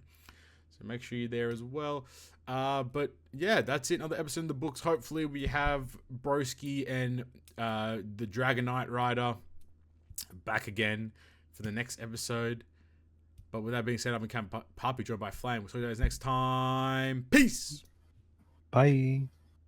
Speaker 1: So make sure you're there as well. But yeah, that's it. Another episode in the books. Hopefully we have Broski and the Dragon Knight Rider back again for the next episode. But with that being said, I've been Papi, joined by Flame. We'll see you guys next time. Peace.
Speaker 2: Bye.